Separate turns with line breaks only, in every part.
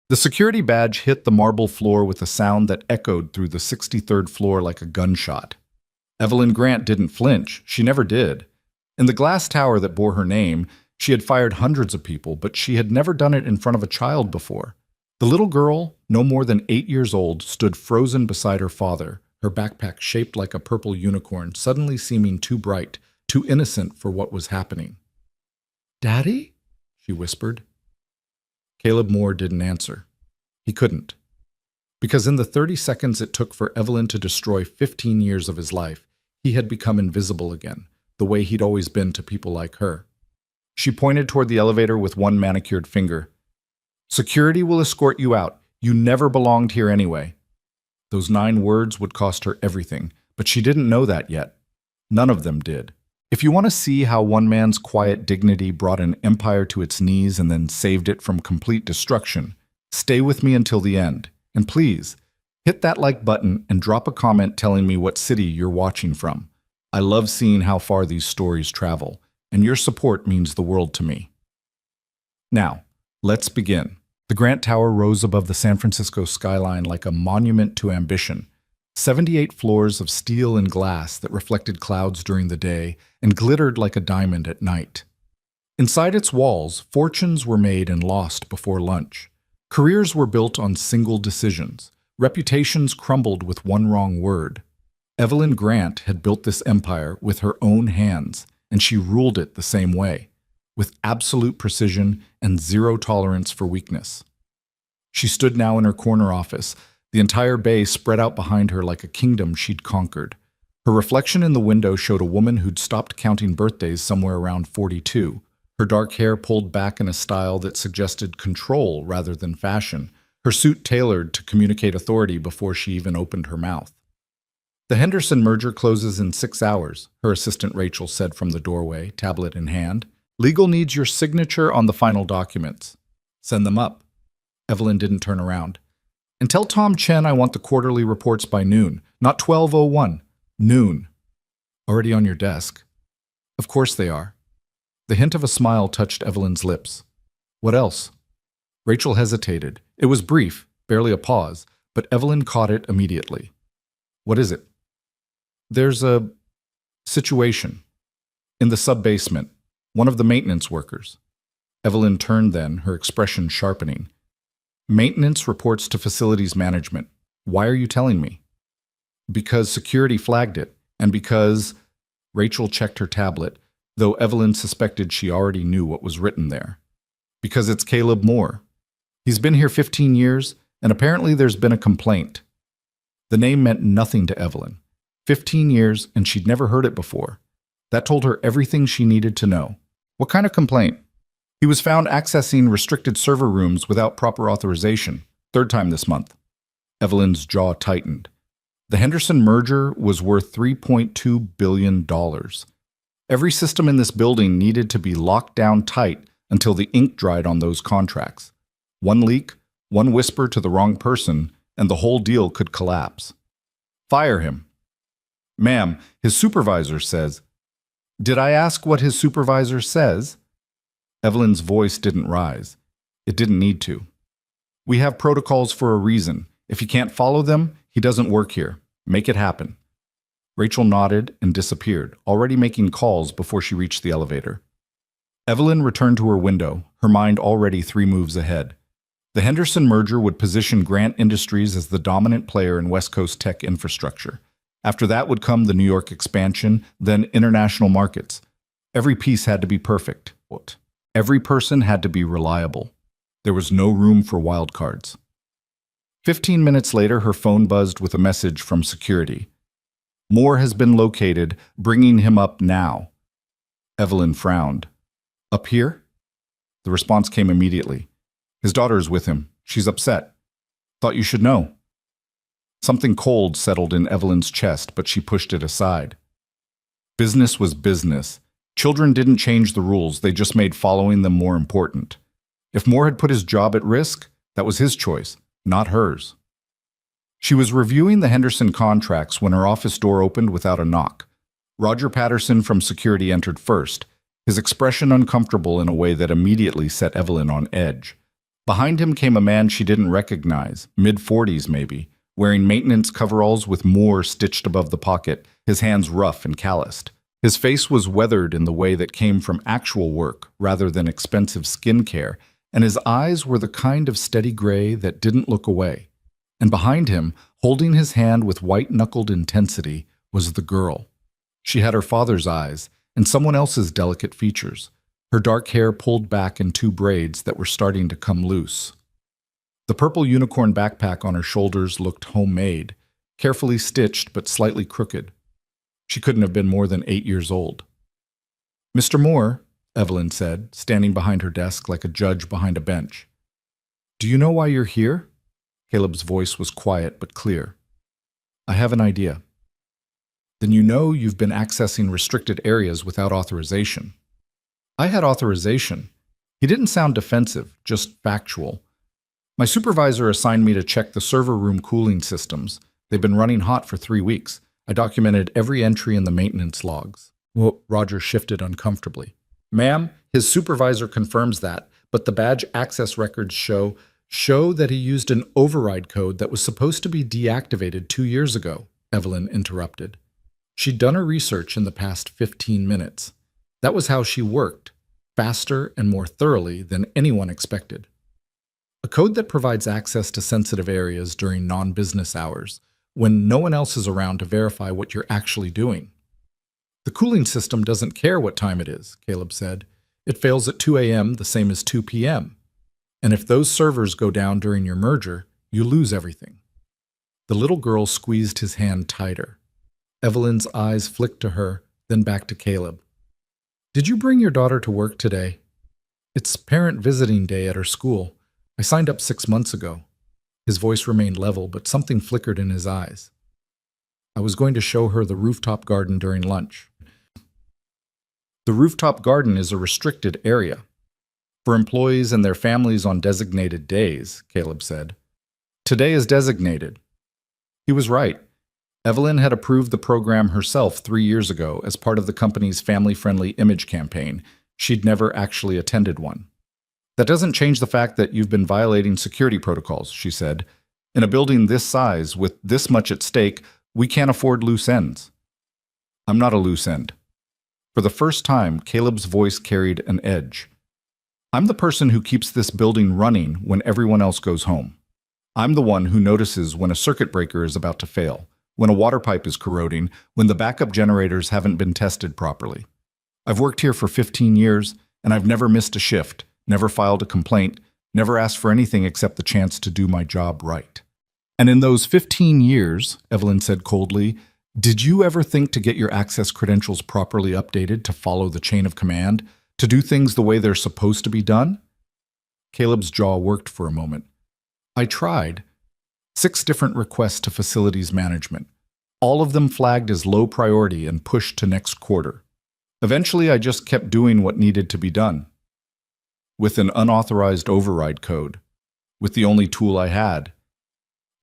The security badge hit the marble floor with a sound that echoed through the 63rd floor like a gunshot. Evelyn Grant didn't flinch. She never did. In the glass tower that bore her name, she had fired hundreds of people, but she had never done it in front of a child before. The little girl, no more than 8 years old, stood frozen beside her father, her backpack shaped like a purple unicorn, suddenly seeming too bright, too innocent for what was happening. "Daddy?" she whispered. Caleb Moore didn't answer. He couldn't. Because in the 30 seconds it took for Evelyn to destroy 15 years of his life, he had become invisible again, the way he'd always been to people like her. She pointed toward the elevator with one manicured finger. "Security will escort you out. You never belonged here anyway." Those 9 words would cost her everything, but she didn't know that yet. None of them did. If you want to see how one man's quiet dignity brought an empire to its knees and then saved it from complete destruction, stay with me until the end. And please, hit that like button and drop a comment telling me what city you're watching from. I love seeing how far these stories travel, and your support means the world to me. Now, let's begin. The Grant Tower rose above the San Francisco skyline like a monument to ambition. 78 floors of steel and glass that reflected clouds during the day and glittered like a diamond at night. Inside its walls, fortunes were made and lost before lunch. Careers were built on single decisions. Reputations crumbled with one wrong word. Evelyn Grant had built this empire with her own hands, and she ruled it the same way, with absolute precision and zero tolerance for weakness. She stood now in her corner office, the entire bay spread out behind her like a kingdom she'd conquered. Her reflection in the window showed a woman who'd stopped counting birthdays somewhere around 42, her dark hair pulled back in a style that suggested control rather than fashion, her suit tailored to communicate authority before she even opened her mouth. "The Henderson merger closes in 6 hours, her assistant Rachel said from the doorway, tablet in hand. "Legal needs your signature on the final documents." "Send them up." Evelyn didn't turn around. "And tell Tom Chen I want the quarterly reports by noon, not 12:01. Noon." "Already on your desk." "Of course they are." The hint of a smile touched Evelyn's lips. "What else?" Rachel hesitated. It was brief, barely a pause, but Evelyn caught it immediately. "What is it?" "There's a situation. In the sub-basement. One of the maintenance workers." Evelyn turned then, her expression sharpening. "Maintenance reports to facilities management. Why are you telling me?" "Because security flagged it, and because—" Rachel checked her tablet, though Evelyn suspected she already knew what was written there. "Because it's Caleb Moore. He's been here 15 years, and apparently there's been a complaint." The name meant nothing to Evelyn. 15 years, and she'd never heard it before. That told her everything she needed to know. "What kind of complaint?" "He was found accessing restricted server rooms without proper authorization. 3rd time this month." Evelyn's jaw tightened. The Henderson merger was worth $3.2 billion. Every system in this building needed to be locked down tight until the ink dried on those contracts. One leak, one whisper to the wrong person, and the whole deal could collapse. "Fire him." "Ma'am, his supervisor says—" "Did I ask what his supervisor says?" Evelyn's voice didn't rise. It didn't need to. "We have protocols for a reason. If he can't follow them, he doesn't work here. Make it happen." Rachel nodded and disappeared, already making calls before she reached the elevator. Evelyn returned to her window, her mind already 3 moves ahead. The Henderson merger would position Grant Industries as the dominant player in West Coast tech infrastructure. After that would come the New York expansion, then international markets. Every piece had to be perfect. Every person had to be reliable. There was no room for wildcards. 15 minutes later, her phone buzzed with a message from security. "Moore has been located, bringing him up now." Evelyn frowned. "Up here?" The response came immediately. "His daughter is with him. She's upset. Thought you should know." Something cold settled in Evelyn's chest, but she pushed it aside. Business was business. Children didn't change the rules, they just made following them more important. If Moore had put his job at risk, that was his choice, not hers. She was reviewing the Henderson contracts when her office door opened without a knock. Roger Patterson from security entered first, his expression uncomfortable in a way that immediately set Evelyn on edge. Behind him came a man she didn't recognize, mid-40s maybe, wearing maintenance coveralls with more stitched above the pocket, his hands rough and calloused. His face was weathered in the way that came from actual work rather than expensive skincare, and his eyes were the kind of steady gray that didn't look away. And behind him, holding his hand with white-knuckled intensity, was the girl. She had her father's eyes and someone else's delicate features, her dark hair pulled back in two braids that were starting to come loose. The purple unicorn backpack on her shoulders looked homemade, carefully stitched but slightly crooked. She couldn't have been more than 8 years old. "Mr. Moore," Evelyn said, standing behind her desk like a judge behind a bench. "Do you know why you're here?" Caleb's voice was quiet but clear. "I have an idea." "Then you know you've been accessing restricted areas without authorization." "I had authorization." He didn't sound defensive, just factual. "My supervisor assigned me to check the server room cooling systems. They've been running hot for 3 weeks. I documented every entry in the maintenance logs." Well, Roger shifted uncomfortably. "Ma'am, his supervisor confirms that, but the badge access records show that he used an override code that was supposed to be deactivated 2 years ago," Evelyn interrupted. She'd done her research in the past 15 minutes. That was how she worked, faster and more thoroughly than anyone expected. A code that provides access to sensitive areas during non-business hours, when no one else is around to verify what you're actually doing. "The cooling system doesn't care what time it is," Caleb said. "It fails at 2 a.m. the same as 2 p.m. And if those servers go down during your merger, you lose everything." The little girl squeezed his hand tighter. Evelyn's eyes flicked to her, then back to Caleb. "Did you bring your daughter to work today?" "It's parent visiting day at her school. I signed up 6 months ago." His voice remained level, but something flickered in his eyes. "I was going to show her the rooftop garden during lunch." "The rooftop garden is a restricted area for employees and their families on designated days," Caleb said. "Today is designated." He was right. Evelyn had approved the program herself 3 years ago as part of the company's family-friendly image campaign. She'd never actually attended one. "That doesn't change the fact that you've been violating security protocols," she said. "In a building this size, with this much at stake, we can't afford loose ends." "I'm not a loose end." For the first time, Caleb's voice carried an edge. "I'm the person who keeps this building running when everyone else goes home. I'm the one who notices when a circuit breaker is about to fail, when a water pipe is corroding, when the backup generators haven't been tested properly. I've worked here for 15 years, and I've never missed a shift, never filed a complaint, never asked for anything except the chance to do my job right. And in those 15 years," Evelyn said coldly, "did you ever think to get your access credentials properly updated to follow the chain of command, to do things the way they're supposed to be done?" Caleb's jaw worked for a moment. "I tried. 6 different requests to facilities management, all of them flagged as low priority and pushed to next quarter. Eventually, I just kept doing what needed to be done. With an unauthorized override code, with the only tool I had."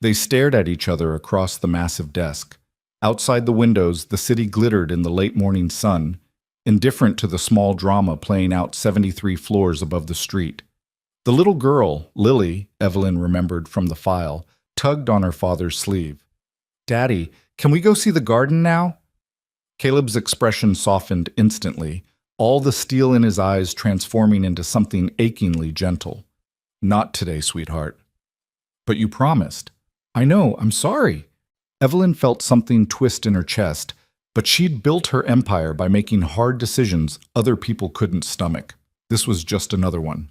They stared at each other across the massive desk. Outside the windows, the city glittered in the late morning sun, indifferent to the small drama playing out 73 floors above the street. The little girl, Lily, Evelyn remembered from the file, tugged on her father's sleeve. "Daddy, can we go see the garden now?" Caleb's expression softened instantly, all the steel in his eyes transforming into something achingly gentle. "Not today, sweetheart." "But you promised." "I know, I'm sorry." Evelyn felt something twist in her chest, but she'd built her empire by making hard decisions other people couldn't stomach. This was just another one.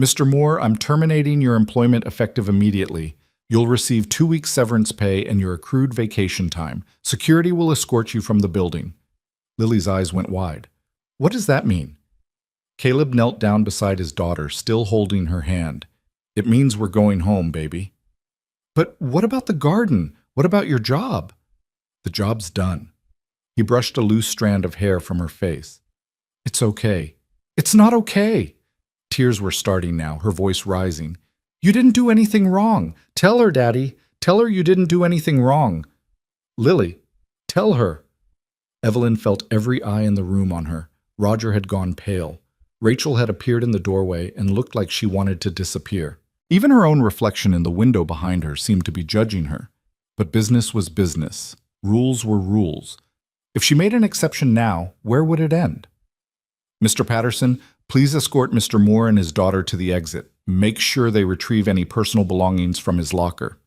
"Mr. Moore, I'm terminating your employment effective immediately. You'll receive 2 weeks severance pay and your accrued vacation time. Security will escort you from the building." Lily's eyes went wide. "What does that mean?" Caleb knelt down beside his daughter, still holding her hand. "It means we're going home, baby." "But what about the garden? What about your job?" "The job's done." He brushed a loose strand of hair from her face. "It's okay." "It's not okay." Tears were starting now, her voice rising. "You didn't do anything wrong. Tell her, Daddy. Tell her you didn't do anything wrong." "Lily, tell her." Evelyn felt every eye in the room on her. Roger had gone pale. Rachel had appeared in the doorway and looked like she wanted to disappear. Even her own reflection in the window behind her seemed to be judging her. But business was business. Rules were rules. If she made an exception now, where would it end? Mr. Patterson, please escort Mr. Moore and his daughter to the exit. Make sure they retrieve any personal belongings from his locker.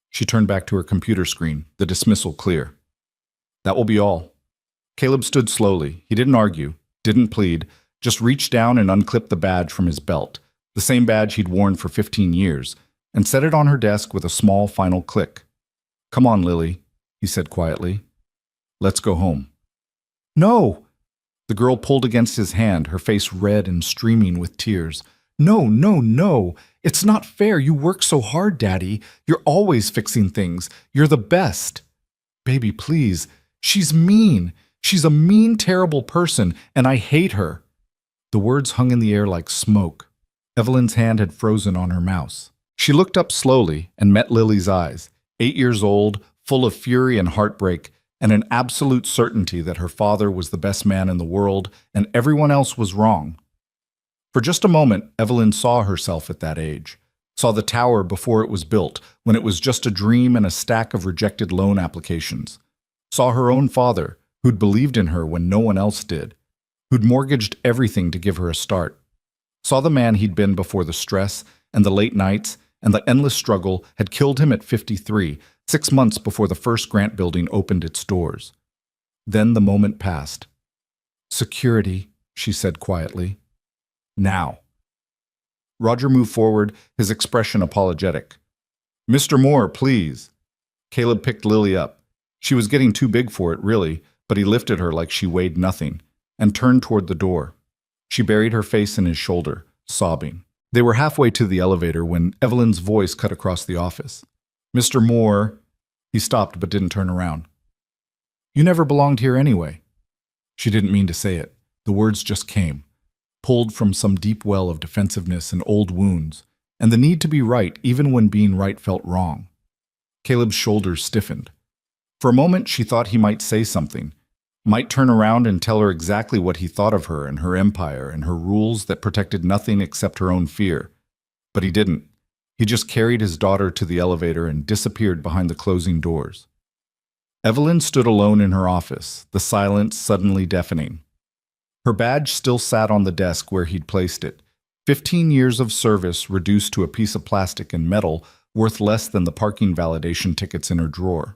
She turned back to her computer screen, the dismissal clear. That will be all. Caleb stood slowly. He didn't argue, didn't plead, just reached down and unclipped the badge from his belt, the same badge he'd worn for 15 years, and set it on her desk with a small final click. Come on, Lily, he said quietly. Let's go home. No! The girl pulled against his hand, her face red and streaming with tears. No, no, no! It's not fair. You work so hard, Daddy. You're always fixing things. You're the best. Baby, please. She's mean. She's a mean, terrible person, and I hate her. The words hung in the air like smoke. Evelyn's hand had frozen on her mouse. She looked up slowly and met Lily's eyes, 8 years old, full of fury and heartbreak, and an absolute certainty that her father was the best man in the world and everyone else was wrong. For just a moment, Evelyn saw herself at that age, saw the tower before it was built, when it was just a dream and a stack of rejected loan applications, saw her own father, who'd believed in her when no one else did, who'd mortgaged everything to give her a start, saw the man he'd been before the stress and the late nights and the endless struggle had killed him at 53, 6 months before the first Grant building opened its doors. Then the moment passed. Security, she said quietly. Now. Roger moved forward, his expression apologetic. Mr. Moore, please. Caleb picked Lily up. She was getting too big for it, really, but he lifted her like she weighed nothing, and turned toward the door. She buried her face in his shoulder, sobbing. They were halfway to the elevator when Evelyn's voice cut across the office. Mr. Moore. He stopped but didn't turn around. You never belonged here anyway. She didn't mean to say it. The words just came, pulled from some deep well of defensiveness and old wounds, and the need to be right even when being right felt wrong. Caleb's shoulders stiffened. For a moment she thought he might say something, might turn around and tell her exactly what he thought of her and her empire and her rules that protected nothing except her own fear. But he didn't. He just carried his daughter to the elevator and disappeared behind the closing doors. Evelyn stood alone in her office, the silence suddenly deafening. Her badge still sat on the desk where he'd placed it, 15 years of service reduced to a piece of plastic and metal worth less than the parking validation tickets in her drawer.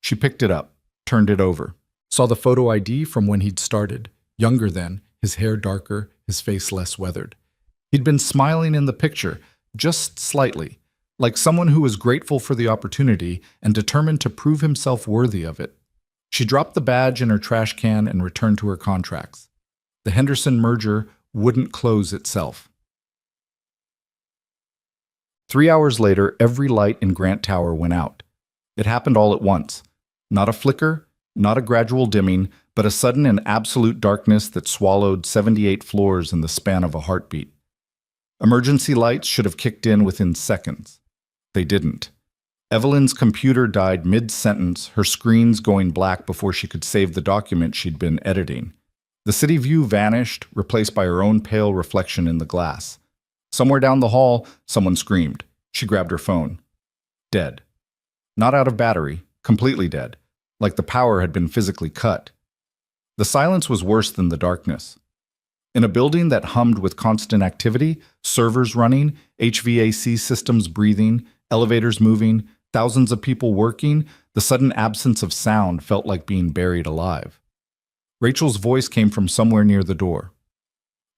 She picked it up, turned it over, saw the photo ID from when he'd started, younger then, his hair darker, his face less weathered. He'd been smiling in the picture, just slightly, like someone who was grateful for the opportunity and determined to prove himself worthy of it. She dropped the badge in her trash can and returned to her contracts. The Henderson merger wouldn't close itself. 3 hours later, every light in Grant Tower went out. It happened all at once. Not a flicker, not a gradual dimming, but a sudden and absolute darkness that swallowed 78 floors in the span of a heartbeat. Emergency lights should have kicked in within seconds. They didn't. Evelyn's computer died mid-sentence, her screens going black before she could save the document she'd been editing. The city view vanished, replaced by her own pale reflection in the glass. Somewhere down the hall, someone screamed. She grabbed her phone. Dead. Not out of battery, completely dead, like the power had been physically cut. The silence was worse than the darkness. In a building that hummed with constant activity, servers running, HVAC systems breathing, elevators moving, thousands of people working, the sudden absence of sound felt like being buried alive. Rachel's voice came from somewhere near the door.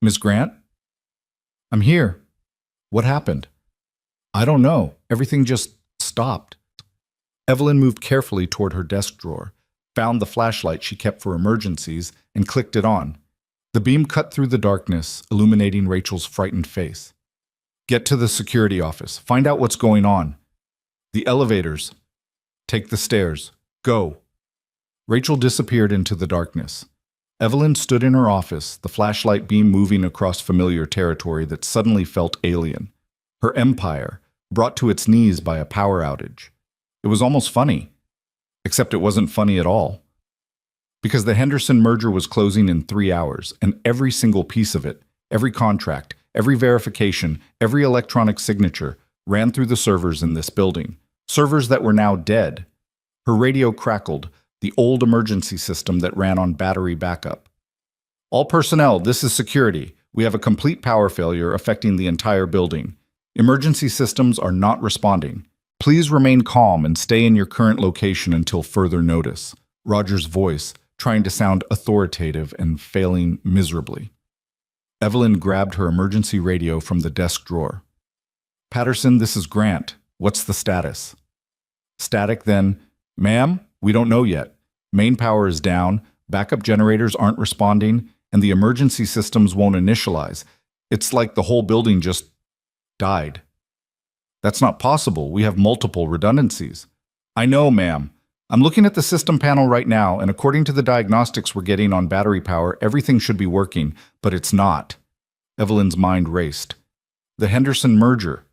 Miss Grant? I'm here. What happened? I don't know. Everything just stopped. Evelyn moved carefully toward her desk drawer, found the flashlight she kept for emergencies, and clicked it on. The beam cut through the darkness, illuminating Rachel's frightened face. Get to the security office. Find out what's going on. The elevators. Take the stairs. Go. Rachel disappeared into the darkness. Evelyn stood in her office, the flashlight beam moving across familiar territory that suddenly felt alien. Her empire, brought to its knees by a power outage. It was almost funny. Except it wasn't funny at all. Because the Henderson merger was closing in 3 hours, and every single piece of it, every contract, every verification, every electronic signature ran through the servers in this building. Servers that were now dead. Her radio crackled, the old emergency system that ran on battery backup. All personnel, this is security. We have a complete power failure affecting the entire building. Emergency systems are not responding. Please remain calm and stay in your current location until further notice. Roger's voice, trying to sound authoritative and failing miserably. Evelyn grabbed her emergency radio from the desk drawer. Patterson, this is Grant. What's the status? Static then. Ma'am, we don't know yet. Main power is down, backup generators aren't responding, and the emergency systems won't initialize. It's like the whole building just died. That's not possible. We have multiple redundancies. I know, ma'am. I'm looking at the system panel right now, and according to the diagnostics we're getting on battery power, everything should be working, but it's not. Evelyn's mind raced. The Henderson merger.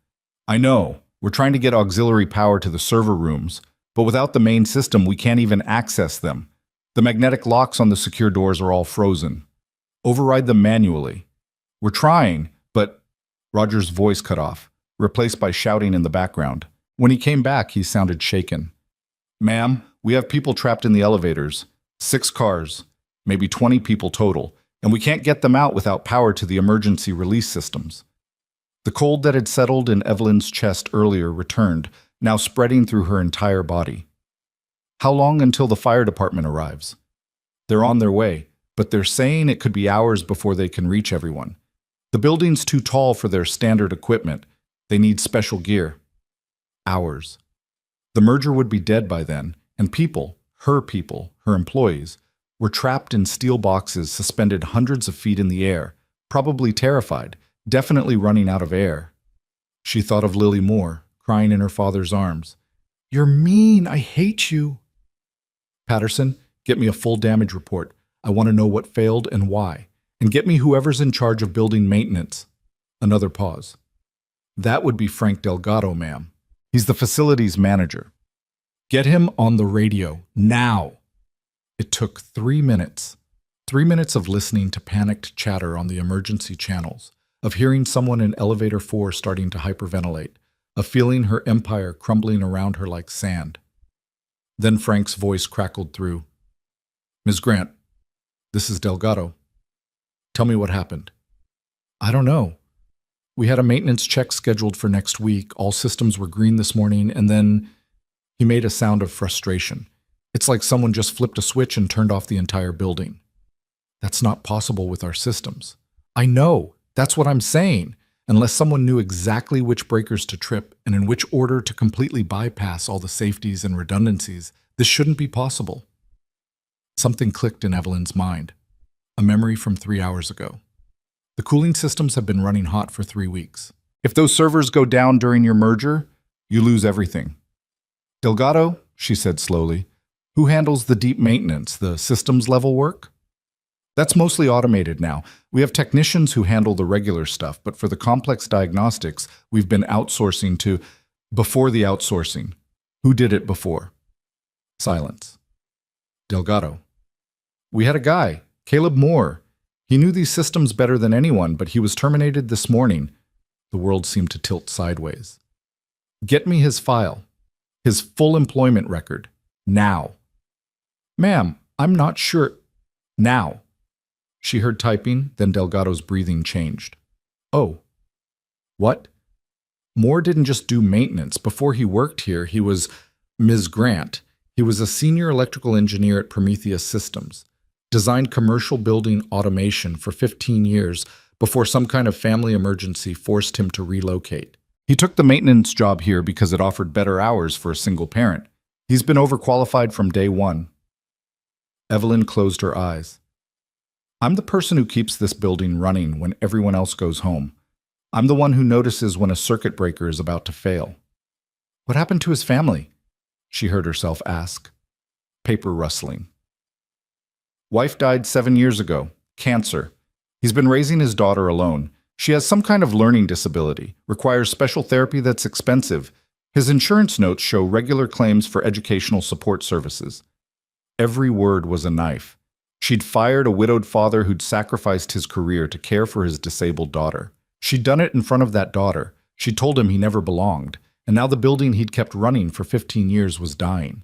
I know. We're trying to get auxiliary power to the server rooms, but without the main system, we can't even access them. The magnetic locks on the secure doors are all frozen. Override them manually. We're trying, but Roger's voice cut off, replaced by shouting in the background. When he came back, he sounded shaken. Ma'am, we have people trapped in the elevators. 6 cars, maybe 20 people total, and we can't get them out without power to the emergency release systems. The cold that had settled in Evelyn's chest earlier returned, now spreading through her entire body. How long until the fire department arrives? They're on their way, but they're saying it could be hours before they can reach everyone. The building's too tall for their standard equipment. They need special gear. Hours. The merger would be dead by then, and people, her employees, were trapped in steel boxes suspended hundreds of feet in the air, probably terrified, definitely running out of air. She thought of Lily Moore, crying in her father's arms. You're mean, I hate you. Patterson, get me a full damage report. I want to know what failed and why. And get me whoever's in charge of building maintenance. Another pause. That would be Frank Delgado, ma'am. He's the facilities manager. Get him on the radio, now. It took 3 minutes. 3 minutes of listening to panicked chatter on the emergency channels, of hearing someone in elevator 4 starting to hyperventilate, of feeling her empire crumbling around her like sand. Then Frank's voice crackled through. Ms. Grant, this is Delgado. Tell me what happened. I don't know. We had a maintenance check scheduled for next week. All systems were green this morning, and then he made a sound of frustration. It's like someone just flipped a switch and turned off the entire building. That's not possible with our systems. I know. That's what I'm saying. Unless someone knew exactly which breakers to trip and in which order to completely bypass all the safeties and redundancies, this shouldn't be possible. Something clicked in Evelyn's mind. A memory from 3 hours ago. The cooling systems have been running hot for 3 weeks. If those servers go down during your merger, you lose everything. Delgado, she said slowly, who handles the deep maintenance, the systems level work? That's mostly automated now. We have technicians who handle the regular stuff, but for the complex diagnostics, we've been outsourcing to... Before the outsourcing, who did it before? Silence. Delgado. We had a guy, Caleb Moore. He knew these systems better than anyone, but he was terminated this morning. The world seemed to tilt sideways. Get me his file. His full employment record. Now. Ma'am, I'm not sure. Now. She heard typing, then Delgado's breathing changed. Oh. What? Moore didn't just do maintenance. Before he worked here, he was Ms. Grant. He was a senior electrical engineer at Prometheus Systems. Designed commercial building automation for 15 years before some kind of family emergency forced him to relocate. He took the maintenance job here because it offered better hours for a single parent. He's been overqualified from day one. Evelyn closed her eyes. I'm the person who keeps this building running when everyone else goes home. I'm the one who notices when a circuit breaker is about to fail. What happened to his family? She heard herself ask. Paper rustling. Wife died 7 years ago. Cancer. He's been raising his daughter alone. She has some kind of learning disability, requires special therapy that's expensive. His insurance notes show regular claims for educational support services. Every word was a knife. She'd fired a widowed father who'd sacrificed his career to care for his disabled daughter. She'd done it in front of that daughter. She'd told him he never belonged, and now the building he'd kept running for 15 years was dying.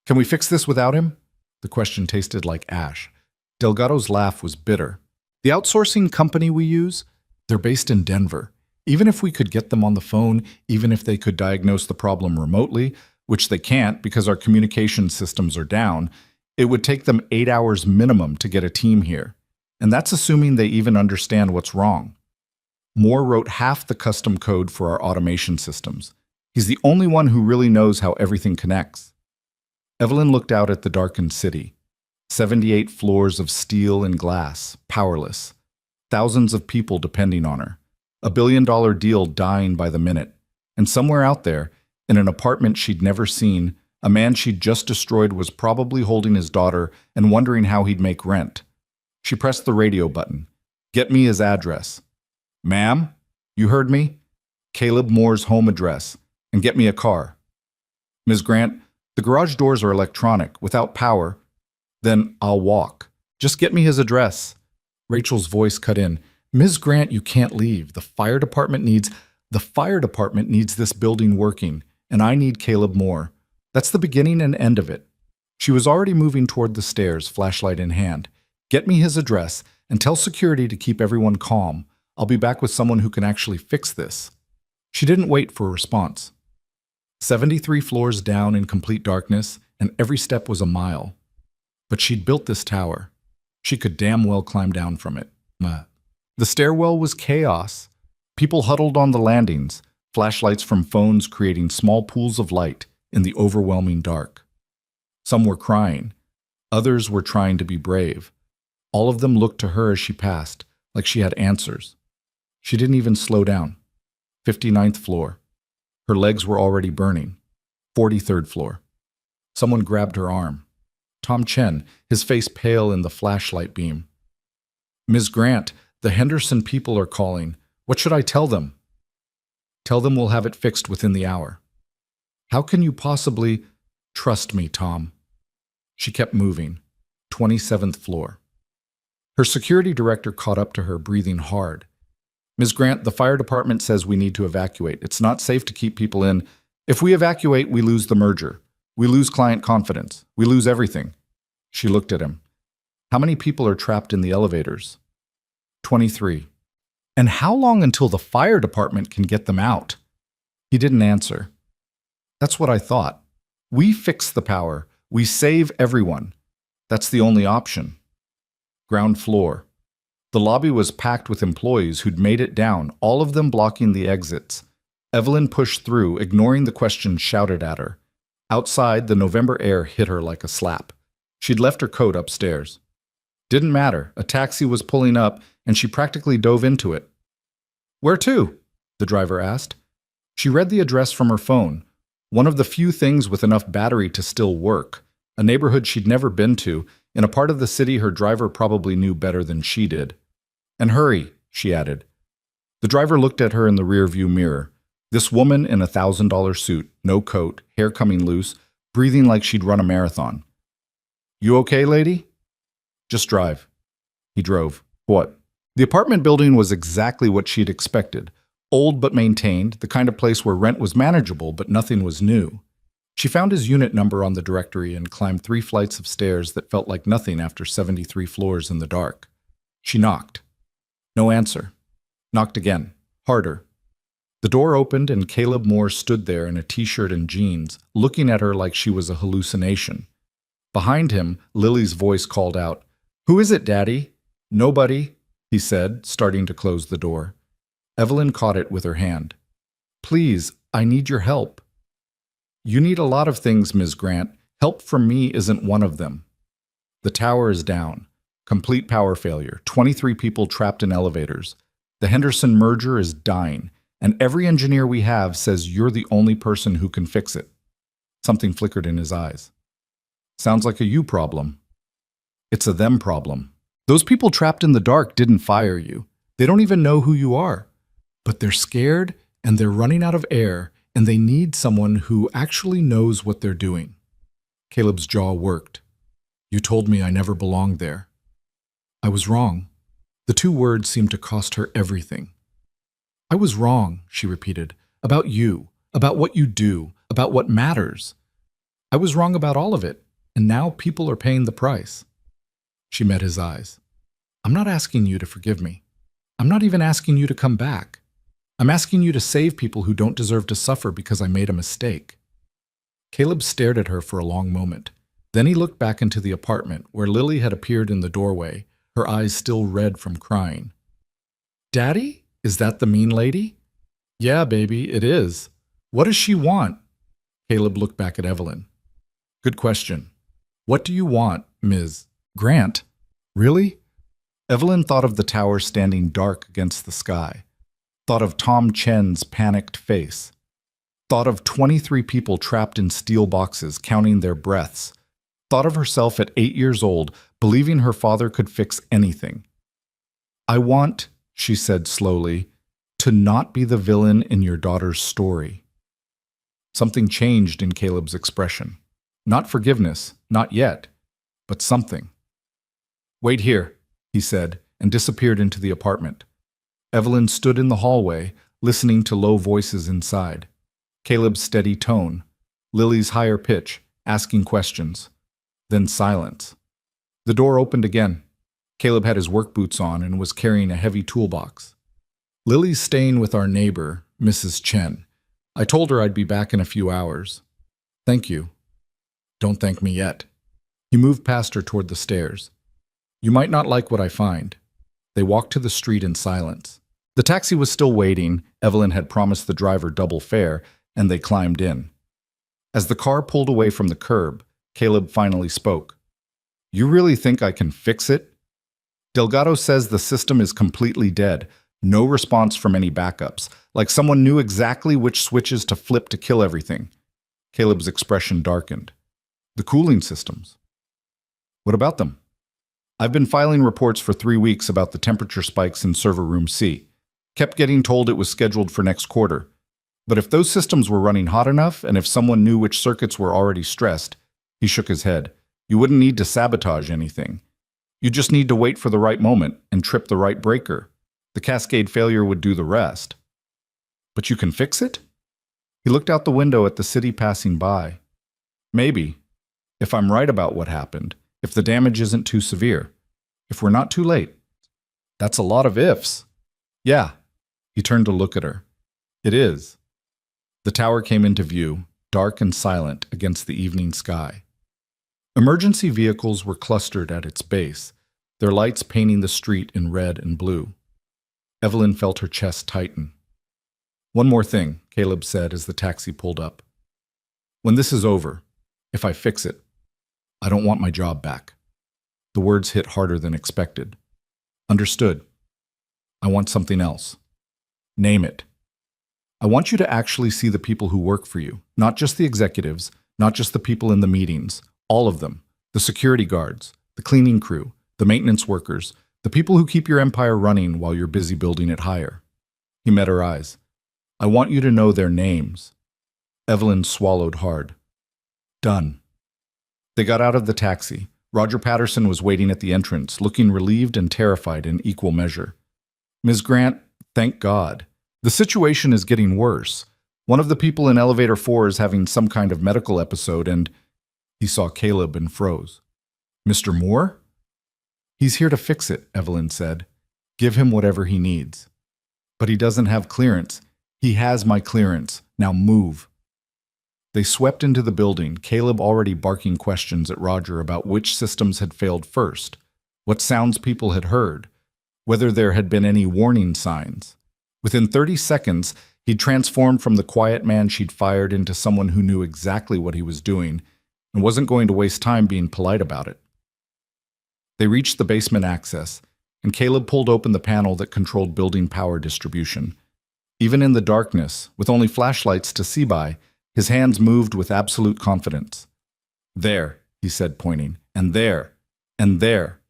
Can we fix this without him? The question tasted like ash. Delgado's laugh was bitter. The outsourcing company we use, they're based in Denver. Even if we could get them on the phone, even if they could diagnose the problem remotely, which they can't because our communication systems are down, it would take them 8 hours minimum to get a team here. And that's assuming they even understand what's wrong. Moore wrote half the custom code for our automation systems. He's the only one who really knows how everything connects. Evelyn looked out at the darkened city. 78 floors of steel and glass, powerless. Thousands of people depending on her. A billion-dollar deal dying by the minute. And somewhere out there, in an apartment she'd never seen, a man she'd just destroyed was probably holding his daughter and wondering how he'd make rent. She pressed the radio button. Get me his address. Ma'am, you heard me? Caleb Moore's home address. And get me a car. Ms. Grant, the garage doors are electronic, without power. Then I'll walk. Just get me his address. Rachel's voice cut in. Ms. Grant, you can't leave. The fire department needs this building working, and I need Caleb Moore. That's the beginning and end of it. She was already moving toward the stairs, flashlight in hand. Get me his address and tell security to keep everyone calm. I'll be back with someone who can actually fix this. She didn't wait for a response. 73 floors down in complete darkness, and every step was a mile. But she'd built this tower. She could damn well climb down from it. The stairwell was chaos. People huddled on the landings, flashlights from phones creating small pools of light in the overwhelming dark. Some were crying. Others were trying to be brave. All of them looked to her as she passed, like she had answers. She didn't even slow down. 59th floor. Her legs were already burning. 43rd floor. Someone grabbed her arm. Tom Chen, his face pale in the flashlight beam. Ms. Grant, the Henderson people are calling. What should I tell them? Tell them we'll have it fixed within the hour. How can you possibly... Trust me, Tom. She kept moving. 27th floor. Her security director caught up to her, breathing hard. Ms. Grant, the fire department says we need to evacuate. It's not safe to keep people in. If we evacuate, we lose the merger. We lose client confidence. We lose everything. She looked at him. How many people are trapped in the elevators? 23. And how long until the fire department can get them out? He didn't answer. That's what I thought. We fix the power. We save everyone. That's the only option. Ground floor. The lobby was packed with employees who'd made it down, all of them blocking the exits. Evelyn pushed through, ignoring the questions shouted at her. Outside, the November air hit her like a slap. She'd left her coat upstairs. Didn't matter. A taxi was pulling up, and she practically dove into it. Where to? The driver asked. She read the address from her phone, one of the few things with enough battery to still work, a neighborhood she'd never been to, in a part of the city her driver probably knew better than she did. And hurry, she added. The driver looked at her in the rearview mirror. This woman in a $1,000 suit, no coat, hair coming loose, breathing like she'd run a marathon. You okay, lady? Just drive. He drove. What? The apartment building was exactly what she'd expected. Old but maintained, the kind of place where rent was manageable but nothing was new. She found his unit number on the directory and climbed 3 flights of stairs that felt like nothing after 73 floors in the dark. She knocked. No answer. Knocked again. Harder. The door opened and Caleb Moore stood there in a t-shirt and jeans, looking at her like she was a hallucination. Behind him, Lily's voice called out, "Who is it, Daddy?" "Nobody," he said, starting to close the door. Evelyn caught it with her hand. "Please, I need your help." "You need a lot of things, Ms. Grant. Help from me isn't one of them." The tower is down. Complete power failure. 23 people trapped in elevators. The Henderson merger is dying, and every engineer we have says you're the only person who can fix it. Something flickered in his eyes. Sounds like a you problem. It's a them problem. Those people trapped in the dark didn't fire you. They don't even know who you are. But they're scared, and they're running out of air, and they need someone who actually knows what they're doing. Caleb's jaw worked. You told me I never belonged there. I was wrong. The two words seemed to cost her everything. I was wrong, she repeated, about you, about what you do, about what matters. I was wrong about all of it, and now people are paying the price. She met his eyes. I'm not asking you to forgive me. I'm not even asking you to come back. I'm asking you to save people who don't deserve to suffer because I made a mistake. Caleb stared at her for a long moment. Then he looked back into the apartment where Lily had appeared in the doorway, her eyes still red from crying. Daddy? Is that the mean lady? Yeah, baby, it is. What does she want? Caleb looked back at Evelyn. Good question. What do you want, Ms. Grant? Really? Evelyn thought of the tower standing dark against the sky. Thought of Tom Chen's panicked face. Thought of 23 people trapped in steel boxes, counting their breaths. Thought of herself at 8 years old, believing her father could fix anything. I want, she said slowly, to not be the villain in your daughter's story. Something changed in Caleb's expression. Not forgiveness, not yet, but something. Wait here, he said, and disappeared into the apartment. Evelyn stood in the hallway, listening to low voices inside. Caleb's steady tone, Lily's higher pitch, asking questions. Then silence. The door opened again. Caleb had his work boots on and was carrying a heavy toolbox. Lily's staying with our neighbor, Mrs. Chen. I told her I'd be back in a few hours. Thank you. Don't thank me yet. He moved past her toward the stairs. You might not like what I find. They walked to the street in silence. The taxi was still waiting. Evelyn had promised the driver double fare, and they climbed in. As the car pulled away from the curb, Caleb finally spoke. You really think I can fix it? Delgado says the system is completely dead. No response from any backups, like someone knew exactly which switches to flip to kill everything. Caleb's expression darkened. The cooling systems. What about them? I've been filing reports for 3 weeks about the temperature spikes in server room C. Kept getting told it was scheduled for next quarter. But if those systems were running hot enough, and if someone knew which circuits were already stressed, he shook his head. You wouldn't need to sabotage anything. You just need to wait for the right moment and trip the right breaker. The cascade failure would do the rest. But you can fix it? He looked out the window at the city passing by. Maybe. If I'm right about what happened. If the damage isn't too severe. If we're not too late. That's a lot of ifs. Yeah. He turned to look at her. It is. The tower came into view, dark and silent against the evening sky. Emergency vehicles were clustered at its base, their lights painting the street in red and blue. Evelyn felt her chest tighten. One more thing, Caleb said as the taxi pulled up. When this is over, if I fix it, I don't want my job back. The words hit harder than expected. Understood. I want something else. Name it. I want you to actually see the people who work for you, not just the executives, not just the people in the meetings, all of them, the security guards, the cleaning crew, the maintenance workers, the people who keep your empire running while you're busy building it higher. He met her eyes. I want you to know their names. Evelyn swallowed hard. Done. They got out of the taxi. Roger Patterson was waiting at the entrance, looking relieved and terrified in equal measure. Ms. Grant, thank God. The situation is getting worse. One of the people in elevator 4 is having some kind of medical episode and... He saw Caleb and froze. Mr. Moore? He's here to fix it, Evelyn said. Give him whatever he needs. But he doesn't have clearance. He has my clearance. Now move. They swept into the building, Caleb already barking questions at Roger about which systems had failed first, what sounds people had heard, whether there had been any warning signs. Within 30 seconds, he'd transformed from the quiet man she'd fired into someone who knew exactly what he was doing and wasn't going to waste time being polite about it. They reached the basement access, and Caleb pulled open the panel that controlled building power distribution. Even in the darkness, with only flashlights to see by, his hands moved with absolute confidence. There, he said, pointing, and there, and there.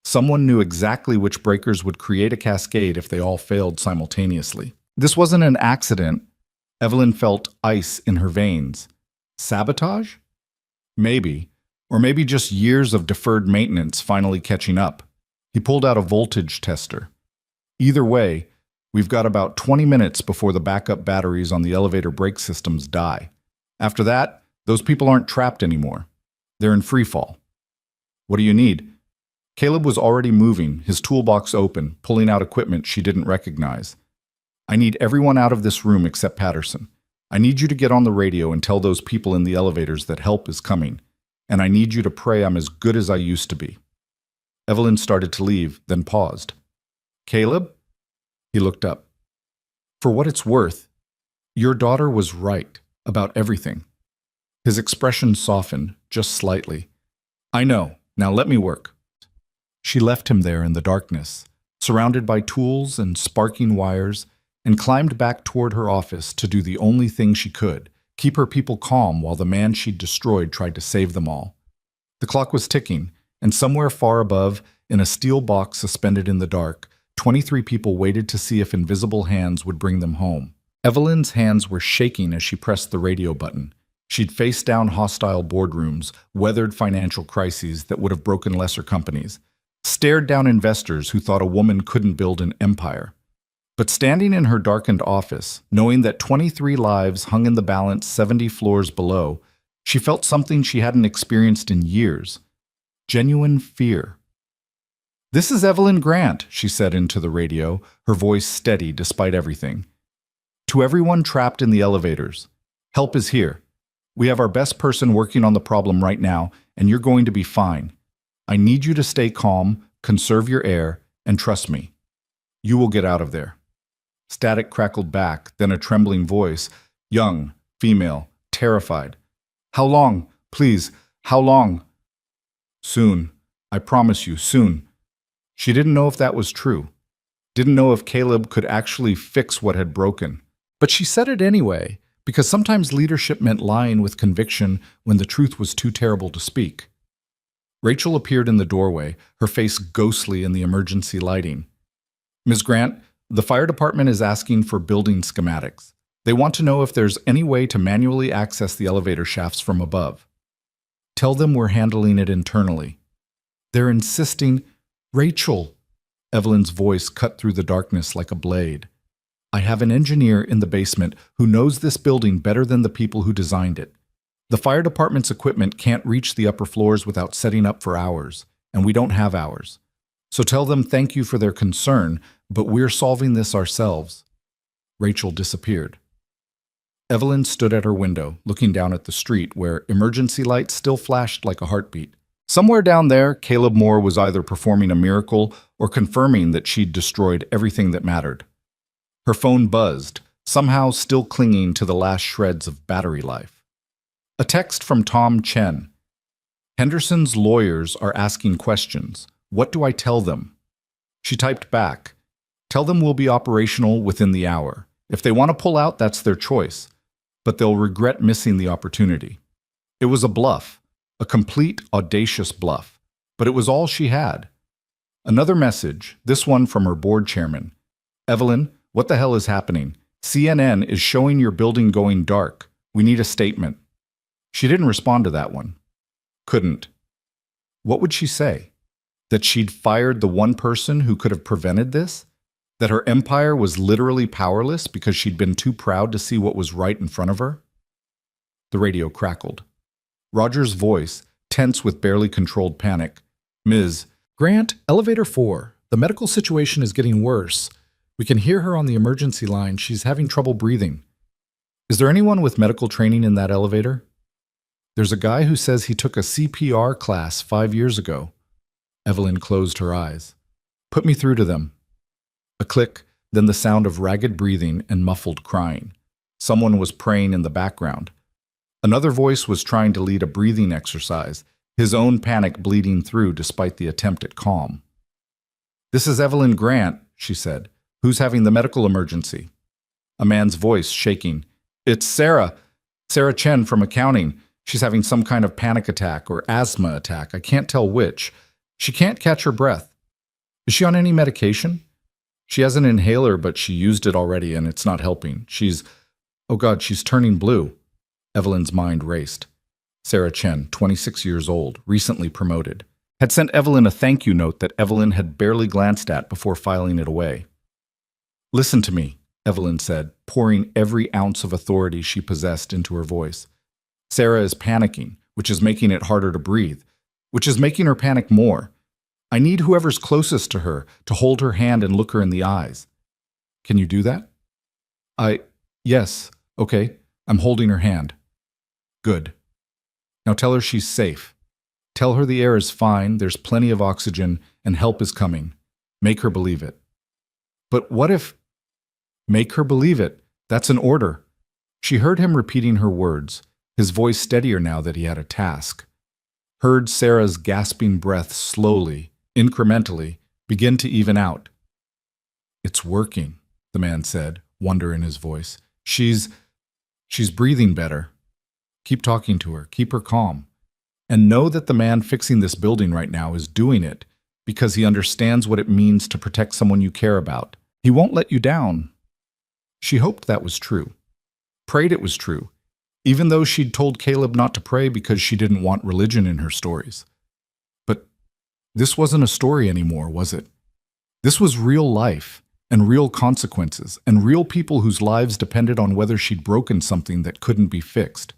Someone knew exactly which breakers would create a cascade if they all failed simultaneously. This wasn't an accident. Evelyn felt ice in her veins. Sabotage? Maybe, Or maybe just years of deferred maintenance finally catching up. He pulled out a voltage tester. Either way, we've got about 20 minutes before the backup batteries on the elevator brake systems die. After that, those people aren't trapped anymore. They're in free fall. What do you need? Caleb was already moving, his toolbox open, pulling out equipment she didn't recognize. I need everyone out of this room except Patterson. I need you to get on the radio and tell those people in the elevators that help is coming. And I need you to pray I'm as good as I used to be. Evelyn started to leave, then paused. Caleb? He looked up. For what it's worth, your daughter was right about everything. His expression softened, just slightly. I know. Now let me work. She left him there in the darkness, surrounded by tools and sparking wires, and climbed back toward her office to do the only thing she could, keep her people calm while the man she'd destroyed tried to save them all. The clock was ticking, and somewhere far above, in a steel box suspended in the dark, 23 people waited to see if invisible hands would bring them home. Evelyn's hands were shaking as she pressed the radio button. She'd faced down hostile boardrooms, weathered financial crises that would have broken lesser companies, stared down investors who thought a woman couldn't build an empire. But standing in her darkened office, knowing that 23 lives hung in the balance 70 floors below, she felt something she hadn't experienced in years. Genuine fear. This is Evelyn Grant, she said into the radio, her voice steady despite everything. To everyone trapped in the elevators, help is here. We have our best person working on the problem right now, and you're going to be fine. I need you to stay calm, conserve your air, and trust me. You will get out of there. Static crackled back, then a trembling voice, young, female, terrified. How long? Please, how long? Soon. I promise you, soon. She didn't know if that was true. Didn't know if Caleb could actually fix what had broken. But she said it anyway, because sometimes leadership meant lying with conviction when the truth was too terrible to speak. Rachel appeared in the doorway, her face ghostly in the emergency lighting. Ms. Grant, the fire department is asking for building schematics. They want to know if there's any way to manually access the elevator shafts from above. Tell them we're handling it internally. They're insisting, Rachel. Evelyn's voice cut through the darkness like a blade. I have an engineer in the basement who knows this building better than the people who designed it. The fire department's equipment can't reach the upper floors without setting up for hours, and we don't have hours. So tell them thank you for their concern, but we're solving this ourselves. Rachel disappeared. Evelyn stood at her window, looking down at the street where emergency lights still flashed like a heartbeat. Somewhere down there, Caleb Moore was either performing a miracle or confirming that she'd destroyed everything that mattered. Her phone buzzed, somehow still clinging to the last shreds of battery life. A text from Tom Chen. Henderson's lawyers are asking questions. What do I tell them? She typed back. Tell them we'll be operational within the hour. If they want to pull out, that's their choice. But they'll regret missing the opportunity. It was a bluff, a complete, audacious bluff. But it was all she had. Another message, this one from her board chairman. Evelyn, what the hell is happening? CNN is showing your building going dark. We need a statement. She didn't respond to that one. Couldn't. What would she say? That she'd fired the one person who could have prevented this? That her empire was literally powerless because she'd been too proud to see what was right in front of her? The radio crackled. Roger's voice, tense with barely controlled panic. Ms. Grant, elevator 4. The medical situation is getting worse. We can hear her on the emergency line. She's having trouble breathing. Is there anyone with medical training in that elevator? There's a guy who says he took a CPR class 5 years ago. Evelyn closed her eyes. Put me through to them. A click, then the sound of ragged breathing and muffled crying. Someone was praying in the background. Another voice was trying to lead a breathing exercise, his own panic bleeding through despite the attempt at calm. This is Evelyn Grant, she said. Who's having the medical emergency? A man's voice shaking. It's Sarah. Sarah Chen from accounting. She's having some kind of panic attack or asthma attack. I can't tell which. She can't catch her breath. Is she on any medication? She has an inhaler, but she used it already and it's not helping. Oh God, she's turning blue. Evelyn's mind raced. Sarah Chen, 26 years old, recently promoted, had sent Evelyn a thank you note that Evelyn had barely glanced at before filing it away. "Listen to me," Evelyn said, pouring every ounce of authority she possessed into her voice. "Sarah is panicking, which is making it harder to breathe, which is making her panic more. I need whoever's closest to her to hold her hand and look her in the eyes. Can you do that?" Yes, okay, I'm holding her hand." "Good. Now tell her she's safe. Tell her the air is fine, there's plenty of oxygen, and help is coming. Make her believe it." "But what if—" "Make her believe it. That's an order." She heard him repeating her words, his voice steadier now that he had a task. Heard Sarah's gasping breath slowly, incrementally, begin to even out. "It's working," the man said, wonder in his voice. She's breathing better. Keep talking to her. Keep her calm. And know that the man fixing this building right now is doing it because he understands what it means to protect someone you care about. He won't let you down." She hoped that was true. Prayed it was true, even though she'd told Caleb not to pray because she didn't want religion in her stories. But this wasn't a story anymore, was it? This was real life, and real consequences, and real people whose lives depended on whether she'd broken something that couldn't be fixed.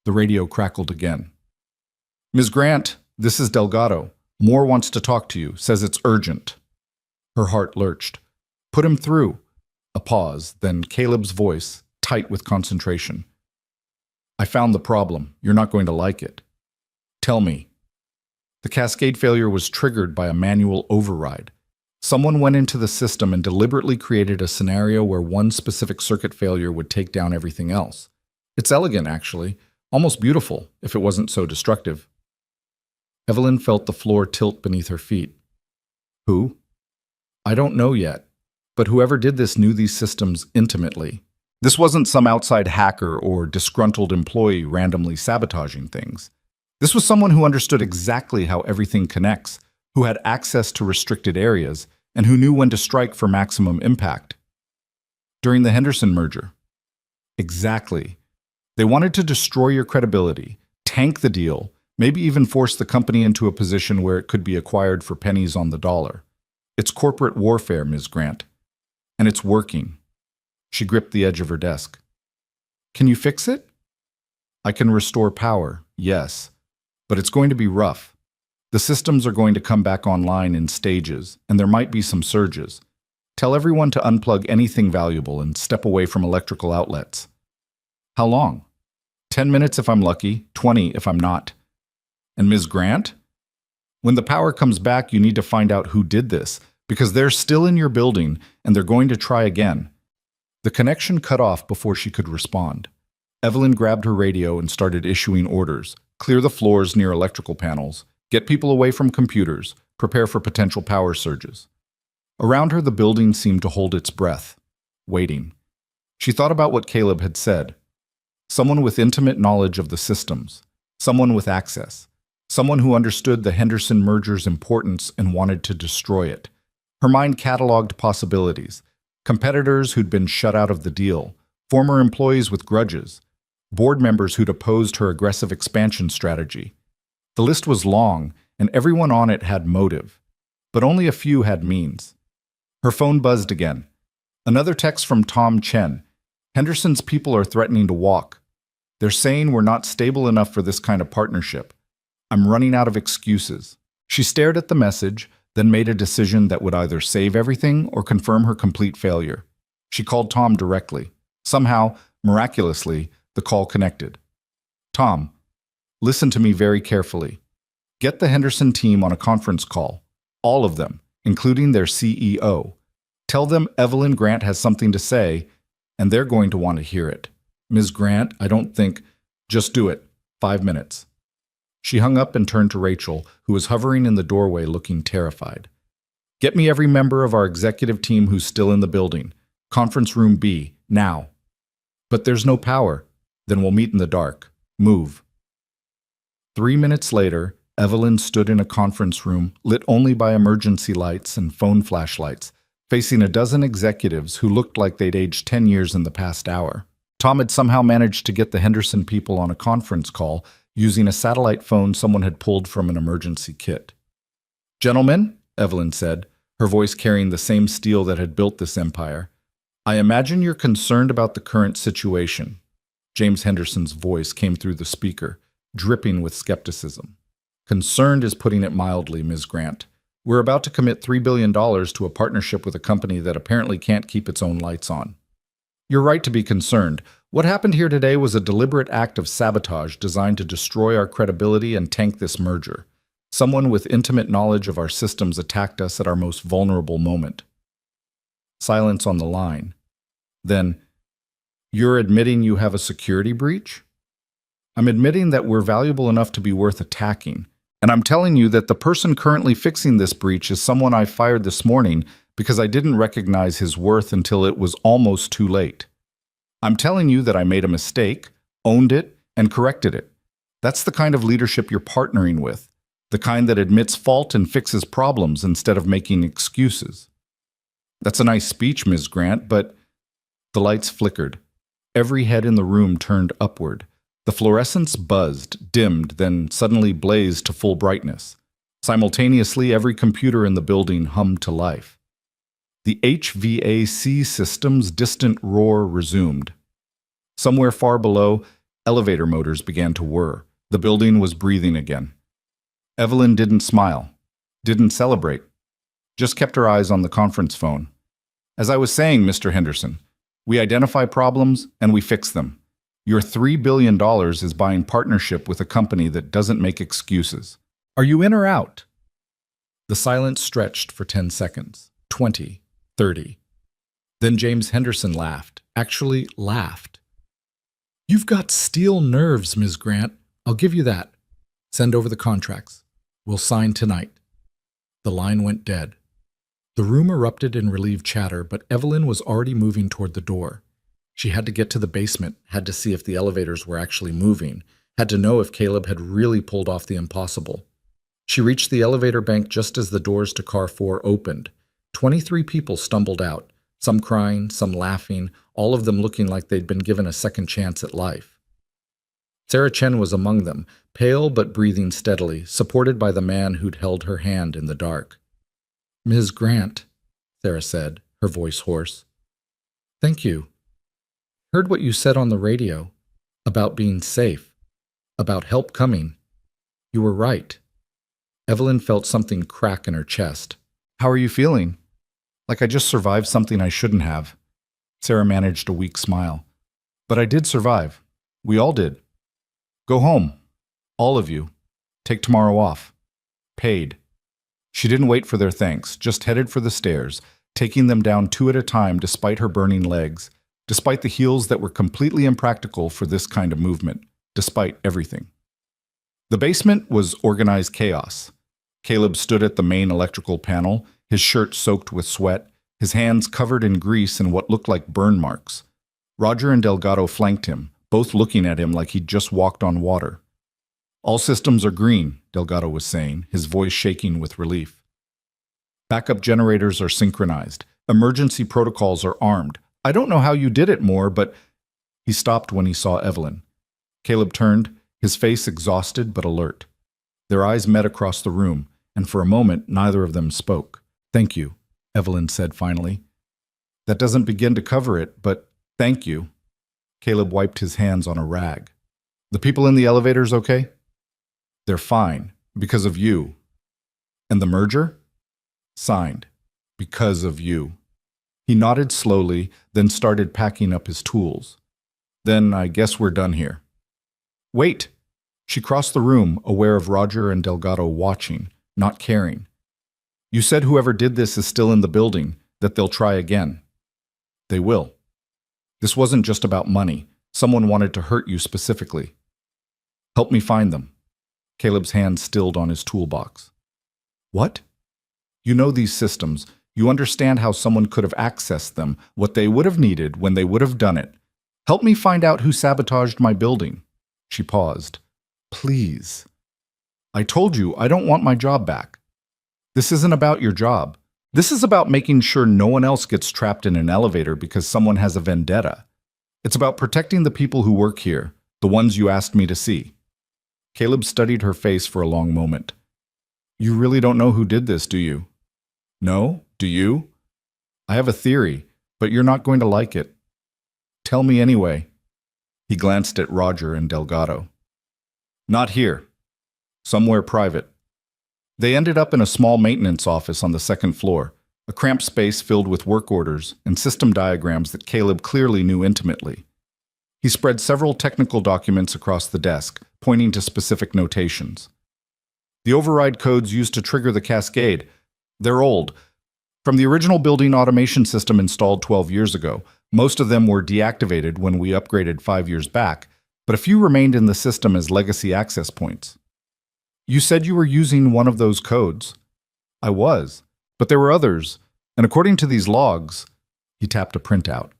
The radio crackled again. "Ms. Grant, this is Delgado. Moore wants to talk to you, says it's urgent." Her heart lurched. "Put him through." A pause, then Caleb's voice, tight with concentration. "I found the problem. You're not going to like it. Tell me." The cascade failure was triggered by a manual override. Someone went into the system and deliberately created a scenario where one specific circuit failure would take down everything else. It's elegant, actually, almost beautiful, if it wasn't so destructive. Evelyn felt the floor tilt beneath her feet. "Who?" "I don't know yet, but whoever did this knew these systems intimately. This wasn't some outside hacker or disgruntled employee randomly sabotaging things. This was someone who understood exactly how everything connects, who had access to restricted areas, and who knew when to strike for maximum impact." "During the Henderson merger." "Exactly. They wanted to destroy your credibility, tank the deal, maybe even force the company into a position where it could be acquired for pennies on the dollar. It's corporate warfare, Ms. Grant. And it's working." She gripped the edge of her desk. "Can you fix it?" "I can restore power, yes, but it's going to be rough. The systems are going to come back online in stages, and there might be some surges. Tell everyone to unplug anything valuable and step away from electrical outlets." "How long?" 10 minutes if I'm lucky, 20 if I'm not." "And Ms. Grant? When the power comes back, you need to find out who did this, because they're still in your building, and they're going to try again." The connection cut off before she could respond. Evelyn grabbed her radio and started issuing orders. Clear the floors near electrical panels. Get people away from computers. Prepare for potential power surges. Around her, the building seemed to hold its breath, waiting. She thought about what Caleb had said. Someone with intimate knowledge of the systems. Someone with access. Someone who understood the Henderson merger's importance and wanted to destroy it. Her mind cataloged possibilities. Competitors who'd been shut out of the deal. Former employees with grudges. Board members who'd opposed her aggressive expansion strategy. The list was long, and everyone on it had motive, but only a few had means. Her phone buzzed again. Another text from Tom Chen. "Henderson's people are threatening to walk. They're saying we're not stable enough for this kind of partnership. I'm running out of excuses." She stared at the message, then made a decision that would either save everything or confirm her complete failure. She called Tom directly. Somehow, miraculously, the call connected. "Tom, listen to me very carefully. Get the Henderson team on a conference call. All of them, including their CEO. Tell them Evelyn Grant has something to say, and they're going to want to hear it. Ms. Grant, I don't think... Just do it. 5 minutes." She hung up and turned to Rachel, who was hovering in the doorway looking terrified. "Get me every member of our executive team who's still in the building. Conference room B, now." "But there's no power." "Then we'll meet in the dark. Move." 3 minutes later, Evelyn stood in a conference room lit only by emergency lights and phone flashlights, facing a dozen executives who looked like they'd aged 10 years in the past hour. Tom had somehow managed to get the Henderson people on a conference call, using a satellite phone someone had pulled from an emergency kit. "Gentlemen," Evelyn said, her voice carrying the same steel that had built this empire, "I imagine you're concerned about the current situation." James Henderson's voice came through the speaker, dripping with skepticism. "Concerned is putting it mildly, Ms. Grant. We're about to commit $3 billion to a partnership with a company that apparently can't keep its own lights on. You're right to be concerned. What happened here today was a deliberate act of sabotage designed to destroy our credibility and tank this merger. Someone with intimate knowledge of our systems attacked us at our most vulnerable moment." Silence on the line. Then, "You're admitting you have a security breach?" "I'm admitting that we're valuable enough to be worth attacking. And I'm telling you that the person currently fixing this breach is someone I fired this morning because I didn't recognize his worth until it was almost too late. I'm telling you that I made a mistake, owned it, and corrected it. That's the kind of leadership you're partnering with, the kind that admits fault and fixes problems instead of making excuses." "That's a nice speech, Ms. Grant, but—" The lights flickered. Every head in the room turned upward. The fluorescence buzzed, dimmed, then suddenly blazed to full brightness. Simultaneously, every computer in the building hummed to life. The HVAC system's distant roar resumed. Somewhere far below, elevator motors began to whir. The building was breathing again. Evelyn didn't smile, didn't celebrate, just kept her eyes on the conference phone. "As I was saying, Mr. Henderson, we identify problems and we fix them. Your $3 billion is buying partnership with a company that doesn't make excuses. Are you in or out?" The silence stretched for 10 seconds, 20, 30. Then James Henderson laughed, actually laughed. "You've got steel nerves, Ms. Grant. I'll give you that. Send over the contracts. We'll sign tonight." The line went dead. The room erupted in relieved chatter, but Evelyn was already moving toward the door. She had to get to the basement, had to see if the elevators were actually moving, had to know if Caleb had really pulled off the impossible. She reached the elevator bank just as the doors to car 4 opened. 23 people stumbled out, some crying, some laughing, all of them looking like they'd been given a second chance at life. Sarah Chen was among them, pale but breathing steadily, supported by the man who'd held her hand in the dark. "Ms. Grant," Sarah said, her voice hoarse. "Thank you. Heard what you said on the radio, about being safe, about help coming. You were right." Evelyn felt something crack in her chest. "How are you feeling?" "Like I just survived something I shouldn't have." Sarah managed a weak smile. "But I did survive. We all did. Go home. All of you. Take tomorrow off. Paid." She didn't wait for their thanks, just headed for the stairs, taking them down 2 at a time despite her burning legs, despite the heels that were completely impractical for this kind of movement, despite everything. The basement was organized chaos. Caleb stood at the main electrical panel, his shirt soaked with sweat, his hands covered in grease and what looked like burn marks. Roger and Delgado flanked him, both looking at him like he'd just walked on water. "All systems are green," Delgado was saying, his voice shaking with relief. "Backup generators are synchronized. Emergency protocols are armed. I don't know how you did it more, but—" He stopped when he saw Evelyn. Caleb turned, his face exhausted but alert. Their eyes met across the room, and for a moment neither of them spoke. "Thank you," Evelyn said finally. "That doesn't begin to cover it, but thank you." Caleb wiped his hands on a rag. "The people in the elevators okay?" "They're fine, because of you." "And the merger?" "Signed, because of you." He nodded slowly, then started packing up his tools. "Then I guess we're done here." "Wait!" She crossed the room, aware of Roger and Delgado watching, not caring. "You said whoever did this is still in the building, that they'll try again." "They will. This wasn't just about money. Someone wanted to hurt you specifically." "Help me find them." Caleb's hand stilled on his toolbox. "What?" "You know these systems. You understand how someone could have accessed them, what they would have needed when they would have done it. Help me find out who sabotaged my building." She paused. "Please." "I told you I don't want my job back." "This isn't about your job. This is about making sure no one else gets trapped in an elevator because someone has a vendetta. It's about protecting the people who work here, the ones you asked me to see." Caleb studied her face for a long moment. You really don't know who did this, do you? No? Do you? I have a theory, but you're not going to like it. Tell me anyway. He glanced at Roger and Delgado. Not here. Somewhere private. They ended up in a small maintenance office on the second floor, a cramped space filled with work orders and system diagrams that Caleb clearly knew intimately. He spread several technical documents across the desk, pointing to specific notations. The override codes used to trigger the cascade. They're old. From the original building automation system installed 12 years ago, most of them were deactivated when we upgraded 5 years back, but a few remained in the system as legacy access points. You said you were using one of those codes. I was, but there were others, and according to these logs, he tapped a printout.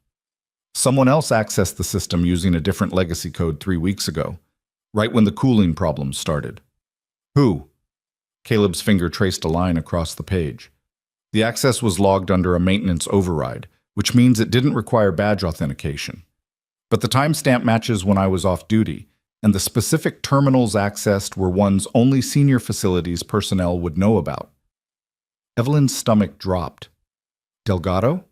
Someone else accessed the system using a different legacy code 3 weeks ago, right when the cooling problems started. Who? Caleb's finger traced a line across the page. The access was logged under a maintenance override, which means it didn't require badge authentication. But the timestamp matches when I was off duty, and the specific terminals accessed were ones only senior facilities personnel would know about. Evelyn's stomach dropped. Delgado?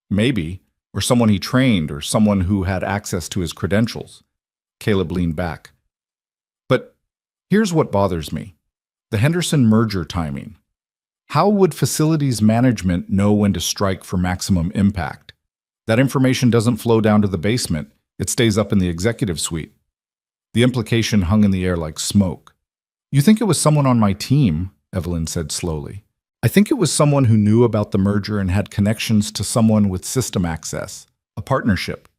Maybe, or someone he trained, or someone who had access to his credentials. Caleb leaned back. But here's what bothers me. The Henderson merger timing. How would facilities management know when to strike for maximum impact? That information doesn't flow down to the basement. It stays up in the executive suite. The implication hung in the air like smoke. You think it was someone on my team, Evelyn said slowly. I think it was someone who knew about the merger and had connections to someone with system access, a partnership.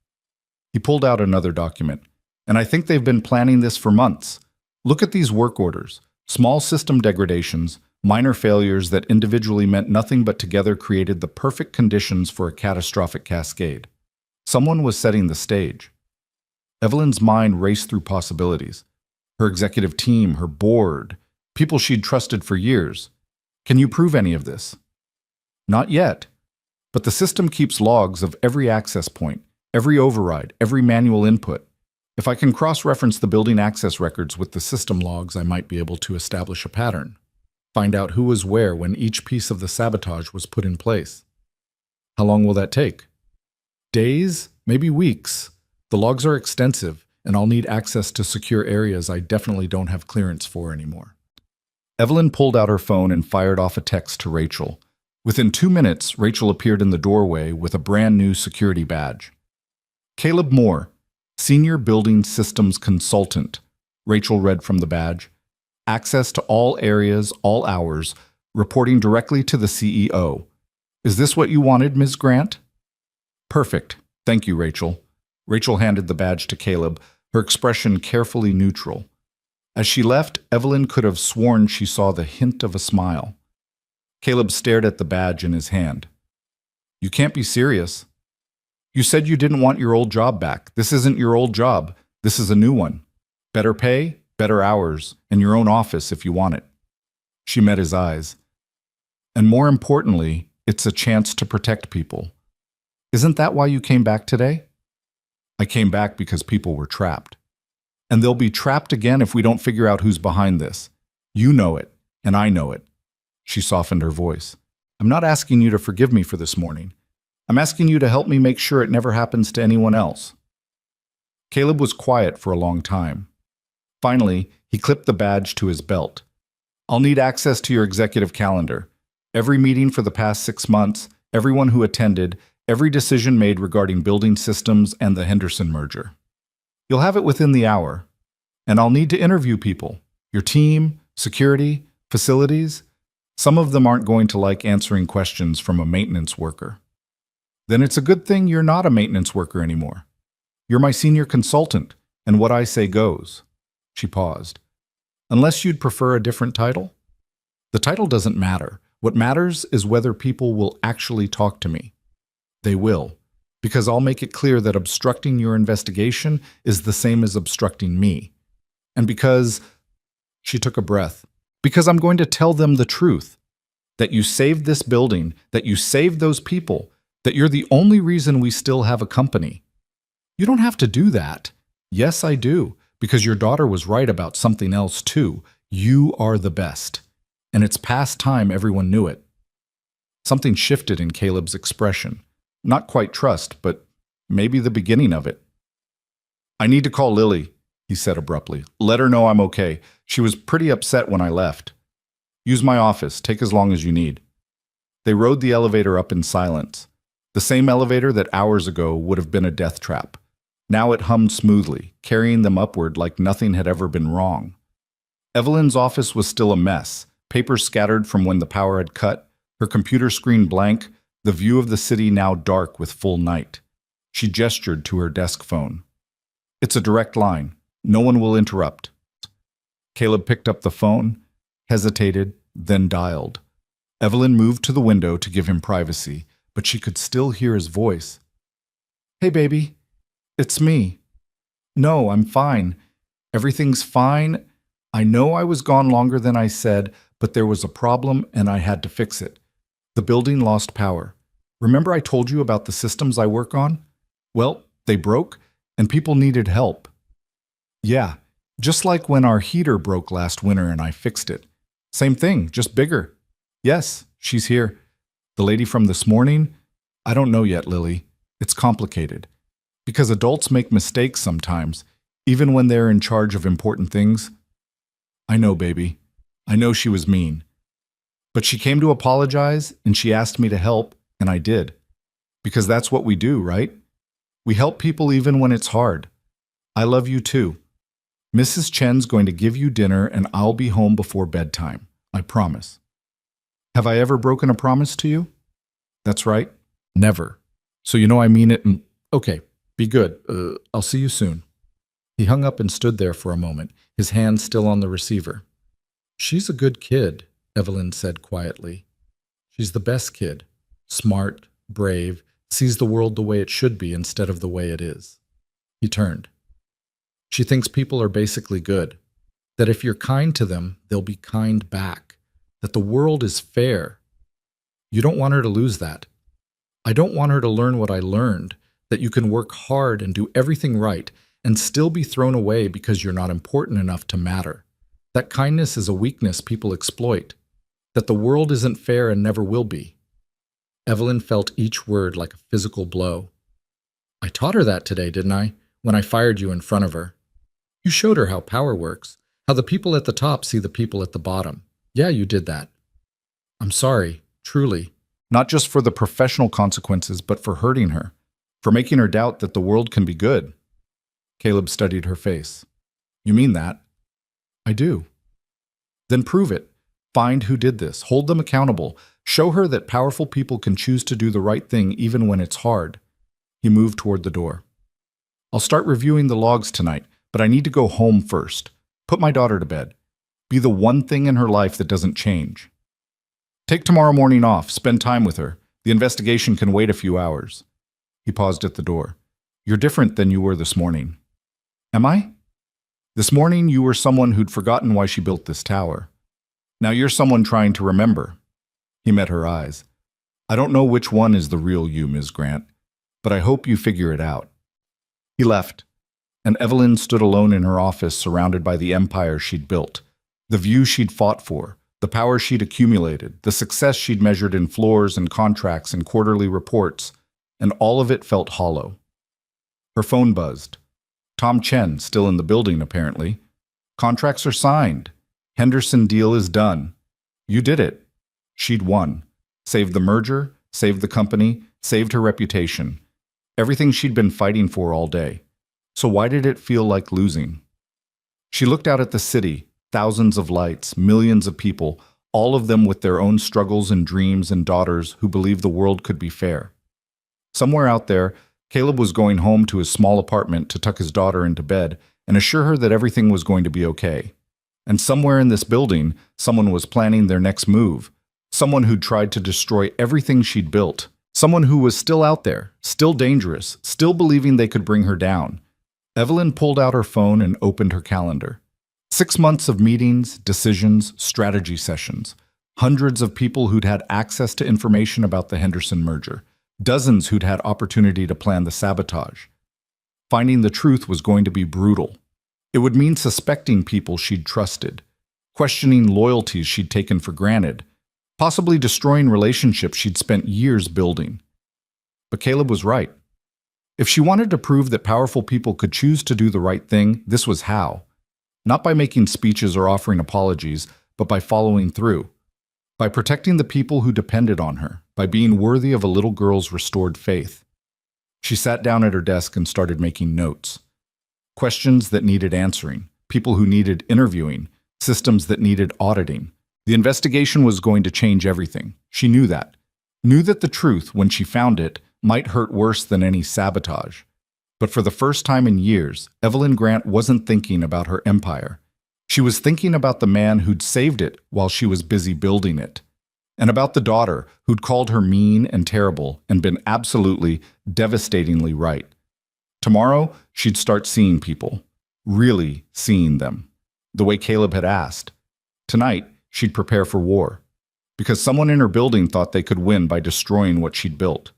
He pulled out another document. And I think they've been planning this for months. Look at these work orders. Small system degradations, minor failures that individually meant nothing but together created the perfect conditions for a catastrophic cascade. Someone was setting the stage. Evelyn's mind raced through possibilities. Her executive team, her board, people she'd trusted for years. Can you prove any of this? Not yet. But the system keeps logs of every access point, every override, every manual input. If I can cross-reference the building access records with the system logs, I might be able to establish a pattern. Find out who was where when each piece of the sabotage was put in place. How long will that take? Days? Maybe weeks. The logs are extensive, and I'll need access to secure areas I definitely don't have clearance for anymore. Evelyn pulled out her phone and fired off a text to Rachel. Within 2 minutes, Rachel appeared in the doorway with a brand new security badge. Caleb Moore, Senior Building Systems Consultant, Rachel read from the badge. Access to all areas, all hours, reporting directly to the CEO. Is this what you wanted, Ms. Grant? Perfect. Thank you, Rachel. Rachel handed the badge to Caleb, her expression carefully neutral. As she left, Evelyn could have sworn she saw the hint of a smile. Caleb stared at the badge in his hand. You can't be serious. You said you didn't want your old job back. This isn't your old job. This is a new one. Better pay, better hours, and your own office if you want it. She met his eyes. And more importantly, it's a chance to protect people. Isn't that why you came back today? I came back because people were trapped. And they'll be trapped again if we don't figure out who's behind this. You know it, and I know it. She softened her voice. I'm not asking you to forgive me for this morning. I'm asking you to help me make sure it never happens to anyone else. Caleb was quiet for a long time. Finally, he clipped the badge to his belt. I'll need access to your executive calendar. Every meeting for the past 6 months, everyone who attended, every decision made regarding building systems and the Henderson merger. You'll have it within the hour. And I'll need to interview people. Your team, security, facilities. Some of them aren't going to like answering questions from a maintenance worker. Then it's a good thing you're not a maintenance worker anymore. You're my senior consultant, and what I say goes. She paused. Unless you'd prefer a different title? The title doesn't matter. What matters is whether people will actually talk to me. They will, because I'll make it clear that obstructing your investigation is the same as obstructing me. And because, she took a breath, because I'm going to tell them the truth. That you saved this building, that you saved those people, that you're the only reason we still have a company. You don't have to do that. Yes, I do. because your daughter was right about something else too. You are the best. And it's past time everyone knew it. Something shifted in Caleb's expression. Not quite trust, but maybe the beginning of it. I need to call Lily, he said abruptly. Let her know I'm okay. She was pretty upset when I left. Use my office. Take as long as you need. They rode the elevator up in silence. The same elevator that hours ago would have been a death trap. Now it hummed smoothly, carrying them upward like nothing had ever been wrong. Evelyn's office was still a mess, papers scattered from when the power had cut, her computer screen blank, the view of the city now dark with full night. She gestured to her desk phone. It's a direct line. No one will interrupt. Caleb picked up the phone, hesitated, then dialed. Evelyn moved to the window to give him privacy, but she could still hear his voice. Hey, baby. It's me. No, I'm fine. Everything's fine. I know I was gone longer than I said, but there was a problem and I had to fix it. The building lost power. Remember I told you about the systems I work on? Well, they broke and people needed help. Yeah, just like when our heater broke last winter and I fixed it. Same thing, just bigger. Yes, she's here. The lady from this morning? I don't know yet, Lily. It's complicated. Because adults make mistakes sometimes, even when they're in charge of important things. I know, baby. I know she was mean. But she came to apologize, and she asked me to help, and I did. Because that's what we do, right? We help people even when it's hard. I love you too. Mrs. Chen's going to give you dinner, and I'll be home before bedtime. I promise. Have I ever broken a promise to you? That's right. Never. So you know I mean it, and okay. Be good. I'll see you soon. He hung up and stood there for a moment, his hand still on the receiver. She's a good kid, Evelyn said quietly. She's the best kid. Smart, brave, sees the world the way it should be instead of the way it is. He turned. She thinks people are basically good, that if you're kind to them, they'll be kind back, that the world is fair. You don't want her to lose that. I don't want her to learn what I learned, that you can work hard and do everything right and still be thrown away because you're not important enough to matter. That kindness is a weakness people exploit. That the world isn't fair and never will be. Evelyn felt each word like a physical blow. I taught her that today, didn't I? When I fired you in front of her. You showed her how power works, how the people at the top see the people at the bottom. Yeah, you did that. I'm sorry, truly. Not just for the professional consequences, but for hurting her. For making her doubt that the world can be good. Caleb studied her face. You mean that? I do. Then prove it. Find who did this. Hold them accountable. Show her that powerful people can choose to do the right thing even when it's hard. He moved toward the door. I'll start reviewing the logs tonight, but I need to go home first. Put my daughter to bed. Be the one thing in her life that doesn't change. Take tomorrow morning off. Spend time with her. The investigation can wait a few hours. He paused at the door. You're different than you were this morning. Am I? This morning you were someone who'd forgotten why she built this tower. Now you're someone trying to remember. He met her eyes. I don't know which one is the real you, Ms. Grant, but I hope you figure it out. He left, and Evelyn stood alone in her office surrounded by the empire she'd built, the view she'd fought for, the power she'd accumulated, the success she'd measured in floors and contracts and quarterly reports, and all of it felt hollow. Her phone buzzed. Tom Chen, still in the building apparently. Contracts are signed. Henderson deal is done. You did it. She'd won. Saved the merger, saved the company, saved her reputation. Everything she'd been fighting for all day. So why did it feel like losing? She looked out at the city, thousands of lights, millions of people, all of them with their own struggles and dreams and daughters who believed the world could be fair. Somewhere out there, Caleb was going home to his small apartment to tuck his daughter into bed and assure her that everything was going to be okay. And somewhere in this building, someone was planning their next move. Someone who'd tried to destroy everything she'd built. Someone who was still out there, still dangerous, still believing they could bring her down. Evelyn pulled out her phone and opened her calendar. 6 months of meetings, decisions, strategy sessions. Hundreds of people who'd had access to information about the Henderson merger. Dozens who'd had opportunity to plan the sabotage. Finding the truth was going to be brutal. It would mean suspecting people she'd trusted, questioning loyalties she'd taken for granted, possibly destroying relationships she'd spent years building. But Caleb was right. If she wanted to prove that powerful people could choose to do the right thing, this was how. Not by making speeches or offering apologies, but by following through. By protecting the people who depended on her, by being worthy of a little girl's restored faith. She sat down at her desk and started making notes. Questions that needed answering, people who needed interviewing, systems that needed auditing. The investigation was going to change everything. She knew that. Knew that the truth, when she found it, might hurt worse than any sabotage. But for the first time in years, Evelyn Grant wasn't thinking about her empire. She was thinking about the man who'd saved it while she was busy building it. And about the daughter who'd called her mean and terrible and been absolutely, devastatingly right. Tomorrow, she'd start seeing people. Really seeing them. The way Caleb had asked. Tonight, she'd prepare for war. Because someone in her building thought they could win by destroying what she'd built.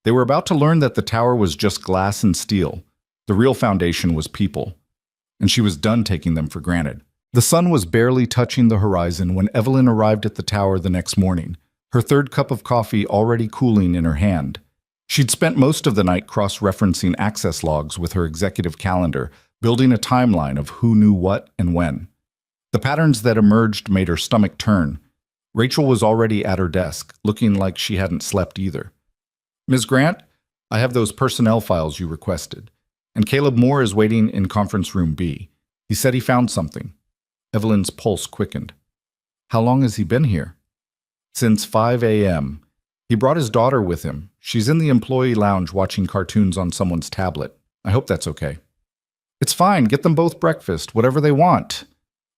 They were about to learn that the tower was just glass and steel. The real foundation was people. And she was done taking them for granted. The sun was barely touching the horizon when Evelyn arrived at the tower the next morning, her third cup of coffee already cooling in her hand. She'd spent most of the night cross-referencing access logs with her executive calendar, building a timeline of who knew what and when. The patterns that emerged made her stomach turn. Rachel was already at her desk, looking like she hadn't slept either. Ms. Grant, I have those personnel files you requested. And Caleb Moore is waiting in conference room B. He said he found something. Evelyn's pulse quickened. How long has he been here? Since 5 a.m. He brought his daughter with him. She's in the employee lounge watching cartoons on someone's tablet. I hope that's okay. It's fine. Get them both breakfast, whatever they want.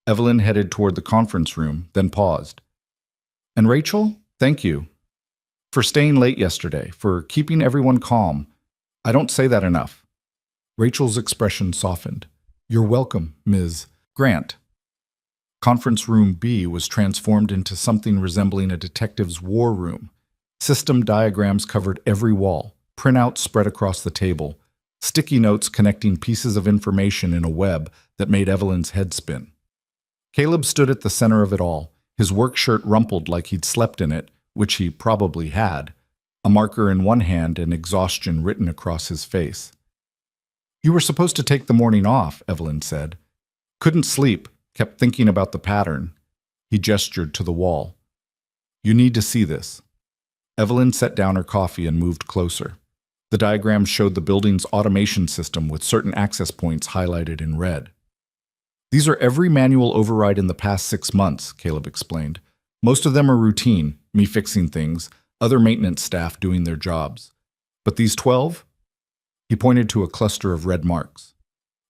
Evelyn headed toward the conference room, then paused. And Rachel, thank you. For staying late yesterday, for keeping everyone calm. I don't say that enough. Rachel's expression softened. You're welcome, Ms. Grant. Conference room B was transformed into something resembling a detective's war room. System diagrams covered every wall, printouts spread across the table, sticky notes connecting pieces of information in a web that made Evelyn's head spin. Caleb stood at the center of it all, his work shirt rumpled like he'd slept in it, which he probably had, a marker in one hand and exhaustion written across his face. You were supposed to take the morning off, Evelyn said. Couldn't sleep, kept thinking about the pattern. He gestured to the wall. You need to see this. Evelyn set down her coffee and moved closer. The diagram showed the building's automation system with certain access points highlighted in red. These are every manual override in the past 6 months, Caleb explained. Most of them are routine, me fixing things, other maintenance staff doing their jobs. But these 12? He pointed to a cluster of red marks.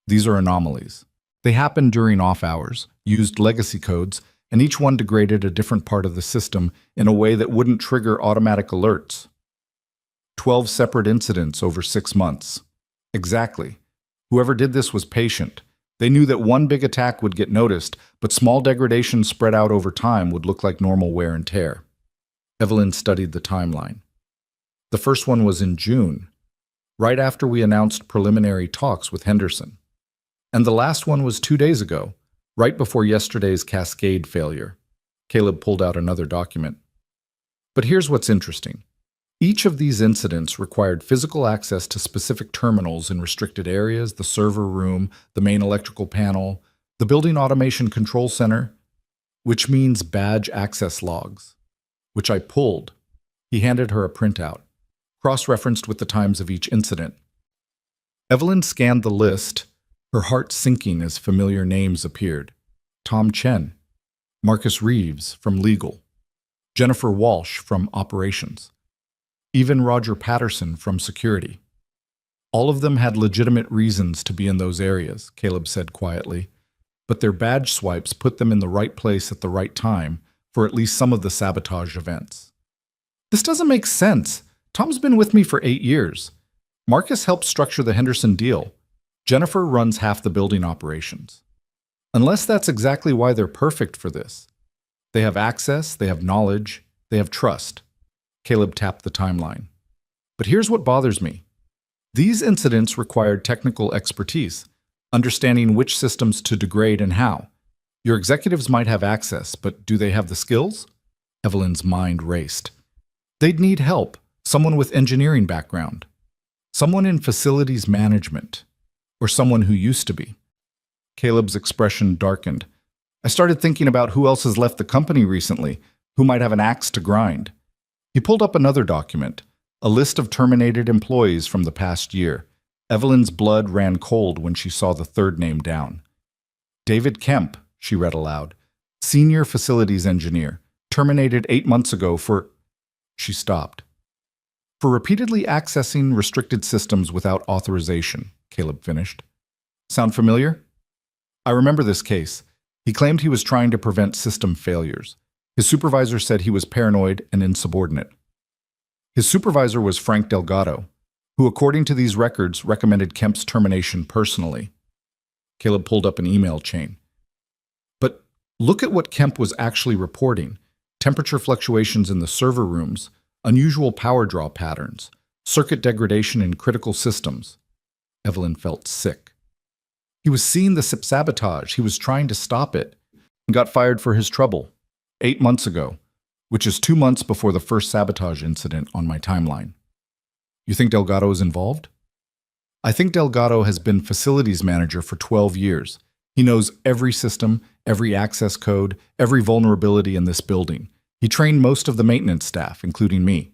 These are anomalies. They happened during off hours, used legacy codes, and each one degraded a different part of the system in a way that wouldn't trigger automatic alerts. 12 separate incidents over 6 months. Exactly. Whoever did this was patient. They knew that one big attack would get noticed, but small degradations spread out over time would look like normal wear and tear. Evelyn studied the timeline. The first one was in June, right after we announced preliminary talks with Henderson. And the last one was 2 days ago, right before yesterday's cascade failure. Caleb pulled out another document. But here's what's interesting. Each of these incidents required physical access to specific terminals in restricted areas, the server room, the main electrical panel, the building automation control center, which means badge access logs, which I pulled. He handed her a printout, cross-referenced with the times of each incident. Evelyn scanned the list, her heart sinking as familiar names appeared. Tom Chen, Marcus Reeves from Legal, Jennifer Walsh from Operations, even Roger Patterson from Security. All of them had legitimate reasons to be in those areas, Caleb said quietly, but their badge swipes put them in the right place at the right time for at least some of the sabotage events. This doesn't make sense. Tom's been with me for 8 years. Marcus helped structure the Henderson deal. Jennifer runs half the building operations. Unless that's exactly why they're perfect for this. They have access, they have knowledge, they have trust. Caleb tapped the timeline. But here's what bothers me. These incidents required technical expertise. understanding which systems to degrade and how. Your executives might have access, but do they have the skills? Evelyn's mind raced. They'd need help, someone with engineering background, someone in facilities management, or someone who used to be. Caleb's expression darkened. I started thinking about who else has left the company recently, who might have an axe to grind. He pulled up another document, a list of terminated employees from the past year. Evelyn's blood ran cold when she saw the third name down. David Kemp, she read aloud, senior facilities engineer, terminated 8 months ago for... She stopped. For repeatedly accessing restricted systems without authorization, Caleb finished. Sound familiar? I remember this case. He claimed he was trying to prevent system failures. His supervisor said he was paranoid and insubordinate. His supervisor was Frank Delgado, who, according to these records, recommended Kemp's termination personally. Caleb pulled up an email chain. But look at what Kemp was actually reporting. Temperature fluctuations in the server rooms, unusual power draw patterns, circuit degradation in critical systems. Evelyn felt sick. He was seeing the sabotage. He was trying to stop it and got fired for his trouble 8 months ago, which is 2 months before the first sabotage incident on my timeline. You think Delgado is involved? I think Delgado has been facilities manager for 12 years. He knows every system, every access code, every vulnerability in this building. He trained most of the maintenance staff, including me.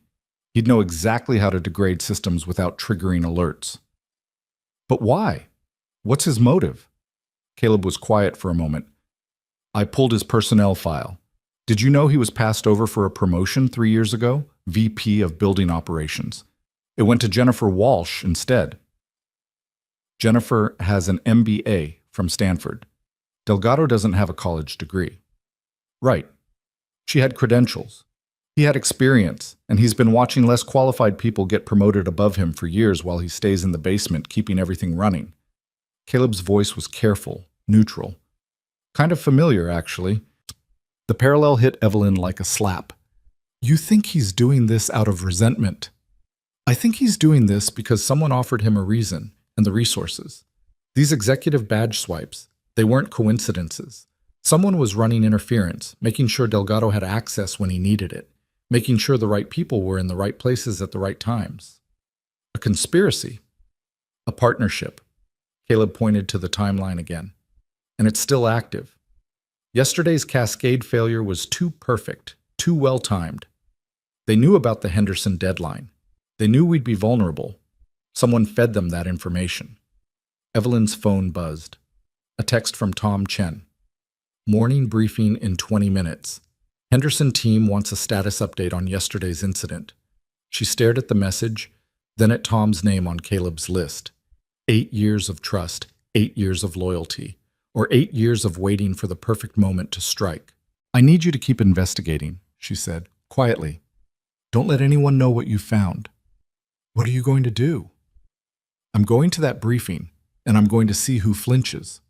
He'd know exactly how to degrade systems without triggering alerts. But why? What's his motive? Caleb was quiet for a moment. I pulled his personnel file. Did you know he was passed over for a promotion 3 years ago? VP of Building Operations. It went to Jennifer Walsh instead. Jennifer has an MBA from Stanford. Delgado doesn't have a college degree. Right. She had credentials. He had experience, and he's been watching less qualified people get promoted above him for years while he stays in the basement keeping everything running. Caleb's voice was careful, neutral. Kind of familiar, actually. The parallel hit Evelyn like a slap. You think he's doing this out of resentment? I think he's doing this because someone offered him a reason and the resources. These executive badge swipes, they weren't coincidences. Someone was running interference, making sure Delgado had access when he needed it, making sure the right people were in the right places at the right times. A conspiracy. A partnership. Caleb pointed to the timeline again. And it's still active. Yesterday's cascade failure was too perfect, too well-timed. They knew about the Henderson deadline. They knew we'd be vulnerable. Someone fed them that information. Evelyn's phone buzzed. A text from Tom Chen. Morning briefing in 20 minutes. Henderson team wants a status update on yesterday's incident. She stared at the message, then at Tom's name on Caleb's list. 8 years of trust, 8 years of loyalty, or 8 years of waiting for the perfect moment to strike. I need you to keep investigating, she said, quietly. Don't let anyone know what you found. What are you going to do? I'm going to that briefing, and I'm going to see who flinches.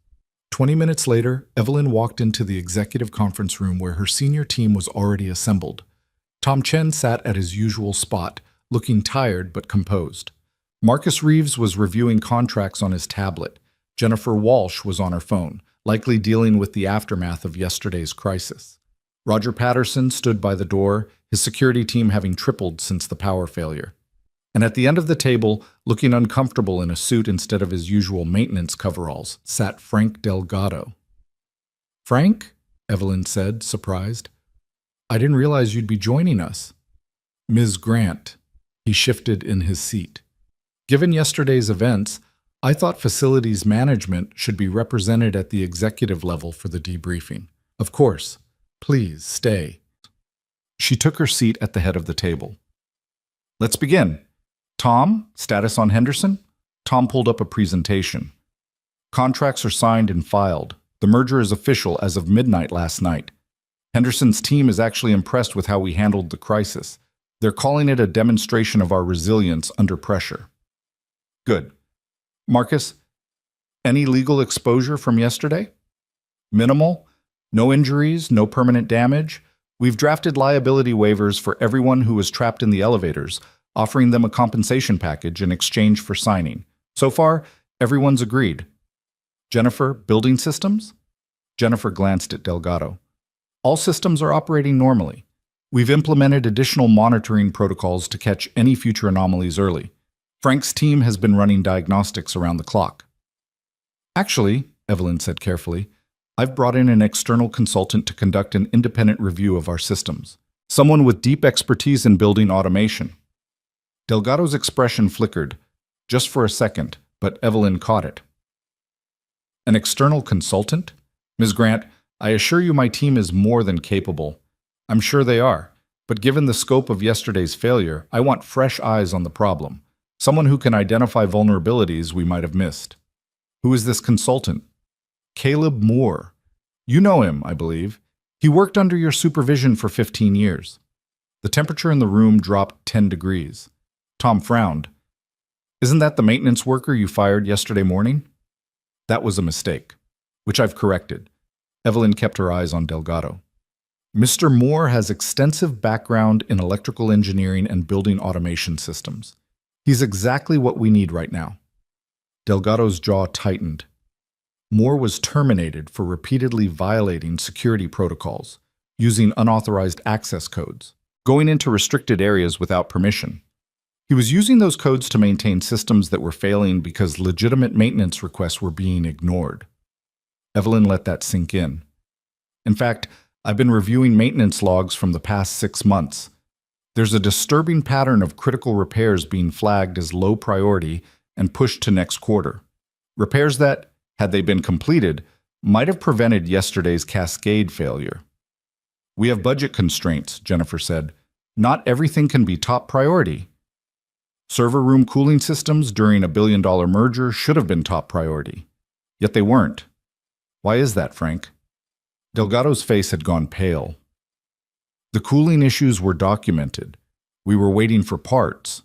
20 minutes later, Evelyn walked into the executive conference room where her senior team was already assembled. Tom Chen sat at his usual spot, looking tired but composed. Marcus Reeves was reviewing contracts on his tablet. Jennifer Walsh was on her phone, likely dealing with the aftermath of yesterday's crisis. Roger Patterson stood by the door, his security team having tripled since the power failure. And at the end of the table, looking uncomfortable in a suit instead of his usual maintenance coveralls, sat Frank Delgado. Frank? Evelyn said, surprised. I didn't realize you'd be joining us. Ms. Grant. He shifted in his seat. Given yesterday's events, I thought facilities management should be represented at the executive level for the debriefing. Of course. Please stay. She took her seat at the head of the table. Let's begin. Tom, status on Henderson? Tom pulled up a presentation. Contracts are signed and filed. The merger is official as of midnight last night. Henderson's team is actually impressed with how we handled the crisis. They're calling it a demonstration of our resilience under pressure. Good. Marcus, any legal exposure from yesterday? Minimal. No injuries, no permanent damage. We've drafted liability waivers for everyone who was trapped in the elevators, offering them a compensation package in exchange for signing. So far, everyone's agreed. Jennifer, building systems? Jennifer glanced at Delgado. All systems are operating normally. We've implemented additional monitoring protocols to catch any future anomalies early. Frank's team has been running diagnostics around the clock. Actually, Evelyn said carefully, I've brought in an external consultant to conduct an independent review of our systems. Someone with deep expertise in building automation. Delgado's expression flickered, just for a second, but Evelyn caught it. An external consultant? Ms. Grant, I assure you my team is more than capable. I'm sure they are, but given the scope of yesterday's failure, I want fresh eyes on the problem. Someone who can identify vulnerabilities we might have missed. Who is this consultant? Caleb Moore. You know him, I believe. He worked under your supervision for 15 years. The temperature in the room dropped 10 degrees. Tom frowned. Isn't that the maintenance worker you fired yesterday morning? That was a mistake, which I've corrected. Evelyn kept her eyes on Delgado. Mr. Moore has extensive background in electrical engineering and building automation systems. He's exactly what we need right now. Delgado's jaw tightened. Moore was terminated for repeatedly violating security protocols, using unauthorized access codes, going into restricted areas without permission. He was using those codes to maintain systems that were failing because legitimate maintenance requests were being ignored. Evelyn let that sink in. In fact, I've been reviewing maintenance logs from the past 6 months. There's a disturbing pattern of critical repairs being flagged as low priority and pushed to next quarter. Repairs that, had they been completed, might have prevented yesterday's cascade failure. We have budget constraints, Jennifer said. Not everything can be top priority. Server room cooling systems during a billion-dollar merger should have been top priority. Yet they weren't. Why is that, Frank? Delgado's face had gone pale. The cooling issues were documented. We were waiting for parts.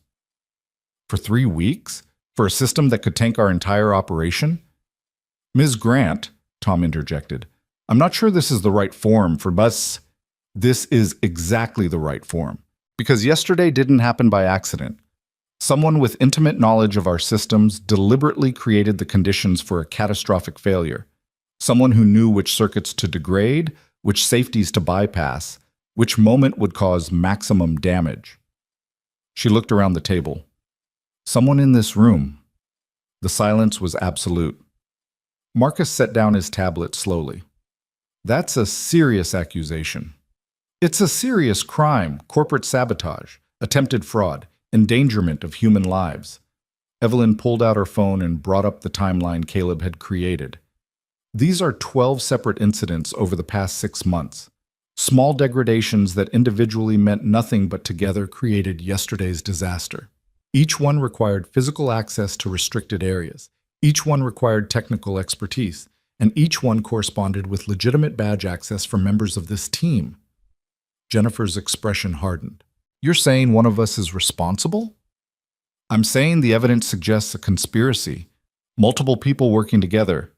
For 3 weeks? For a system that could tank our entire operation? Ms. Grant, Tom interjected, I'm not sure this is the right forum for us. This is exactly the right forum. Because yesterday didn't happen by accident. Someone with intimate knowledge of our systems deliberately created the conditions for a catastrophic failure. Someone who knew which circuits to degrade, which safeties to bypass, which moment would cause maximum damage. She looked around the table. Someone in this room. The silence was absolute. Marcus set down his tablet slowly. That's a serious accusation. It's a serious crime, corporate sabotage, attempted fraud, endangerment of human lives. Evelyn pulled out her phone and brought up the timeline Caleb had created. These are 12 separate incidents over the past 6 months. Small degradations that individually meant nothing but together created yesterday's disaster. Each one required physical access to restricted areas. Each one required technical expertise. And each one corresponded with legitimate badge access from members of this team. Jennifer's expression hardened. You're saying one of us is responsible? I'm saying the evidence suggests a conspiracy. Multiple people working together.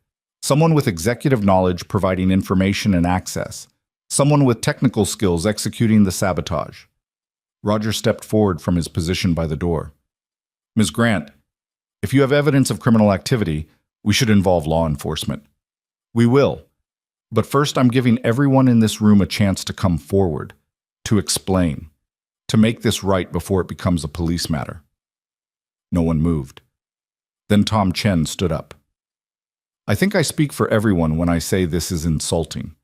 Someone with executive knowledge providing information and access. Someone with technical skills executing the sabotage. Roger stepped forward from his position by the door. Ms. Grant, if you have evidence of criminal activity, we should involve law enforcement. We will. But first, I'm giving everyone in this room a chance to come forward, to explain, to make this right before it becomes a police matter. No one moved. Then Tom Chen stood up. I think I speak for everyone when I say this is insulting.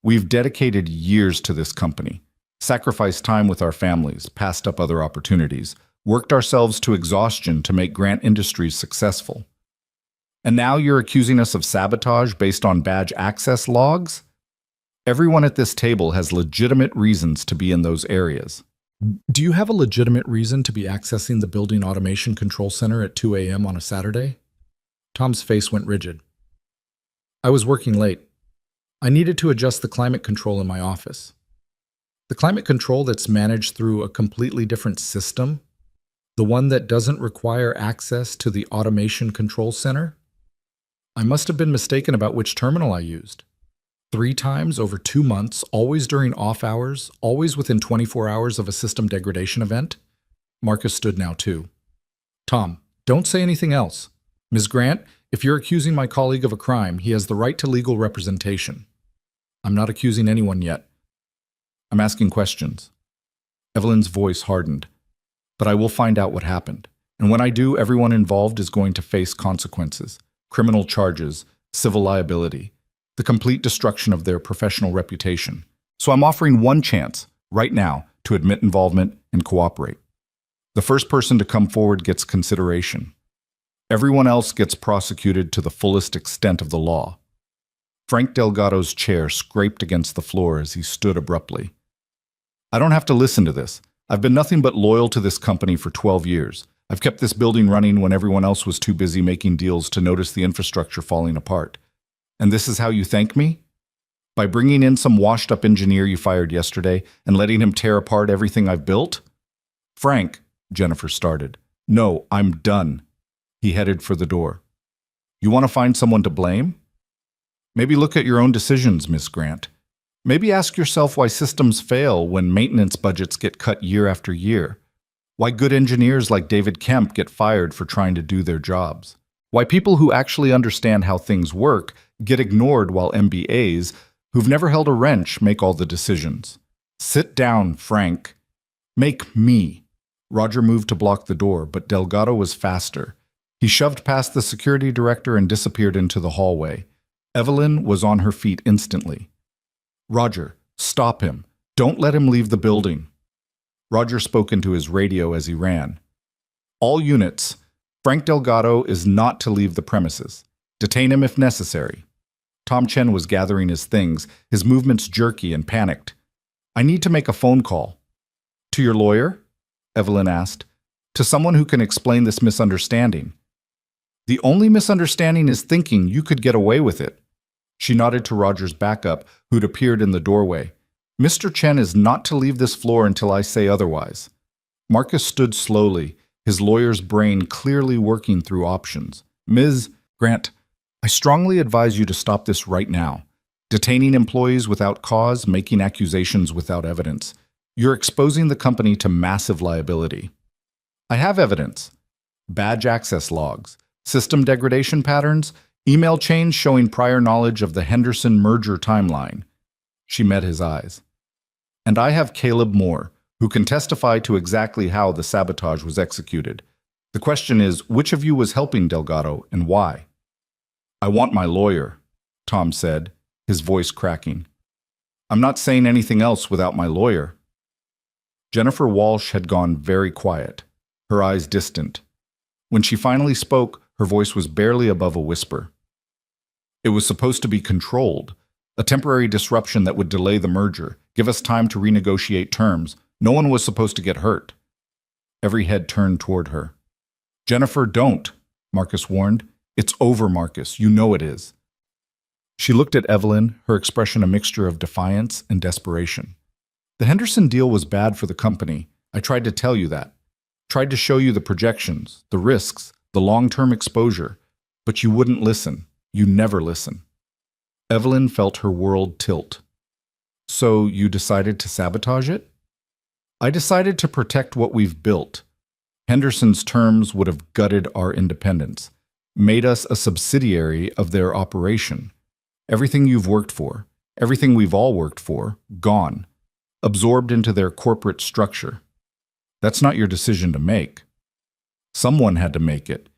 We've dedicated years to this company, sacrificed time with our families, passed up other opportunities, worked ourselves to exhaustion to make Grant Industries successful. And now you're accusing us of sabotage based on badge access logs? Everyone at this table has legitimate reasons to be in those areas. Do you have a legitimate reason to be accessing the Building Automation Control Center at 2 a.m. on a Saturday? Tom's face went rigid. I was working late. I needed to adjust the climate control in my office. The climate control that's managed through a completely different system? The one that doesn't require access to the Automation Control Center? I must have been mistaken about which terminal I used. 3 times over 2 months, always during off hours, always within 24 hours of a system degradation event. Marcus stood now too. Tom, don't say anything else. Ms. Grant, If you're accusing my colleague of a crime, he has the right to legal representation. I'm not accusing anyone yet. I'm asking questions. Evelyn's voice hardened. But I will find out what happened. And when I do, everyone involved is going to face consequences, criminal charges, civil liability, the complete destruction of their professional reputation. So I'm offering one chance, right now, to admit involvement and cooperate. The first person to come forward gets consideration. Everyone else gets prosecuted to the fullest extent of the law. Frank Delgado's chair scraped against the floor as he stood abruptly. I don't have to listen to this. I've been nothing but loyal to this company for 12 years. I've kept this building running when everyone else was too busy making deals to notice the infrastructure falling apart. And this is how you thank me? By bringing in some washed-up engineer you fired yesterday and letting him tear apart everything I've built? Frank, Jennifer started. No, I'm done. He headed for the door. You want to find someone to blame? Maybe look at your own decisions, Miss Grant. Maybe ask yourself why systems fail when maintenance budgets get cut year after year. Why good engineers like David Kemp get fired for trying to do their jobs. Why people who actually understand how things work get ignored while MBAs, who've never held a wrench, make all the decisions. Sit down, Frank. Make me. Roger moved to block the door, but Delgado was faster. He shoved past the security director and disappeared into the hallway. Evelyn was on her feet instantly. Roger, stop him. Don't let him leave the building. Roger spoke into his radio as he ran. All units, Frank Delgado is not to leave the premises. Detain him if necessary. Tom Chen was gathering his things, his movements jerky and panicked. I need to make a phone call. To your lawyer? Evelyn asked. To someone who can explain this misunderstanding. The only misunderstanding is thinking you could get away with it. She nodded to Roger's backup, who'd appeared in the doorway. Mr. Chen is not to leave this floor until I say otherwise. Marcus stood slowly, his lawyer's brain clearly working through options. Ms. Grant, I strongly advise you to stop this right now. Detaining employees without cause, making accusations without evidence. You're exposing the company to massive liability. I have evidence. Badge access logs, system degradation patterns, email chains showing prior knowledge of the Henderson merger timeline. She met his eyes. And I have Caleb Moore, who can testify to exactly how the sabotage was executed. The question is, which of you was helping Delgado and why? I want my lawyer, Tom said, his voice cracking. I'm not saying anything else without my lawyer. Jennifer Walsh had gone very quiet, her eyes distant. When she finally spoke, her voice was barely above a whisper. It was supposed to be controlled, a temporary disruption that would delay the merger, give us time to renegotiate terms. No one was supposed to get hurt. Every head turned toward her. Jennifer, don't, Marcus warned. It's over, Marcus. You know it is. She looked at Evelyn, her expression a mixture of defiance and desperation. The Henderson deal was bad for the company. I tried to tell you that. Tried to show you the projections, the risks, the long-term exposure. But you wouldn't listen. You never listen. Evelyn felt her world tilt. So you decided to sabotage it? I decided to protect what we've built. Henderson's terms would have gutted our independence, made us a subsidiary of their operation. Everything you've worked for, everything we've all worked for, gone, absorbed into their corporate structure. That's not your decision to make. Someone had to make it.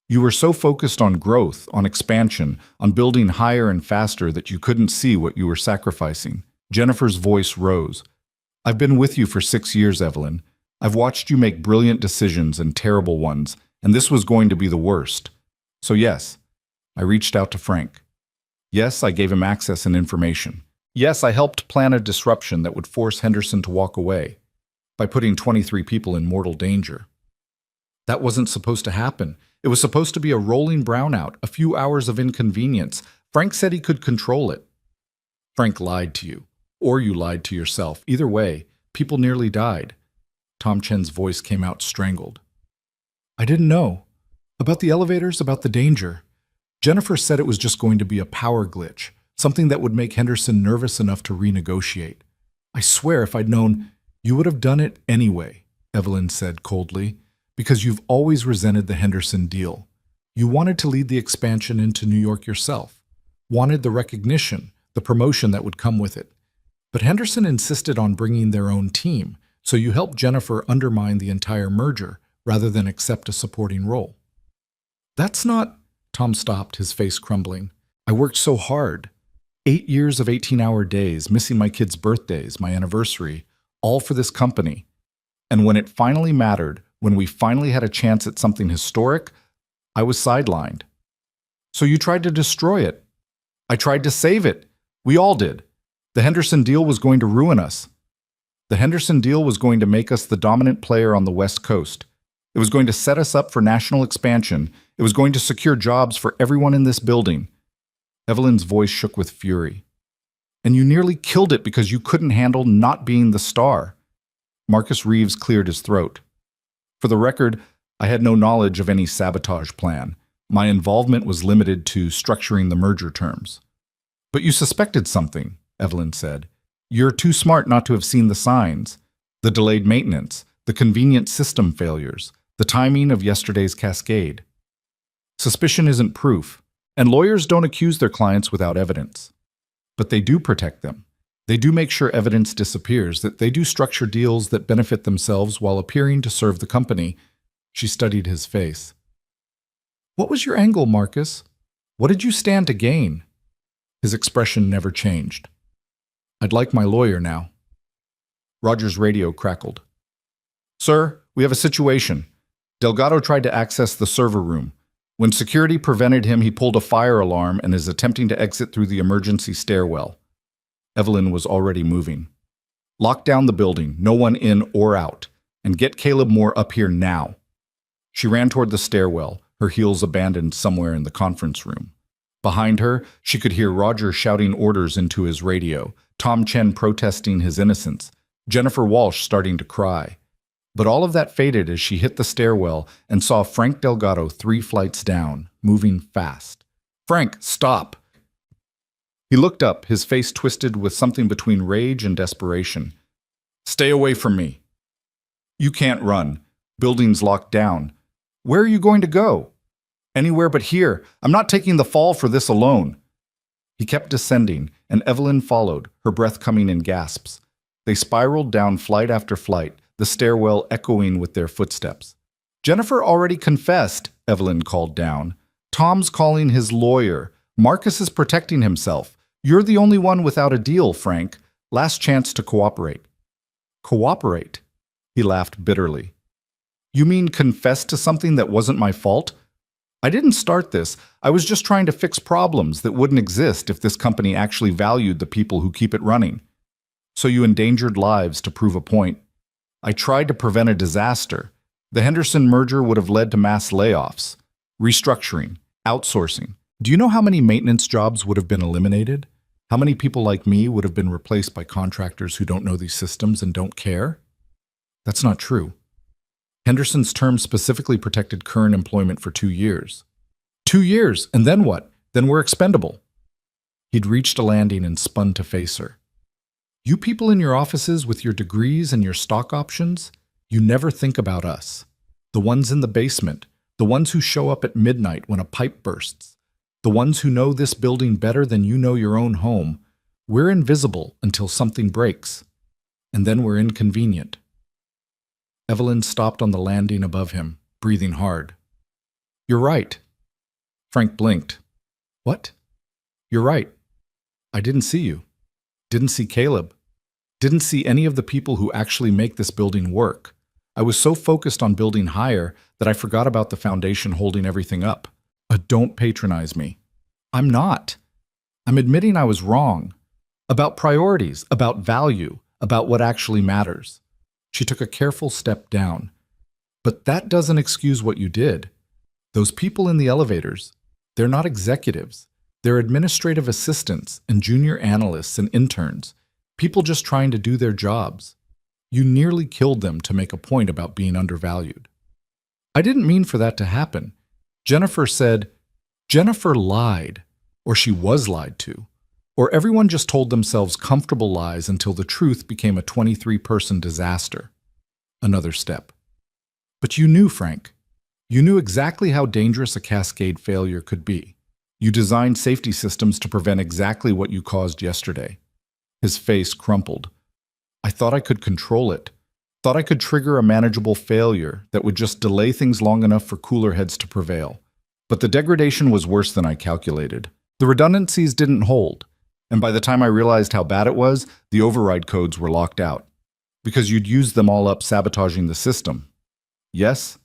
You were so focused on growth, on expansion, on building higher and faster that you couldn't see what you were sacrificing. Jennifer's voice rose. I've been with you for 6 years, Evelyn. I've watched you make brilliant decisions and terrible ones, and this was going to be the worst. So yes, I reached out to Frank. Yes, I gave him access and information. Yes, I helped plan a disruption that would force Henderson to walk away by putting 23 people in mortal danger. That wasn't supposed to happen. It was supposed to be a rolling brownout, a few hours of inconvenience. Frank said he could control it. Frank lied to you, or you lied to yourself. Either way, people nearly died. Tom Chen's voice came out strangled. I didn't know. About the elevators, about the danger. Jennifer said it was just going to be a power glitch, something that would make Henderson nervous enough to renegotiate. I swear if I'd known, you would have done it anyway, Evelyn said coldly, because you've always resented the Henderson deal. You wanted to lead the expansion into New York yourself, wanted the recognition, the promotion that would come with it. But Henderson insisted on bringing their own team, so you helped Jennifer undermine the entire merger rather than accept a supporting role. That's not... Tom stopped, his face crumbling. I worked so hard. 8 years of 18-hour days, missing my kids' birthdays, my anniversary, all for this company. And when it finally mattered, when we finally had a chance at something historic, I was sidelined. So you tried to destroy it. I tried to save it. We all did. The Henderson deal was going to ruin us. The Henderson deal was going to make us the dominant player on the West Coast. It was going to set us up for national expansion. It was going to secure jobs for everyone in this building. Evelyn's voice shook with fury. And you nearly killed it because you couldn't handle not being the star. Marcus Reeves cleared his throat. For the record, I had no knowledge of any sabotage plan. My involvement was limited to structuring the merger terms. But you suspected something, Evelyn said. You're too smart not to have seen the signs. The delayed maintenance, the convenient system failures, the timing of yesterday's cascade. Suspicion isn't proof, and lawyers don't accuse their clients without evidence. But they do protect them. They do make sure evidence disappears, that they do structure deals that benefit themselves while appearing to serve the company. She studied his face. What was your angle, Marcus? What did you stand to gain? His expression never changed. I'd like my lawyer now. Roger's radio crackled. Sir, we have a situation. Delgado tried to access the server room. When security prevented him, he pulled a fire alarm and is attempting to exit through the emergency stairwell. Evelyn was already moving. Lock down the building, no one in or out, and get Caleb Moore up here now. She ran toward the stairwell, her heels abandoned somewhere in the conference room. Behind her, she could hear Roger shouting orders into his radio, Tom Chen protesting his innocence, Jennifer Walsh starting to cry. But all of that faded as she hit the stairwell and saw Frank Delgado 3 flights down, moving fast. Frank, stop! He looked up, his face twisted with something between rage and desperation. Stay away from me. You can't run. Building's locked down. Where are you going to go? Anywhere but here. I'm not taking the fall for this alone. He kept descending, and Evelyn followed, her breath coming in gasps. They spiraled down flight after flight, the stairwell echoing with their footsteps. Jennifer already confessed, Evelyn called down. Tom's calling his lawyer. Marcus is protecting himself. You're the only one without a deal, Frank. Last chance to cooperate. Cooperate? He laughed bitterly. You mean confess to something that wasn't my fault? I didn't start this. I was just trying to fix problems that wouldn't exist if this company actually valued the people who keep it running. So you endangered lives to prove a point. I tried to prevent a disaster. The Henderson merger would have led to mass layoffs, restructuring, outsourcing. Do you know how many maintenance jobs would have been eliminated? How many people like me would have been replaced by contractors who don't know these systems and don't care? That's not true. Henderson's term specifically protected current employment for 2 years. 2 years, and then what? Then we're expendable. He'd reached a landing and spun to face her. You people in your offices with your degrees and your stock options, you never think about us. The ones in the basement, the ones who show up at midnight when a pipe bursts, the ones who know this building better than you know your own home. We're invisible until something breaks, and then we're inconvenient. Evelyn stopped on the landing above him, breathing hard. You're right. Frank blinked. What? You're right. I didn't see you. Didn't see Caleb. Didn't see any of the people who actually make this building work. I was so focused on building higher that I forgot about the foundation holding everything up. Don't patronize me. I'm not. I'm admitting I was wrong. About priorities, about value, about what actually matters. She took a careful step down. But that doesn't excuse what you did. Those people in the elevators, they're not executives. They're administrative assistants and junior analysts and interns, people just trying to do their jobs. You nearly killed them to make a point about being undervalued. I didn't mean for that to happen. Jennifer said, Jennifer lied, or she was lied to, or everyone just told themselves comfortable lies until the truth became a 23-person disaster. Another step. But you knew, Frank. You knew exactly how dangerous a cascade failure could be. You designed safety systems to prevent exactly what you caused yesterday. His face crumpled. I thought I could control it. Thought I could trigger a manageable failure that would just delay things long enough for cooler heads to prevail. But the degradation was worse than I calculated. The redundancies didn't hold. And by the time I realized how bad it was, the override codes were locked out. Because you'd used them all up sabotaging the system. Yes?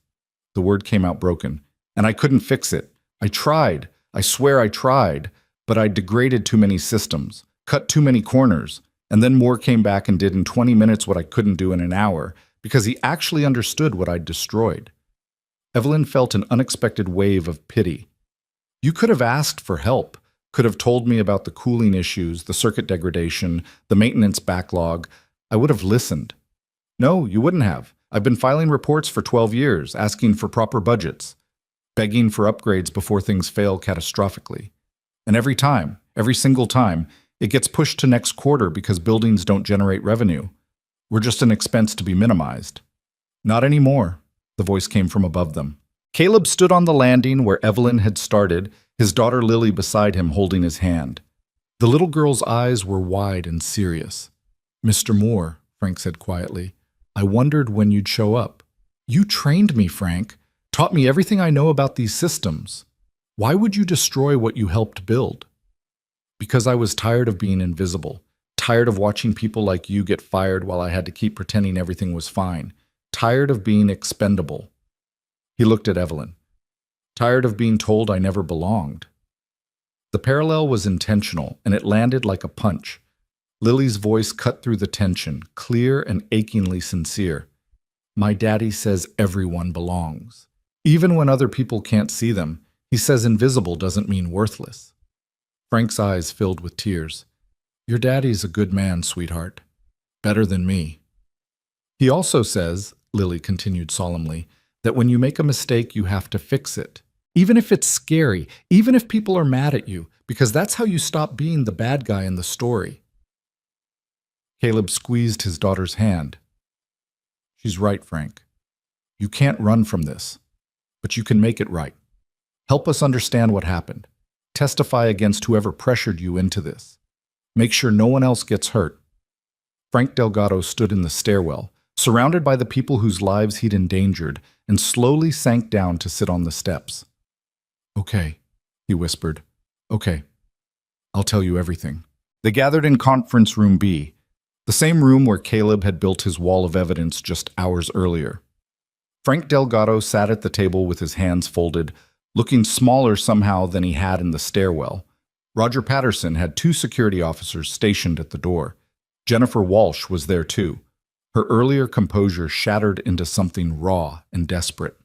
The word came out broken. And I couldn't fix it. I tried. I swear I tried. But I degraded too many systems, cut too many corners, and then Moore came back and did in 20 minutes what I couldn't do in an hour, because he actually understood what I'd destroyed. Evelyn felt an unexpected wave of pity. You could have asked for help, could have told me about the cooling issues, the circuit degradation, the maintenance backlog. I would have listened. No, you wouldn't have. I've been filing reports for 12 years, asking for proper budgets, begging for upgrades before things fail catastrophically. And every single time, it gets pushed to next quarter because buildings don't generate revenue. We're just an expense to be minimized. Not anymore, the voice came from above them. Caleb stood on the landing where Evelyn had started, his daughter Lily beside him holding his hand. The little girl's eyes were wide and serious. Mr. Moore, Frank said quietly, I wondered when you'd show up. You trained me, Frank, taught me everything I know about these systems. Why would you destroy what you helped build? Because I was tired of being invisible, tired of watching people like you get fired while I had to keep pretending everything was fine, tired of being expendable. He looked at Evelyn. Tired of being told I never belonged. The parallel was intentional, and it landed like a punch. Lily's voice cut through the tension, clear and achingly sincere. My daddy says everyone belongs. Even when other people can't see them, he says invisible doesn't mean worthless. Frank's eyes filled with tears. Your daddy's a good man, sweetheart. Better than me. He also says, Lily continued solemnly, that when you make a mistake, you have to fix it. Even if it's scary, even if people are mad at you, because that's how you stop being the bad guy in the story. Caleb squeezed his daughter's hand. She's right, Frank. You can't run from this, but you can make it right. Help us understand what happened. Testify against whoever pressured you into this. Make sure no one else gets hurt. Frank Delgado stood in the stairwell, surrounded by the people whose lives he'd endangered, and slowly sank down to sit on the steps. Okay, he whispered. Okay, I'll tell you everything. They gathered in Conference Room B, the same room where Caleb had built his wall of evidence just hours earlier. Frank Delgado sat at the table with his hands folded, looking smaller somehow than he had in the stairwell. Roger Patterson had 2 security officers stationed at the door. Jennifer Walsh was there too. Her earlier composure shattered into something raw and desperate.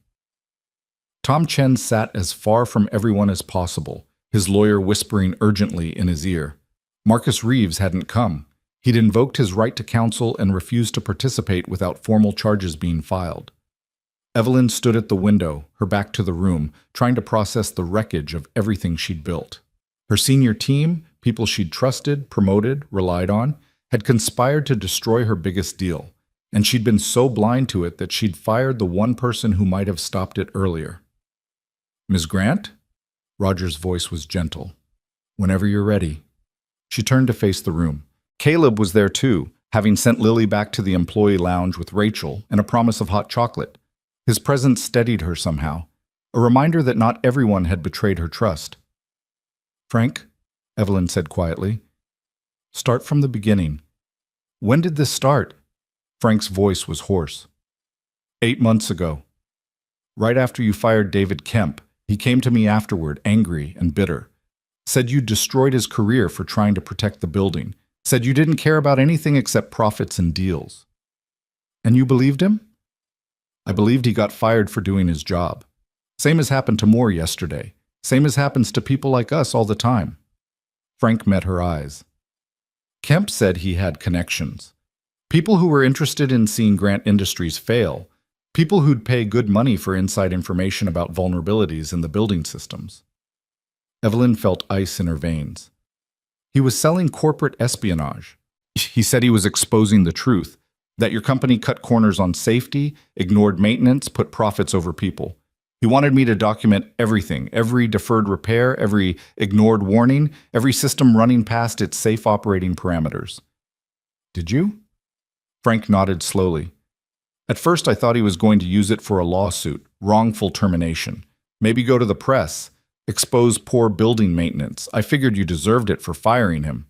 Tom Chen sat as far from everyone as possible, his lawyer whispering urgently in his ear. Marcus Reeves hadn't come. He'd invoked his right to counsel and refused to participate without formal charges being filed. Evelyn stood at the window, her back to the room, trying to process the wreckage of everything she'd built. Her senior team, people she'd trusted, promoted, relied on, had conspired to destroy her biggest deal, and she'd been so blind to it that she'd fired the one person who might have stopped it earlier. Ms. Grant? Roger's voice was gentle. Whenever you're ready. She turned to face the room. Caleb was there too, having sent Lily back to the employee lounge with Rachel and a promise of hot chocolate. His presence steadied her somehow, a reminder that not everyone had betrayed her trust. Frank, Evelyn said quietly, start from the beginning. When did this start? Frank's voice was hoarse. 8 months ago. Right after you fired David Kemp, he came to me afterward, angry and bitter. Said you destroyed his career for trying to protect the building. Said you didn't care about anything except profits and deals. And you believed him? I believed he got fired for doing his job. Same as happened to Moore yesterday. Same as happens to people like us all the time. Frank met her eyes. Kemp said he had connections. People who were interested in seeing Grant Industries fail. People who'd pay good money for inside information about vulnerabilities in the building systems. Evelyn felt ice in her veins. He was selling corporate espionage. He said he was exposing the truth, that your company cut corners on safety, ignored maintenance, put profits over people. He wanted me to document everything, every deferred repair, every ignored warning, every system running past its safe operating parameters. Did you? Frank nodded slowly. At first I thought he was going to use it for a lawsuit, wrongful termination. Maybe go to the press, expose poor building maintenance. I figured you deserved it for firing him.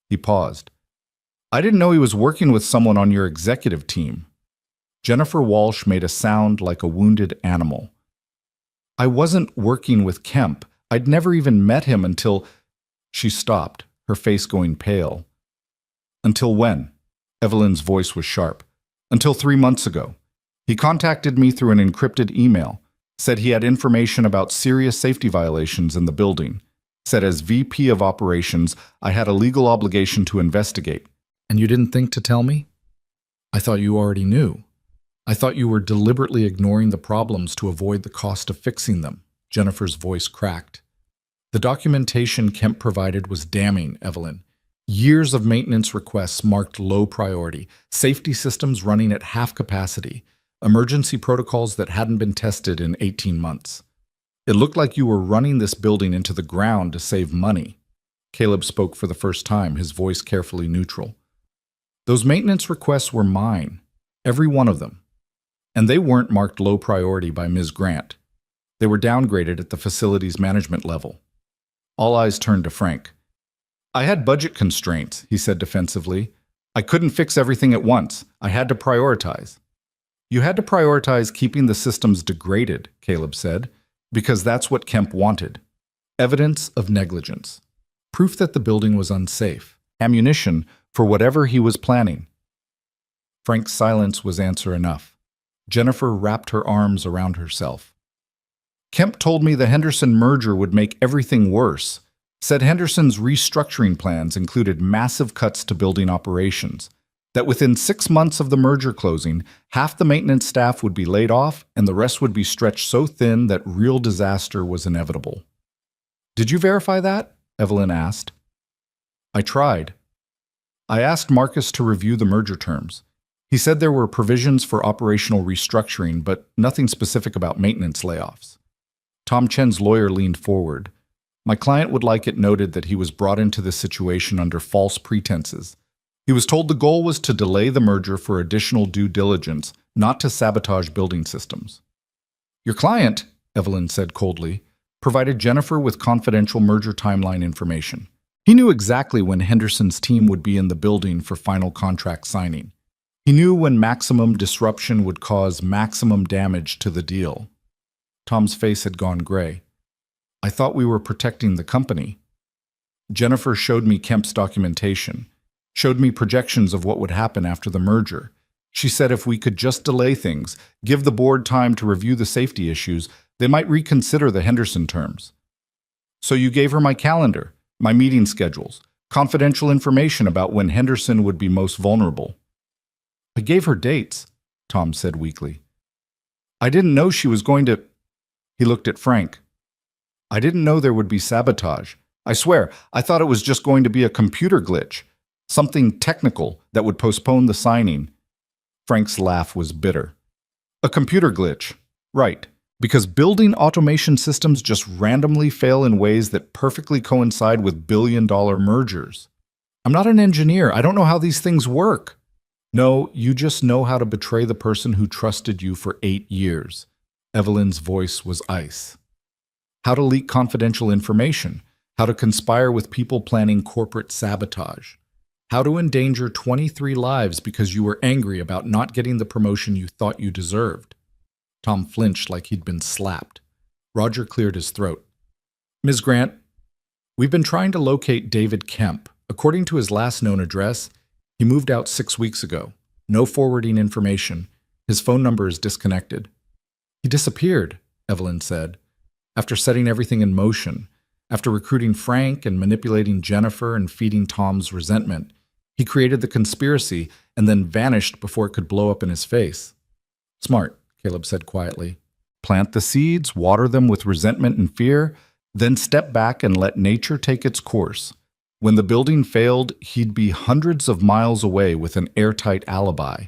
He paused. I didn't know he was working with someone on your executive team. Jennifer Walsh made a sound like a wounded animal. I wasn't working with Kemp. I'd never even met him until... She stopped, her face going pale. Until when? Evelyn's voice was sharp. Until 3 months ago. He contacted me through an encrypted email, said he had information about serious safety violations in the building, said as VP of operations, I had a legal obligation to investigate. And you didn't think to tell me? I thought you already knew. I thought you were deliberately ignoring the problems to avoid the cost of fixing them. Jennifer's voice cracked. The documentation Kemp provided was damning, Evelyn. Years of maintenance requests marked low priority, safety systems running at half capacity, emergency protocols that hadn't been tested in 18 months. It looked like you were running this building into the ground to save money. Caleb spoke for the first time, his voice carefully neutral. Those maintenance requests were mine, every one of them. And they weren't marked low priority by Ms. Grant. They were downgraded at the facility's management level. All eyes turned to Frank. I had budget constraints, he said defensively. I couldn't fix everything at once. I had to prioritize. You had to prioritize keeping the systems degraded, Caleb said, because that's what Kemp wanted. Evidence of negligence. Proof that the building was unsafe. Ammunition for whatever he was planning. Frank's silence was answer enough. Jennifer wrapped her arms around herself. Kemp told me the Henderson merger would make everything worse. Said Henderson's restructuring plans included massive cuts to building operations. That within 6 months of the merger closing, half the maintenance staff would be laid off and the rest would be stretched so thin that real disaster was inevitable. Did you verify that? Evelyn asked. I tried. I asked Marcus to review the merger terms. He said there were provisions for operational restructuring, but nothing specific about maintenance layoffs. Tom Chen's lawyer leaned forward. My client would like it noted that he was brought into this situation under false pretenses. He was told the goal was to delay the merger for additional due diligence, not to sabotage building systems. Your client, Evelyn said coldly, provided Jennifer with confidential merger timeline information. He knew exactly when Henderson's team would be in the building for final contract signing. He knew when maximum disruption would cause maximum damage to the deal. Tom's face had gone gray. I thought we were protecting the company. Jennifer showed me Kemp's documentation, showed me projections of what would happen after the merger. She said if we could just delay things, give the board time to review the safety issues, they might reconsider the Henderson terms. So you gave her my calendar, my meeting schedules, confidential information about when Henderson would be most vulnerable. I gave her dates, Tom said weakly. I didn't know she was going to... He looked at Frank. I didn't know there would be sabotage. I swear, I thought it was just going to be a computer glitch, something technical that would postpone the signing. Frank's laugh was bitter. A computer glitch. Right. Because building automation systems just randomly fail in ways that perfectly coincide with billion-dollar mergers. I'm not an engineer. I don't know how these things work. No, you just know how to betray the person who trusted you for 8 years. Evelyn's voice was ice. How to leak confidential information. How to conspire with people planning corporate sabotage. How to endanger 23 lives because you were angry about not getting the promotion you thought you deserved. Tom flinched like he'd been slapped. Roger cleared his throat. Ms. Grant, we've been trying to locate David Kemp. According to his last known address, he moved out 6 weeks ago. No forwarding information. His phone number is disconnected. He disappeared, Evelyn said. After setting everything in motion, after recruiting Frank and manipulating Jennifer and feeding Tom's resentment, he created the conspiracy and then vanished before it could blow up in his face. Smart, Caleb said quietly. Plant the seeds, water them with resentment and fear, then step back and let nature take its course. When the building failed, he'd be hundreds of miles away with an airtight alibi.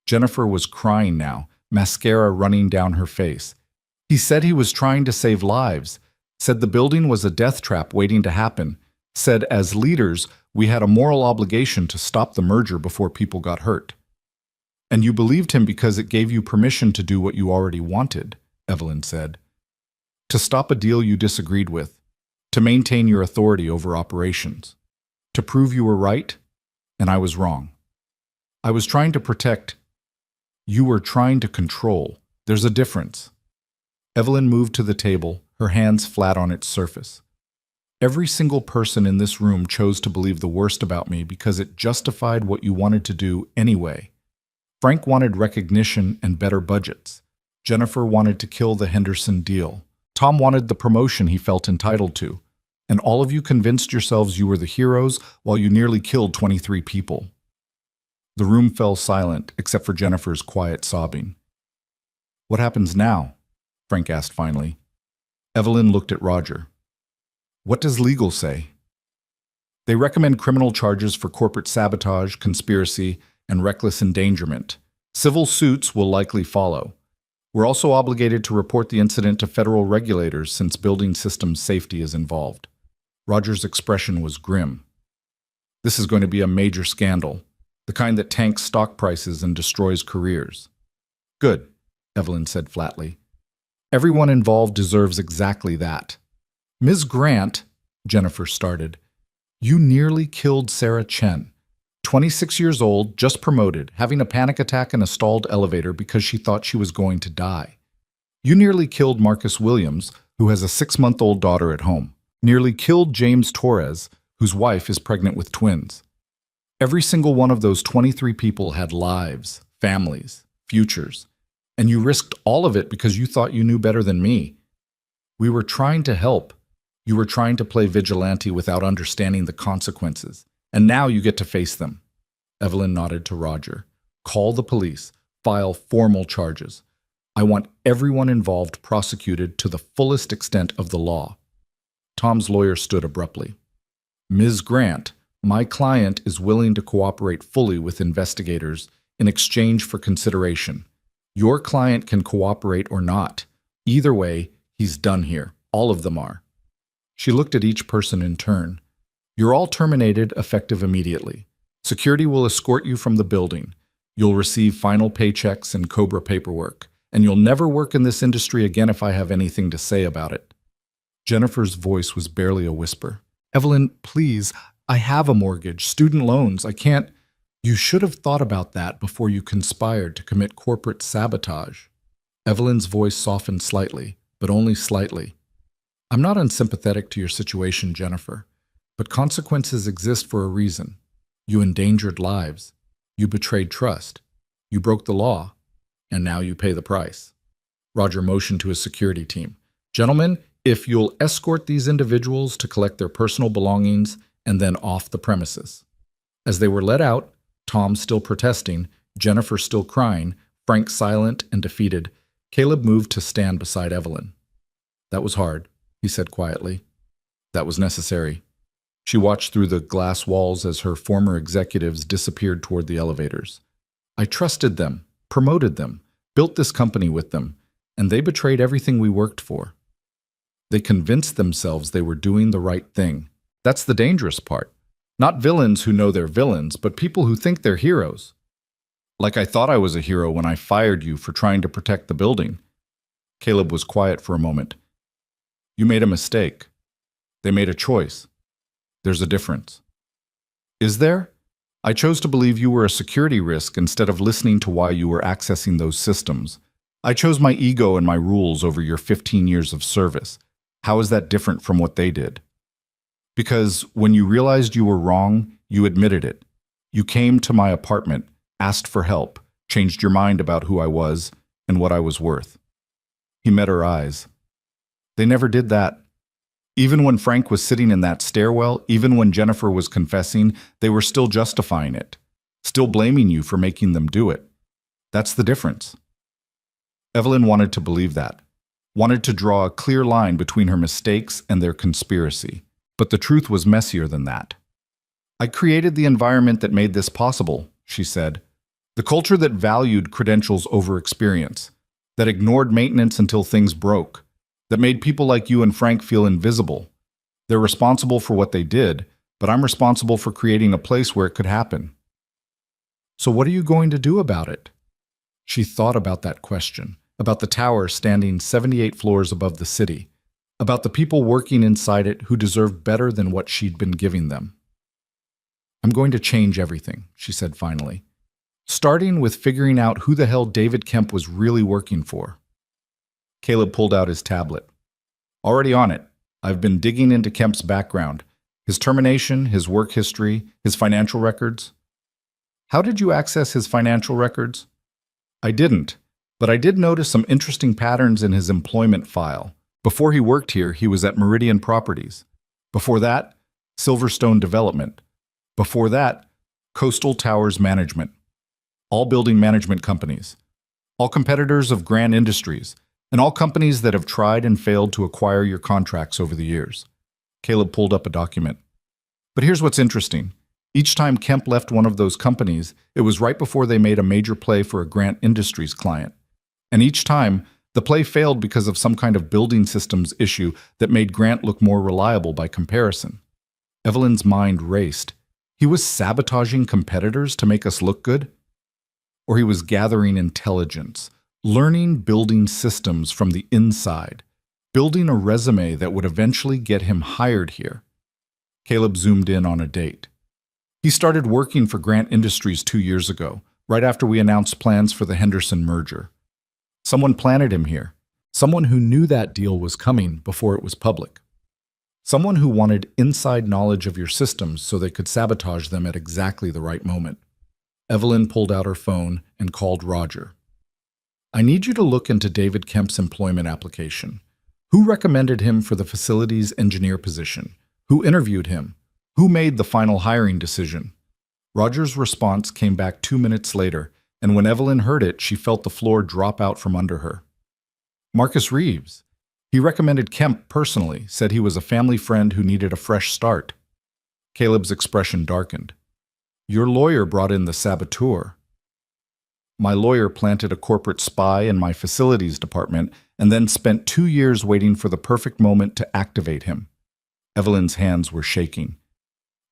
Jennifer was crying now, mascara running down her face. He said he was trying to save lives, said the building was a death trap waiting to happen, said as leaders we had a moral obligation to stop the merger before people got hurt. And you believed him because it gave you permission to do what you already wanted, Evelyn said. To stop a deal you disagreed with, to maintain your authority over operations, to prove you were right, and I was wrong. I was trying to protect. You were trying to control. There's a difference. Evelyn moved to the table, her hands flat on its surface. Every single person in this room chose to believe the worst about me because it justified what you wanted to do anyway. Frank wanted recognition and better budgets. Jennifer wanted to kill the Henderson deal. Tom wanted the promotion he felt entitled to. And all of you convinced yourselves you were the heroes while you nearly killed 23 people. The room fell silent, except for Jennifer's quiet sobbing. What happens now? Frank asked finally. Evelyn looked at Roger. What does legal say? They recommend criminal charges for corporate sabotage, conspiracy, and reckless endangerment. Civil suits will likely follow. We're also obligated to report the incident to federal regulators since building systems safety is involved. Roger's expression was grim. This is going to be a major scandal, the kind that tanks stock prices and destroys careers. Good, Evelyn said flatly. Everyone involved deserves exactly that. Ms. Grant, Jennifer started, you nearly killed Sarah Chen. 26 years old, just promoted, having a panic attack in a stalled elevator because she thought she was going to die. You nearly killed Marcus Williams, who has a 6-month-old daughter at home. Nearly killed James Torres, whose wife is pregnant with twins. Every single one of those 23 people had lives, families, futures, and you risked all of it because you thought you knew better than me. We were trying to help. You were trying to play vigilante without understanding the consequences. And now you get to face them. Evelyn nodded to Roger. Call the police. File formal charges. I want everyone involved prosecuted to the fullest extent of the law. Tom's lawyer stood abruptly. Ms. Grant, my client is willing to cooperate fully with investigators in exchange for consideration. Your client can cooperate or not. Either way, he's done here. All of them are. She looked at each person in turn. You're all terminated, effective immediately. Security will escort you from the building. You'll receive final paychecks and COBRA paperwork, and you'll never work in this industry again if I have anything to say about it. Jennifer's voice was barely a whisper. Evelyn, please, I have a mortgage, student loans, I can't. You should have thought about that before you conspired to commit corporate sabotage. Evelyn's voice softened slightly, but only slightly. I'm not unsympathetic to your situation, Jennifer. But consequences exist for a reason. You endangered lives. You betrayed trust. You broke the law. And now you pay the price. Roger motioned to his security team. Gentlemen, if you'll escort these individuals to collect their personal belongings and then off the premises. As they were let out, Tom still protesting, Jennifer still crying, Frank silent and defeated, Caleb moved to stand beside Evelyn. That was hard, he said quietly. That was necessary. She watched through the glass walls as her former executives disappeared toward the elevators. I trusted them, promoted them, built this company with them, and they betrayed everything we worked for. They convinced themselves they were doing the right thing. That's the dangerous part. Not villains who know they're villains, but people who think they're heroes. Like I thought I was a hero when I fired you for trying to protect the building. Caleb was quiet for a moment. You made a mistake. They made a choice. There's a difference. Is there? I chose to believe you were a security risk instead of listening to why you were accessing those systems. I chose my ego and my rules over your 15 years of service. How is that different from what they did? Because when you realized you were wrong, you admitted it. You came to my apartment, asked for help, changed your mind about who I was and what I was worth. He met her eyes. They never did that. Even when Frank was sitting in that stairwell, even when Jennifer was confessing, they were still justifying it, still blaming you for making them do it. That's the difference. Evelyn wanted to believe that, wanted to draw a clear line between her mistakes and their conspiracy. But the truth was messier than that. I created the environment that made this possible, she said. The culture that valued credentials over experience. that ignored maintenance until things broke, that made people like you and Frank feel invisible. They're responsible for what they did, but I'm responsible for creating a place where it could happen. So what are you going to do about it? She thought about that question, about the tower standing 78 floors above the city, about the people working inside it who deserved better than what she'd been giving them. I'm going to change everything, she said finally, starting with figuring out who the hell David Kemp was really working for. Caleb pulled out his tablet. Already on it. I've been digging into Kemp's background, his termination, his work history, his financial records. How did you access his financial records? I didn't, but I did notice some interesting patterns in his employment file. Before he worked here, he was at Meridian Properties. Before that, Silverstone Development. Before that, Coastal Towers Management. All building management companies. All competitors of Grant Industries, and all companies that have tried and failed to acquire your contracts over the years. Caleb pulled up a document. But here's what's interesting. Each time Kemp left one of those companies, it was right before they made a major play for a Grant Industries client. And each time, the play failed because of some kind of building systems issue that made Grant look more reliable by comparison. Evelyn's mind raced. He was sabotaging competitors to make us look good? Or he was gathering intelligence, learning building systems from the inside, building a resume that would eventually get him hired here. Caleb zoomed in on a date. He started working for Grant Industries 2 years ago, right after we announced plans for the Henderson merger. Someone planted him here. Someone who knew that deal was coming before it was public. Someone who wanted inside knowledge of your systems so they could sabotage them at exactly the right moment. Evelyn pulled out her phone and called Roger. I need you to look into David Kemp's employment application. Who recommended him for the facilities engineer position? Who interviewed him? Who made the final hiring decision? Roger's response came back 2 minutes later, and when Evelyn heard it, she felt the floor drop out from under her. Marcus Reeves. He recommended Kemp personally, said he was a family friend who needed a fresh start. Caleb's expression darkened. Your lawyer brought in the saboteur. My lawyer planted a corporate spy in my facilities department and then spent 2 years waiting for the perfect moment to activate him. Evelyn's hands were shaking.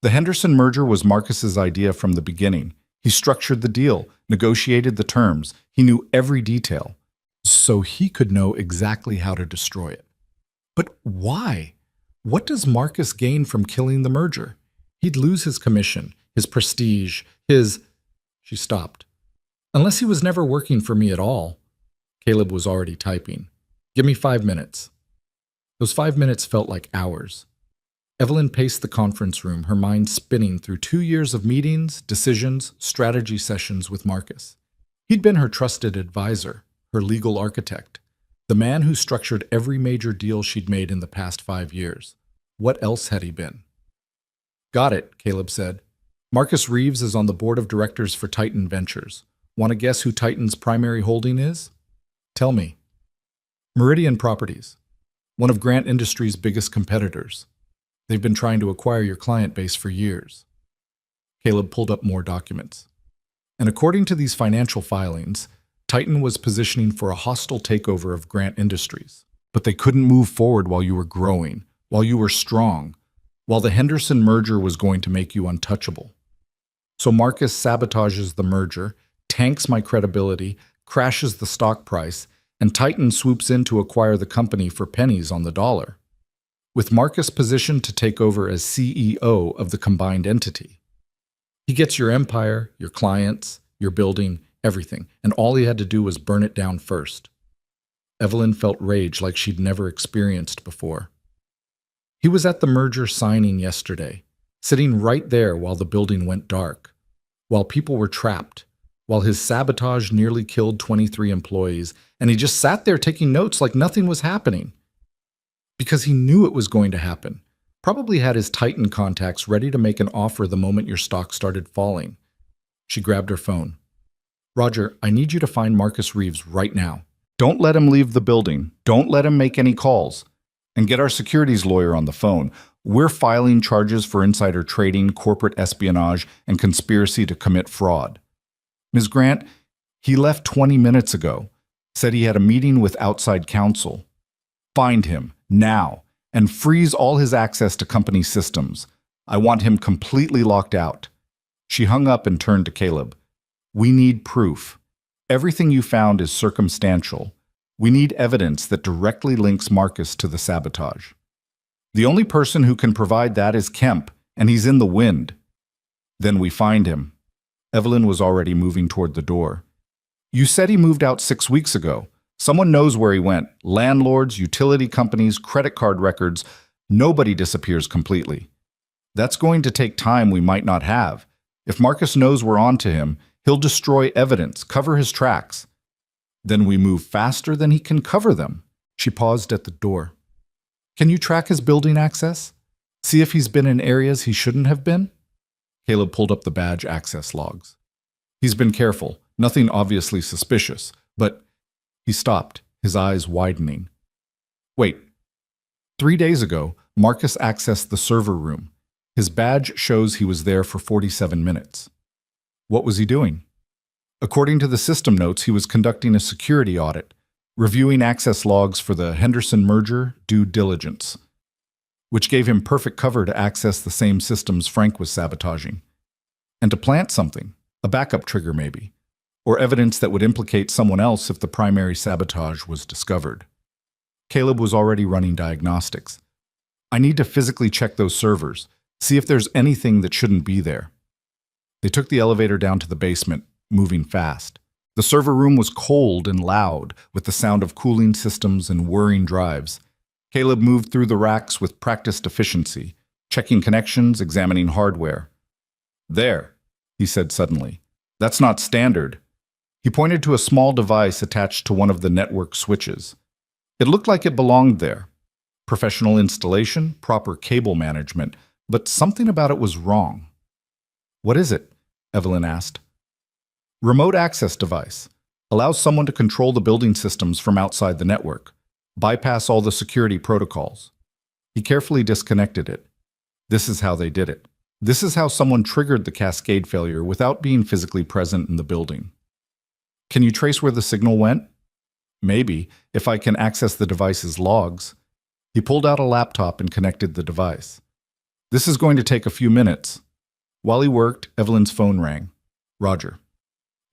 The Henderson merger was Marcus's idea from the beginning. He structured the deal, negotiated the terms. He knew every detail, so he could know exactly how to destroy it. But why? What does Marcus gain from killing the merger? He'd lose his commission, his prestige, his... She stopped. Unless he was never working for me at all. Caleb was already typing. Give me 5 minutes. Those 5 minutes felt like hours. Evelyn paced the conference room, her mind spinning through 2 years of meetings, decisions, strategy sessions with Marcus. He'd been her trusted advisor, her legal architect, the man who structured every major deal she'd made in the past 5 years. What else had he been? Got it, Caleb said. Marcus Reeves is on the board of directors for Titan Ventures. Want to guess who Titan's primary holding is? Tell me. Meridian Properties, one of Grant Industries' biggest competitors. They've been trying to acquire your client base for years. Caleb pulled up more documents. And according to these financial filings, Titan was positioning for a hostile takeover of Grant Industries. But they couldn't move forward while you were growing, while you were strong, while the Henderson merger was going to make you untouchable. So Marcus sabotages the merger, tanks my credibility, crashes the stock price, and Titan swoops in to acquire the company for pennies on the dollar. With Marcus positioned to take over as CEO of the combined entity. He gets your empire, your clients, your building, everything, and all he had to do was burn it down first. Evelyn felt rage like she'd never experienced before. He was at the merger signing yesterday, sitting right there while the building went dark, while people were trapped, while his sabotage nearly killed 23 employees, and he just sat there taking notes like nothing was happening. Because he knew it was going to happen. Probably had his Titan contacts ready to make an offer the moment your stock started falling. She grabbed her phone. Roger, I need you to find Marcus Reeves right now. Don't let him leave the building. Don't let him make any calls. And get our securities lawyer on the phone. We're filing charges for insider trading, corporate espionage, and conspiracy to commit fraud. Ms. Grant, he left 20 minutes ago. Said he had a meeting with outside counsel. Find him, now, and freeze all his access to company systems. I want him completely locked out. She hung up and turned to Caleb. We need proof. Everything you found is circumstantial. We need evidence that directly links Marcus to the sabotage. The only person who can provide that is Kemp, and he's in the wind. Then we find him. Evelyn was already moving toward the door. You said he moved out 6 weeks ago. Someone knows where he went. Landlords, utility companies, credit card records. Nobody disappears completely. That's going to take time we might not have. If Marcus knows we're on to him, he'll destroy evidence, cover his tracks. Then we move faster than he can cover them. She paused at the door. Can you track his building access? See if he's been in areas he shouldn't have been? Caleb pulled up the badge access logs. He's been careful, nothing obviously suspicious, but he stopped, his eyes widening. Wait. 3 days ago, Marcus accessed the server room. His badge shows he was there for 47 minutes. What was he doing? According to the system notes, he was conducting a security audit, reviewing access logs for the Henderson merger due diligence, which gave him perfect cover to access the same systems Frank was sabotaging. And to plant something, a backup trigger maybe, or evidence that would implicate someone else if the primary sabotage was discovered. Caleb was already running diagnostics. I need to physically check those servers, see if there's anything that shouldn't be there. They took the elevator down to the basement, moving fast. The server room was cold and loud, with the sound of cooling systems and whirring drives. Caleb moved through the racks with practiced efficiency, checking connections, examining hardware. There, he said suddenly. That's not standard. He pointed to a small device attached to one of the network switches. It looked like it belonged there. Professional installation, proper cable management, but something about it was wrong. What is it? Evelyn asked. Remote access device. Allows someone to control the building systems from outside the network. Bypass all the security protocols. He carefully disconnected it. This is how they did it. This is how someone triggered the cascade failure without being physically present in the building. Can you trace where the signal went? Maybe, if I can access the device's logs. He pulled out a laptop and connected the device. This is going to take a few minutes. While he worked, Evelyn's phone rang. Roger.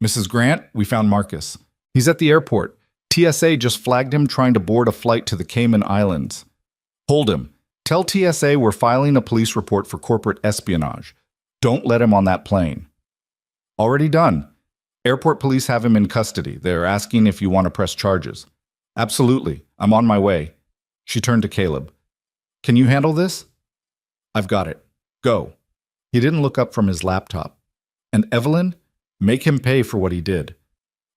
Mrs. Grant, we found Marcus. He's at the airport. TSA just flagged him trying to board a flight to the Cayman Islands. Hold him. Tell TSA we're filing a police report for corporate espionage. Don't let him on that plane. Already done. Airport police have him in custody. They're asking if you want to press charges. Absolutely. I'm on my way. She turned to Caleb. Can you handle this? I've got it. Go. He didn't look up from his laptop. And Evelyn? Make him pay for what he did.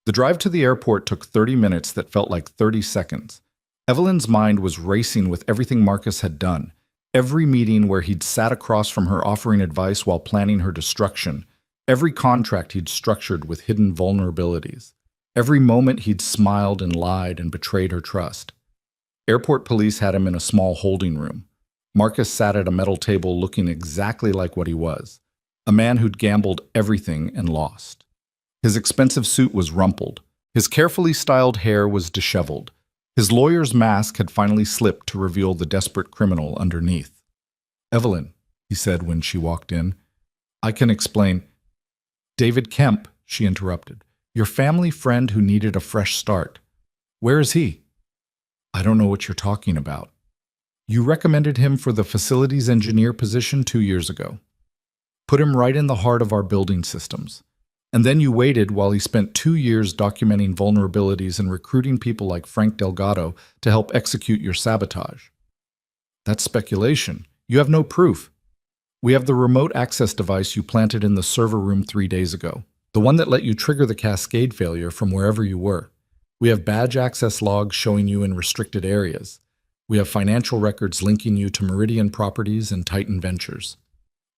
The drive to the airport took 30 minutes that felt like 30 seconds. Evelyn's mind was racing with everything Marcus had done. Every meeting where he'd sat across from her offering advice while planning her destruction. Every contract he'd structured with hidden vulnerabilities. Every moment he'd smiled and lied and betrayed her trust. Airport police had him in a small holding room. Marcus sat at a metal table looking exactly like what he was. A man who'd gambled everything and lost. His expensive suit was rumpled. His carefully styled hair was disheveled. His lawyer's mask had finally slipped to reveal the desperate criminal underneath. Evelyn, he said when she walked in, I can explain. David Kemp, she interrupted, your family friend who needed a fresh start. Where is he? I don't know what you're talking about. You recommended him for the facilities engineer position 2 years ago. Put him right in the heart of our building systems. And then you waited while he spent 2 years documenting vulnerabilities and recruiting people like Frank Delgado to help execute your sabotage. That's speculation. You have no proof. We have the remote access device you planted in the server room 3 days ago, the one that let you trigger the cascade failure from wherever you were. We have badge access logs showing you in restricted areas. We have financial records linking you to Meridian Properties and Titan Ventures.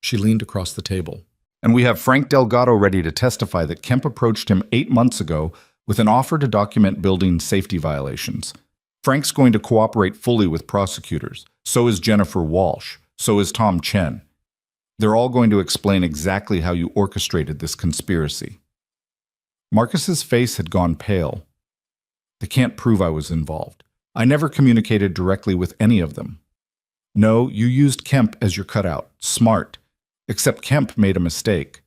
She leaned across the table. And we have Frank Delgado ready to testify that Kemp approached him 8 months ago with an offer to document building safety violations. Frank's going to cooperate fully with prosecutors. So is Jennifer Walsh. So is Tom Chen. They're all going to explain exactly how you orchestrated this conspiracy. Marcus's face had gone pale. They can't prove I was involved. I never communicated directly with any of them. No, you used Kemp as your cutout. Smart. Except Kemp made a mistake.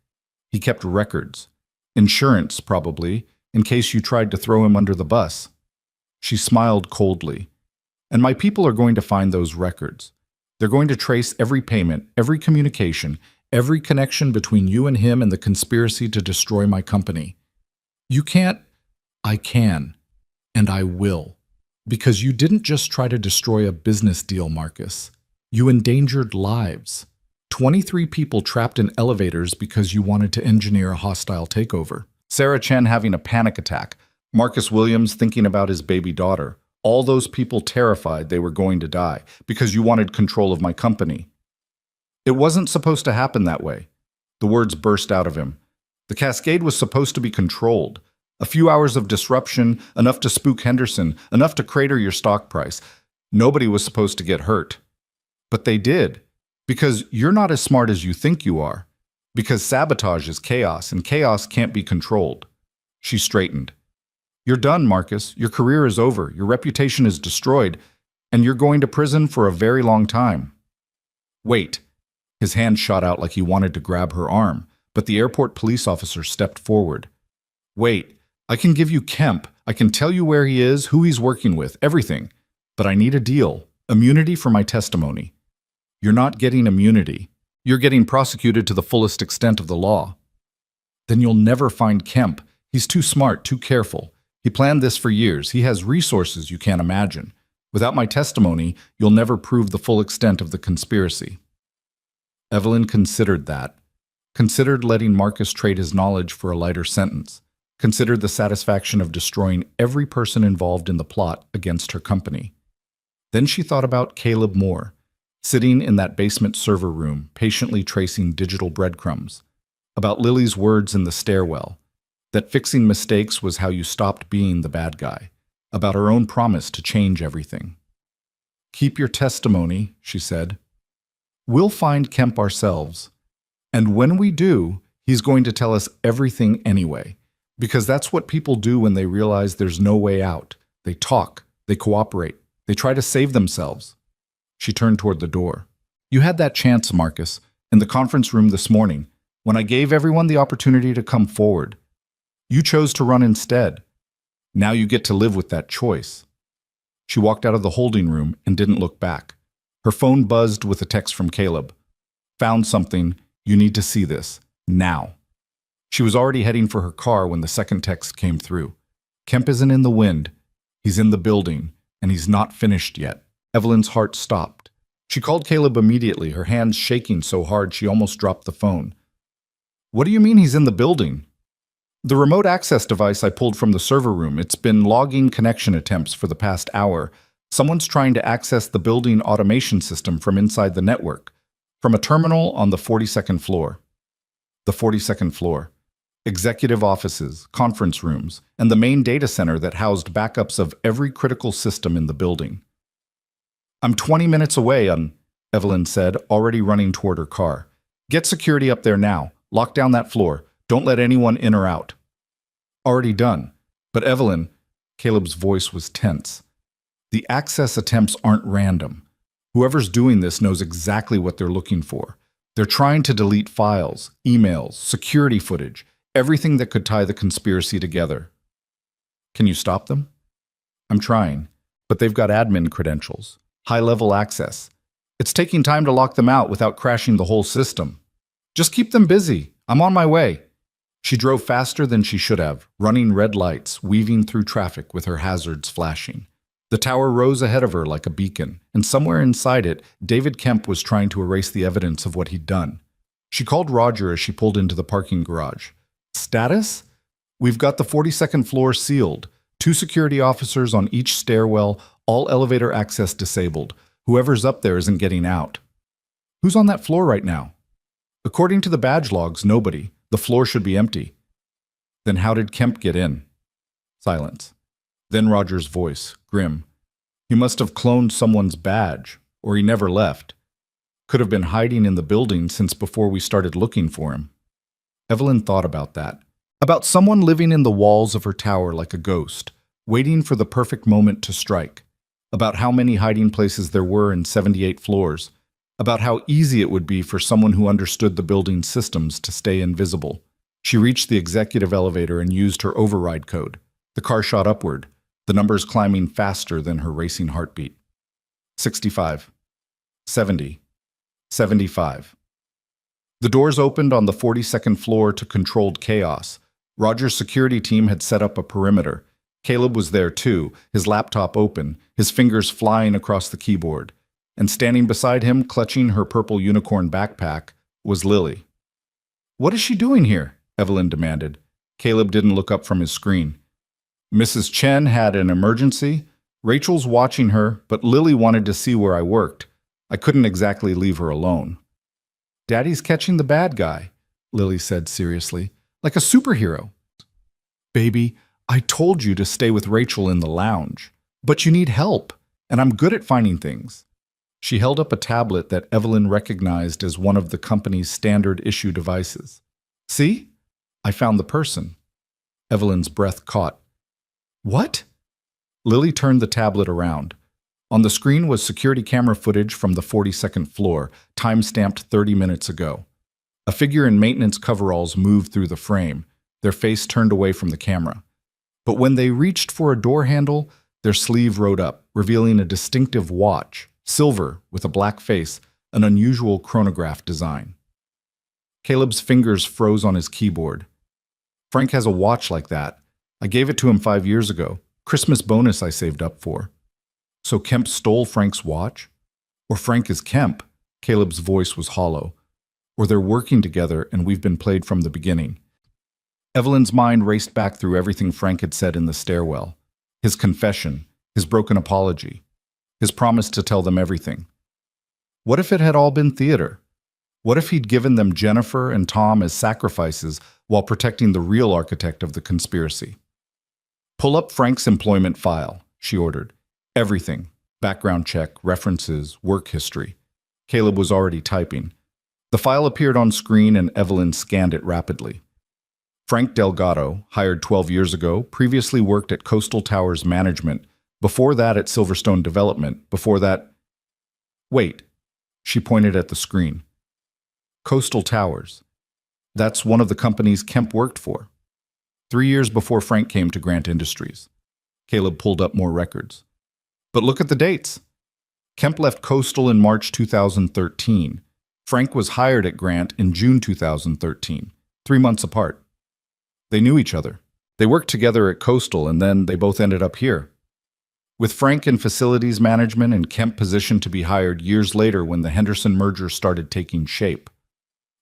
He kept records. Insurance, probably, in case you tried to throw him under the bus. She smiled coldly. And my people are going to find those records. They're going to trace every payment, every communication, every connection between you and him and the conspiracy to destroy my company. You can't. I can. And I will. Because you didn't just try to destroy a business deal, Marcus. You endangered lives. 23 people trapped in elevators because you wanted to engineer a hostile takeover. Sarah Chen having a panic attack. Marcus Williams thinking about his baby daughter. All those people terrified they were going to die because you wanted control of my company. It wasn't supposed to happen that way. The words burst out of him. The cascade was supposed to be controlled. A few hours of disruption, enough to spook Henderson, enough to crater your stock price. Nobody was supposed to get hurt. But they did. Because you're not as smart as you think you are. Because sabotage is chaos, and chaos can't be controlled. She straightened. You're done, Marcus. Your career is over. Your reputation is destroyed. And you're going to prison for a very long time. Wait. His hand shot out like he wanted to grab her arm, but the airport police officer stepped forward. Wait. I can give you Kemp. I can tell you where he is, who he's working with, everything. But I need a deal. Immunity for my testimony. You're not getting immunity. You're getting prosecuted to the fullest extent of the law. Then you'll never find Kemp. He's too smart, too careful. He planned this for years. He has resources you can't imagine. Without my testimony, you'll never prove the full extent of the conspiracy. Evelyn considered that. Considered letting Marcus trade his knowledge for a lighter sentence. Considered the satisfaction of destroying every person involved in the plot against her company. Then she thought about Caleb Moore, sitting in that basement server room, patiently tracing digital breadcrumbs. About Lily's words in the stairwell, that fixing mistakes was how you stopped being the bad guy. About her own promise to change everything. Keep your testimony, she said. We'll find Kemp ourselves. And when we do, he's going to tell us everything anyway. Because that's what people do when they realize there's no way out. They talk, they cooperate, they try to save themselves. She turned toward the door. You had that chance, Marcus, in the conference room this morning, when I gave everyone the opportunity to come forward. You chose to run instead. Now you get to live with that choice. She walked out of the holding room and didn't look back. Her phone buzzed with a text from Caleb. Found something. You need to see this. Now. She was already heading for her car when the second text came through. Kemp isn't in the wind. He's in the building, and he's not finished yet. Evelyn's heart stopped. She called Caleb immediately, her hands shaking so hard she almost dropped the phone. What do you mean he's in the building? The remote access device I pulled from the server room, it's been logging connection attempts for the past hour. Someone's trying to access the building automation system from inside the network, from a terminal on the 42nd floor. The 42nd floor. Executive offices, conference rooms, and the main data center that housed backups of every critical system in the building. I'm 20 minutes away, Evelyn said, already running toward her car. Get security up there now. Lock down that floor. Don't let anyone in or out. Already done. But Evelyn, Caleb's voice was tense. The access attempts aren't random. Whoever's doing this knows exactly what they're looking for. They're trying to delete files, emails, security footage, everything that could tie the conspiracy together. Can you stop them? I'm trying, but they've got admin credentials, high-level access. It's taking time to lock them out without crashing the whole system. Just keep them busy. I'm on my way. She drove faster than she should have, running red lights, weaving through traffic with her hazards flashing. The tower rose ahead of her like a beacon, and somewhere inside it, David Kemp was trying to erase the evidence of what he'd done. She called Roger as she pulled into the parking garage. Status? We've got the 42nd floor sealed. 2 security officers on each stairwell, all elevator access disabled. Whoever's up there isn't getting out. Who's on that floor right now? According to the badge logs, nobody. The floor should be empty. Then how did Kemp get in? Silence. Then Roger's voice, grim. He must have cloned someone's badge, or he never left. Could have been hiding in the building since before we started looking for him. Evelyn thought about that. About someone living in the walls of her tower like a ghost. waiting for the perfect moment to strike, about how many hiding places there were in 78 floors, about how easy it would be for someone who understood the building's systems to stay invisible. She reached the executive elevator and used her override code. The car shot upward, the numbers climbing faster than her racing heartbeat. 65. 70. 75. The doors opened on the 42nd floor to controlled chaos. Roger's security team had set up a perimeter. Caleb was there too, his laptop open, his fingers flying across the keyboard. And standing beside him, clutching her purple unicorn backpack, was Lily. "What is she doing here?" Evelyn demanded. Caleb didn't look up from his screen. "Mrs. Chen had an emergency. Rachel's watching her, but Lily wanted to see where I worked. I couldn't exactly leave her alone." "Daddy's catching the bad guy," Lily said seriously, "like a superhero." "Baby, I told you to stay with Rachel in the lounge. But you need help, and I'm good at finding things." She held up a tablet that Evelyn recognized as one of the company's standard issue devices. "See? I found the person." Evelyn's breath caught. "What?" Lily turned the tablet around. On the screen was security camera footage from the 42nd floor, time-stamped 30 minutes ago. A figure in maintenance coveralls moved through the frame, their face turned away from the camera. But when they reached for a door handle, their sleeve rode up, revealing a distinctive watch, silver with a black face, an unusual chronograph design. Caleb's fingers froze on his keyboard. "Frank has a watch like that. I gave it to him 5 years ago. Christmas bonus I saved up for." "So Kemp stole Frank's watch? Or Frank is Kemp?" Caleb's voice was hollow. "Or they're working together and we've been played from the beginning." Evelyn's mind raced back through everything Frank had said in the stairwell. His confession, his broken apology, his promise to tell them everything. What if it had all been theater? What if he'd given them Jennifer and Tom as sacrifices while protecting the real architect of the conspiracy? "Pull up Frank's employment file," she ordered. "Everything. Background check, references, work history." Caleb was already typing. The file appeared on screen and Evelyn scanned it rapidly. Frank Delgado, hired 12 years ago, previously worked at Coastal Towers Management, before that at Silverstone Development, before that... Wait, she pointed at the screen. Coastal Towers. That's one of the companies Kemp worked for. 3 years before Frank came to Grant Industries. Caleb pulled up more records. But look at the dates. Kemp left Coastal in March 2013. Frank was hired at Grant in June 2013, 3 months apart. They knew each other. They worked together at Coastal and then they both ended up here. With Frank in facilities management and Kemp positioned to be hired years later when the Henderson merger started taking shape.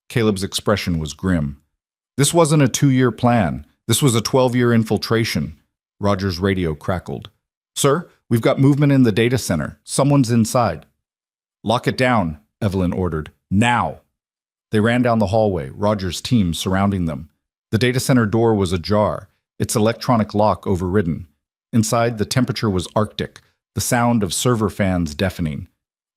Caleb's expression was grim. This wasn't a 2-year plan. This was a 12-year infiltration. Roger's radio crackled. "Sir, we've got movement in the data center. Someone's inside." "Lock it down," Evelyn ordered. "Now!" They ran down the hallway, Roger's team surrounding them. The data center door was ajar, its electronic lock overridden. Inside, the temperature was Arctic, the sound of server fans deafening.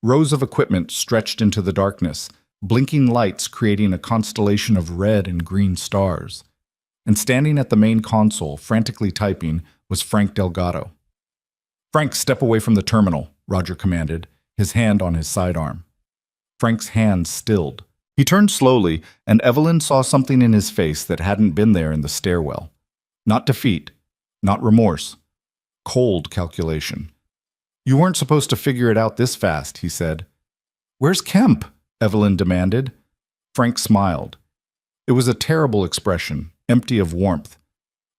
Rows of equipment stretched into the darkness, blinking lights creating a constellation of red and green stars. And standing at the main console, frantically typing, was Frank Delgado. "Frank, step away from the terminal," Roger commanded, his hand on his sidearm. Frank's hand stilled. He turned slowly, and Evelyn saw something in his face that hadn't been there in the stairwell. Not defeat, not remorse. Cold calculation. "You weren't supposed to figure it out this fast," he said. "Where's Kemp?" Evelyn demanded. Frank smiled. It was a terrible expression, empty of warmth.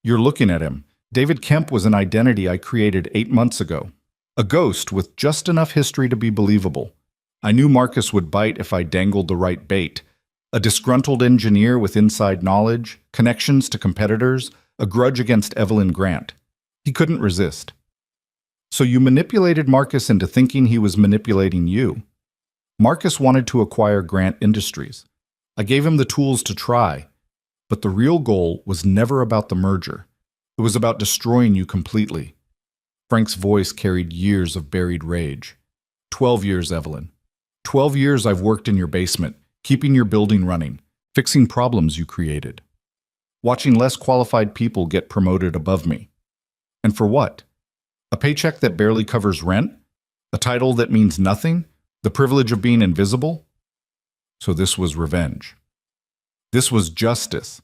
"You're looking at him. David Kemp was an identity I created 8 months ago. A ghost with just enough history to be believable. I knew Marcus would bite if I dangled the right bait. A disgruntled engineer with inside knowledge, connections to competitors, a grudge against Evelyn Grant. He couldn't resist. So you manipulated Marcus into thinking he was manipulating you. Marcus wanted to acquire Grant Industries. I gave him the tools to try. But the real goal was never about the merger. It was about destroying you completely." Frank's voice carried years of buried rage. 12 years, Evelyn. 12 years I've worked in your basement, keeping your building running, fixing problems you created. Watching less qualified people get promoted above me. And for what? A paycheck that barely covers rent? A title that means nothing? The privilege of being invisible? So this was revenge. This was justice.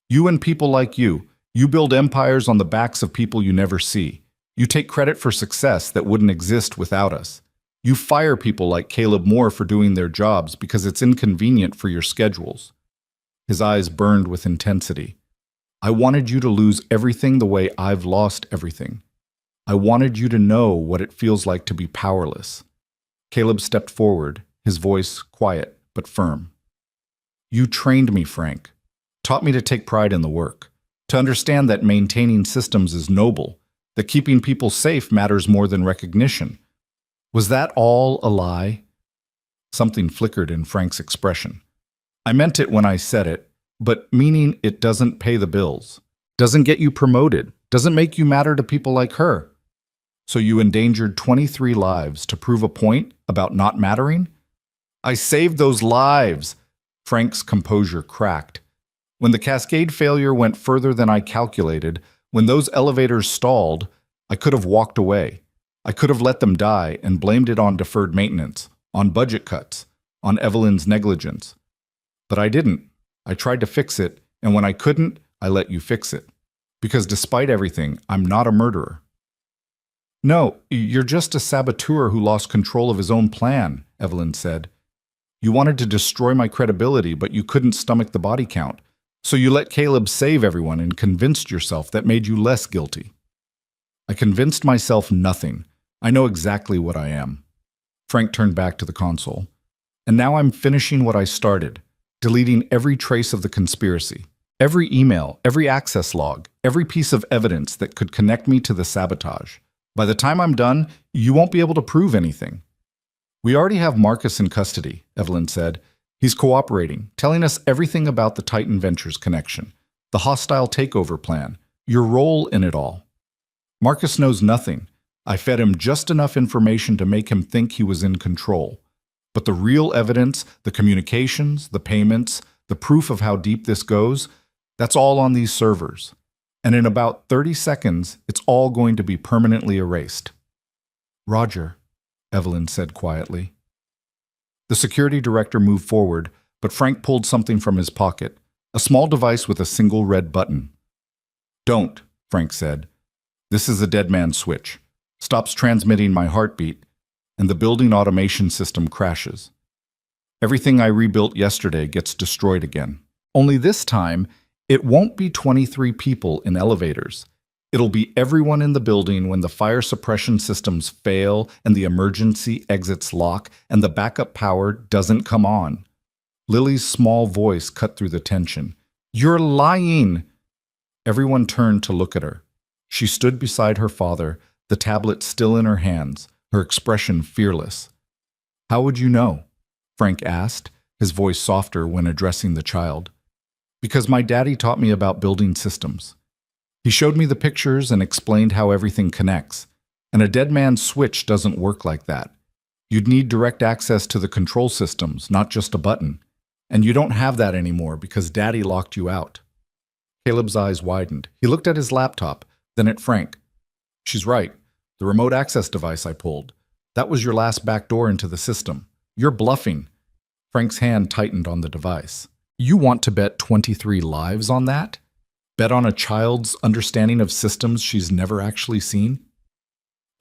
You and people like you build empires on the backs of people you never see. You take credit for success that wouldn't exist without us. You fire people like Caleb Moore for doing their jobs because it's inconvenient for your schedules. His eyes burned with intensity. I wanted you to lose everything the way I've lost everything. I wanted you to know what it feels like to be powerless. Caleb stepped forward, his voice quiet but firm. You trained me, Frank. Taught me to take pride in the work, to understand that maintaining systems is noble, that keeping people safe matters more than recognition. Was that all a lie? Something flickered in Frank's expression. I meant it when I said it, but meaning it doesn't pay the bills, doesn't get you promoted, doesn't make you matter to people like her. So you endangered 23 lives to prove a point about not mattering? I saved those lives. Frank's composure cracked. When the cascade failure went further than I calculated, when those elevators stalled, I could have walked away. I could have let them die and blamed it on deferred maintenance, on budget cuts, on Evelyn's negligence. But I didn't. I tried to fix it, and when I couldn't, I let you fix it. Because despite everything, I'm not a murderer. No, you're just a saboteur who lost control of his own plan, Evelyn said. You wanted to destroy my credibility, but you couldn't stomach the body count. So you let Caleb save everyone and convinced yourself that made you less guilty. I convinced myself nothing. I know exactly what I am. Frank turned back to the console. And now I'm finishing what I started, deleting every trace of the conspiracy, every email, every access log, every piece of evidence that could connect me to the sabotage. By the time I'm done, you won't be able to prove anything. We already have Marcus in custody, Evelyn said. He's cooperating, telling us everything about the Titan Ventures connection, the hostile takeover plan, your role in it all. Marcus knows nothing. I fed him just enough information to make him think he was in control. But the real evidence, the communications, the payments, the proof of how deep this goes, that's all on these servers. And in about 30 seconds, it's all going to be permanently erased. Roger, Evelyn said quietly. The security director moved forward, but Frank pulled something from his pocket, a small device with a single red button. Don't, Frank said. This is a dead man's switch. Stops transmitting my heartbeat, and the building automation system crashes. Everything I rebuilt yesterday gets destroyed again. Only this time, it won't be 23 people in elevators. It'll be everyone in the building when the fire suppression systems fail and the emergency exits lock and the backup power doesn't come on. Lily's small voice cut through the tension. You're lying! Everyone turned to look at her. She stood beside her father, the tablet still in her hands, her expression fearless. How would you know? Frank asked, his voice softer when addressing the child. Because my daddy taught me about building systems. He showed me the pictures and explained how everything connects. And a dead man's switch doesn't work like that. You'd need direct access to the control systems, not just a button. And you don't have that anymore because Daddy locked you out. Caleb's eyes widened. He looked at his laptop, then at Frank. She's right. The remote access device I pulled. That was your last back door into the system. You're bluffing. Frank's hand tightened on the device. You want to bet 23 lives on that? Bet on a child's understanding of systems she's never actually seen?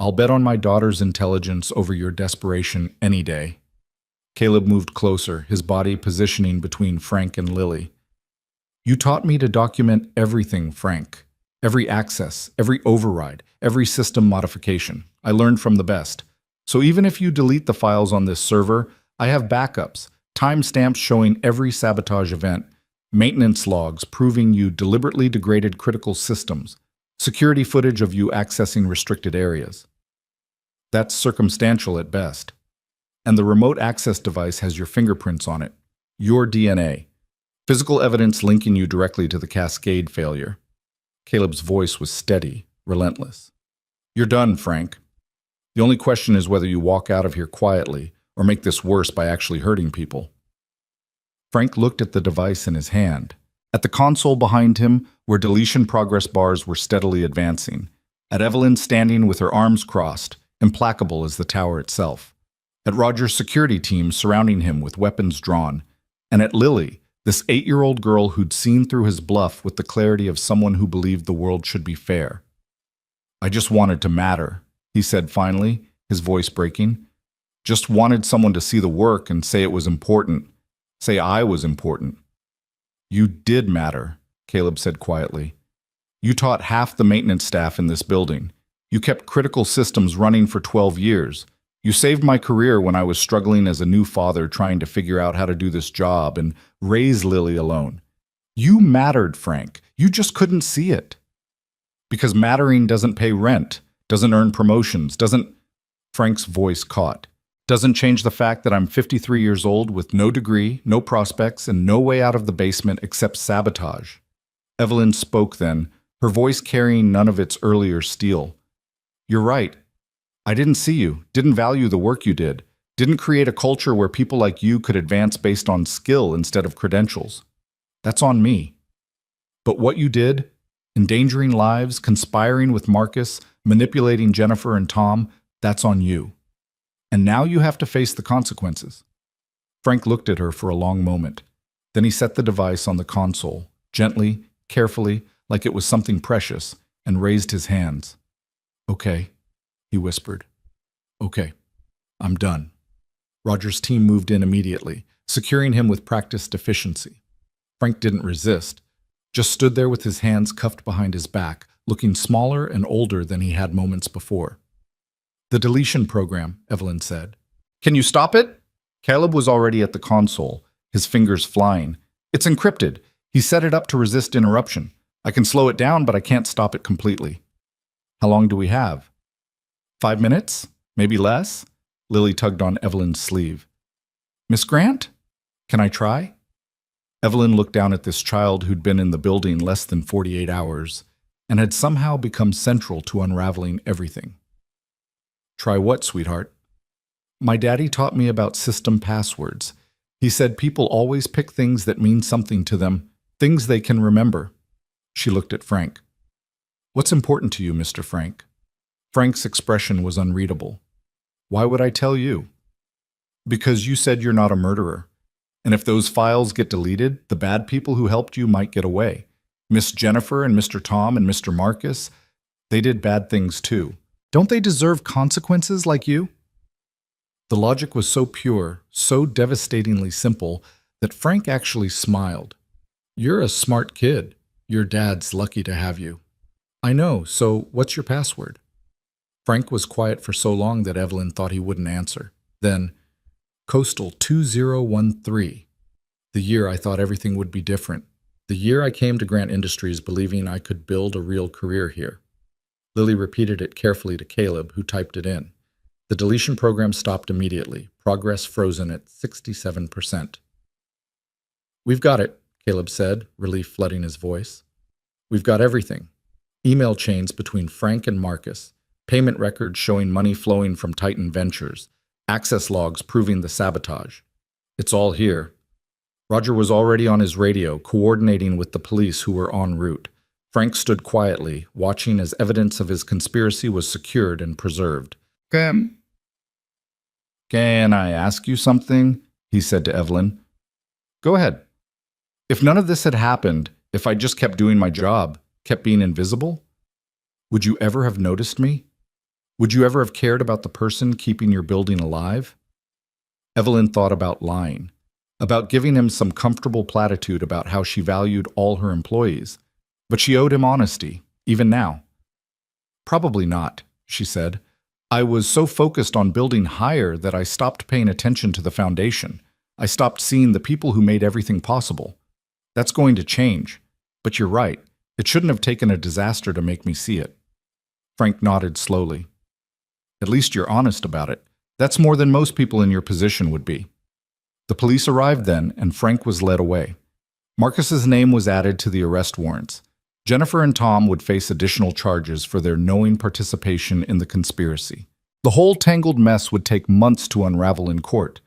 I'll bet on my daughter's intelligence over your desperation any day. Caleb moved closer, his body positioning between Frank and Lily. You taught me to document everything, Frank. Every access, every override, every system modification. I learned from the best. So even if you delete the files on this server, I have backups, timestamps showing every sabotage event, maintenance logs proving you deliberately degraded critical systems, security footage of you accessing restricted areas. That's circumstantial at best. And the remote access device has your fingerprints on it, your DNA, physical evidence linking you directly to the cascade failure. Caleb's voice was steady, relentless. You're done, Frank. The only question is whether you walk out of here quietly or make this worse by actually hurting people. Frank looked at the device in his hand. At the console behind him, where deletion progress bars were steadily advancing, At Evelyn standing with her arms crossed, implacable as the tower itself. At Roger's security team surrounding him with weapons drawn. And at Lily, this 8-year-old girl who'd seen through his bluff with the clarity of someone who believed the world should be fair. "I just wanted to matter," he said finally, his voice breaking. "Just wanted someone to see the work and say it was important. Say I was important." "You did matter," Caleb said quietly. "You taught half the maintenance staff in this building. You kept critical systems running for 12 years. You saved my career when I was struggling as a new father trying to figure out how to do this job and raise Lily alone. You mattered, Frank. You just couldn't see it. Because mattering doesn't pay rent, doesn't earn promotions, doesn't—" Frank's voice caught. "Doesn't change the fact that I'm 53 years old with no degree, no prospects, and no way out of the basement except sabotage." Evelyn spoke then, her voice carrying none of its earlier steel. "You're right. I didn't see you, didn't value the work you did, didn't create a culture where people like you could advance based on skill instead of credentials. That's on me. But what you did, endangering lives, conspiring with Marcus, manipulating Jennifer and Tom, that's on you. And now you have to face the consequences." Frank looked at her for a long moment. Then he set the device on the console, gently, carefully, like it was something precious, and raised his hands. "Okay," he whispered. "Okay, I'm done." Roger's team moved in immediately, securing him with practiced efficiency. Frank didn't resist, just stood there with his hands cuffed behind his back, looking smaller and older than he had moments before. "The deletion program," Evelyn said. "Can you stop it?" Caleb was already at the console, his fingers flying. "It's encrypted. He set it up to resist interruption. I can slow it down, but I can't stop it completely." "How long do we have?" 5 minutes? Maybe less?" Lily tugged on Evelyn's sleeve. "Miss Grant? Can I try?" Evelyn looked down at this child who'd been in the building less than 48 hours and had somehow become central to unraveling everything. "Try what, sweetheart?" "My daddy taught me about system passwords. He said people always pick things that mean something to them, things they can remember." She looked at Frank. "What's important to you, Mr. Frank?" Frank's expression was unreadable. "Why would I tell you?" "Because you said you're not a murderer. And if those files get deleted, the bad people who helped you might get away. Miss Jennifer and Mr. Tom and Mr. Marcus, they did bad things too. Don't they deserve consequences like you?" The logic was so pure, so devastatingly simple, that Frank actually smiled. "You're a smart kid. Your dad's lucky to have you." "I know, so what's your password?" Frank was quiet for so long that Evelyn thought he wouldn't answer. Then, "Coastal 2013. The year I thought everything would be different. The year I came to Grant Industries believing I could build a real career here." Lily repeated it carefully to Caleb, who typed it in. The deletion program stopped immediately, progress frozen at 67%. "We've got it," Caleb said, relief flooding his voice. "We've got everything. Email chains between Frank and Marcus, payment records showing money flowing from Titan Ventures, access logs proving the sabotage. It's all here." Roger was already on his radio, coordinating with the police who were en route. Frank stood quietly, watching as evidence of his conspiracy was secured and preserved. Can I ask you something?" he said to Evelyn. "Go ahead. If none of this had happened, if I just kept doing my job, kept being invisible, would you ever have noticed me? Would you ever have cared about the person keeping your building alive?" Evelyn thought about lying, about giving him some comfortable platitude about how she valued all her employees, but she owed him honesty, even now. "Probably not," she said. "I was so focused on building higher that I stopped paying attention to the foundation. I stopped seeing the people who made everything possible. That's going to change. But you're right. It shouldn't have taken a disaster to make me see it." Frank nodded slowly. "At least you're honest about it. That's more than most people in your position would be." The police arrived then, and Frank was led away. Marcus's name was added to the arrest warrants. Jennifer and Tom would face additional charges for their knowing participation in the conspiracy. The whole tangled mess would take months to unravel in court.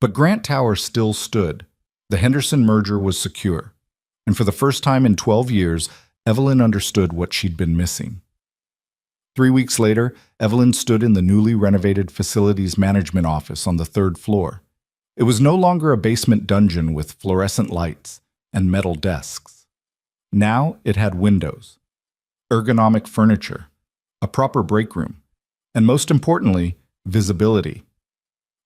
But Grant Tower still stood. The Henderson merger was secure. And for the first time in 12 years, Evelyn understood what she'd been missing. 3 weeks later, Evelyn stood in the newly renovated facilities management office on the third floor. It was no longer a basement dungeon with fluorescent lights and metal desks. Now it had windows, ergonomic furniture, a proper break room, and most importantly, visibility.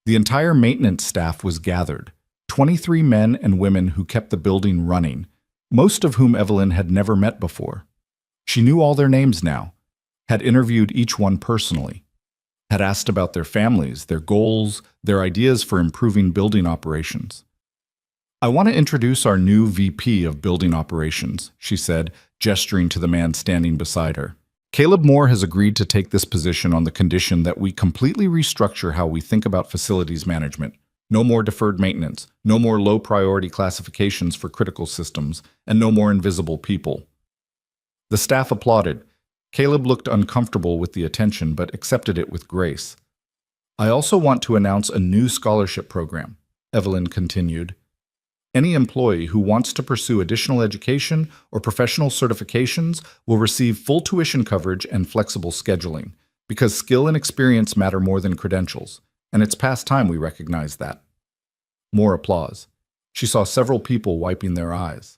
The entire maintenance staff was gathered, 23 men and women who kept the building running, most of whom Evelyn had never met before. She knew all their names now, had interviewed each one personally, had asked about their families, their goals, their ideas for improving building operations. "I want to introduce our new VP of Building Operations," she said, gesturing to the man standing beside her. "Caleb Moore has agreed to take this position on the condition that we completely restructure how we think about facilities management. No more deferred maintenance, no more low-priority classifications for critical systems, and no more invisible people." The staff applauded. Caleb looked uncomfortable with the attention, but accepted it with grace. "I also want to announce a new scholarship program," Evelyn continued. "Any employee who wants to pursue additional education or professional certifications will receive full tuition coverage and flexible scheduling, because skill and experience matter more than credentials, and it's past time we recognize that." More applause. She saw several people wiping their eyes.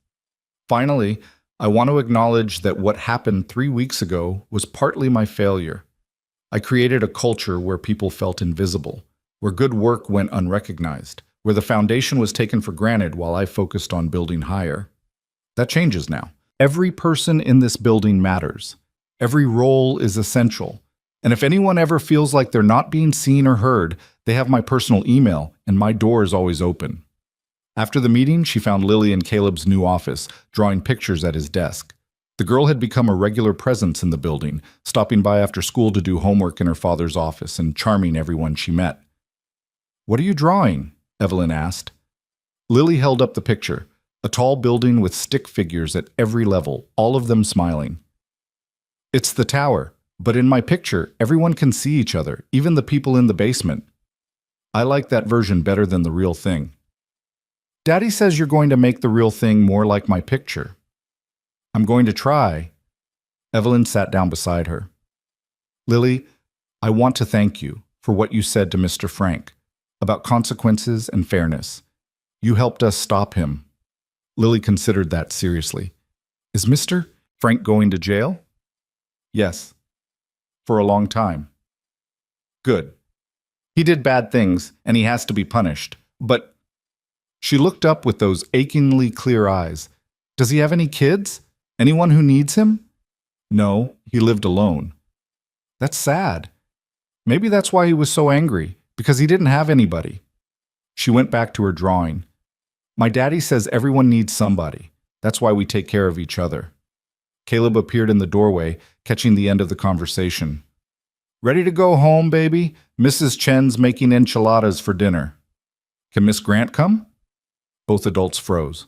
"Finally, I want to acknowledge that what happened 3 weeks ago was partly my failure. I created a culture where people felt invisible, where good work went unrecognized, where the foundation was taken for granted while I focused on building higher. That changes now. Every person in this building matters. Every role is essential. And if anyone ever feels like they're not being seen or heard, they have my personal email, and my door is always open." After the meeting, she found Lily in Caleb's new office, drawing pictures at his desk. The girl had become a regular presence in the building, stopping by after school to do homework in her father's office and charming everyone she met. "What are you drawing?" Evelyn asked. Lily held up the picture, a tall building with stick figures at every level, all of them smiling. "It's the tower, but in my picture, everyone can see each other, even the people in the basement. I like that version better than the real thing." "Daddy says you're going to make the real thing more like my picture." "I'm going to try." Evelyn sat down beside her. "Lily, I want to thank you for what you said to Mr. Frank about consequences and fairness. You helped us stop him." Lily considered that seriously. "Is Mr. Frank going to jail?" "Yes. For a long time." "Good. He did bad things, and he has to be punished. But—" She looked up with those achingly clear eyes. "Does he have any kids? Anyone who needs him?" "No, he lived alone." "That's sad. Maybe that's why he was so angry, because he didn't have anybody." She went back to her drawing. "My daddy says everyone needs somebody. That's why we take care of each other." Caleb appeared in the doorway, catching the end of the conversation. "Ready to go home, baby? Mrs. Chen's making enchiladas for dinner." "Can Miss Grant come?" Both adults froze.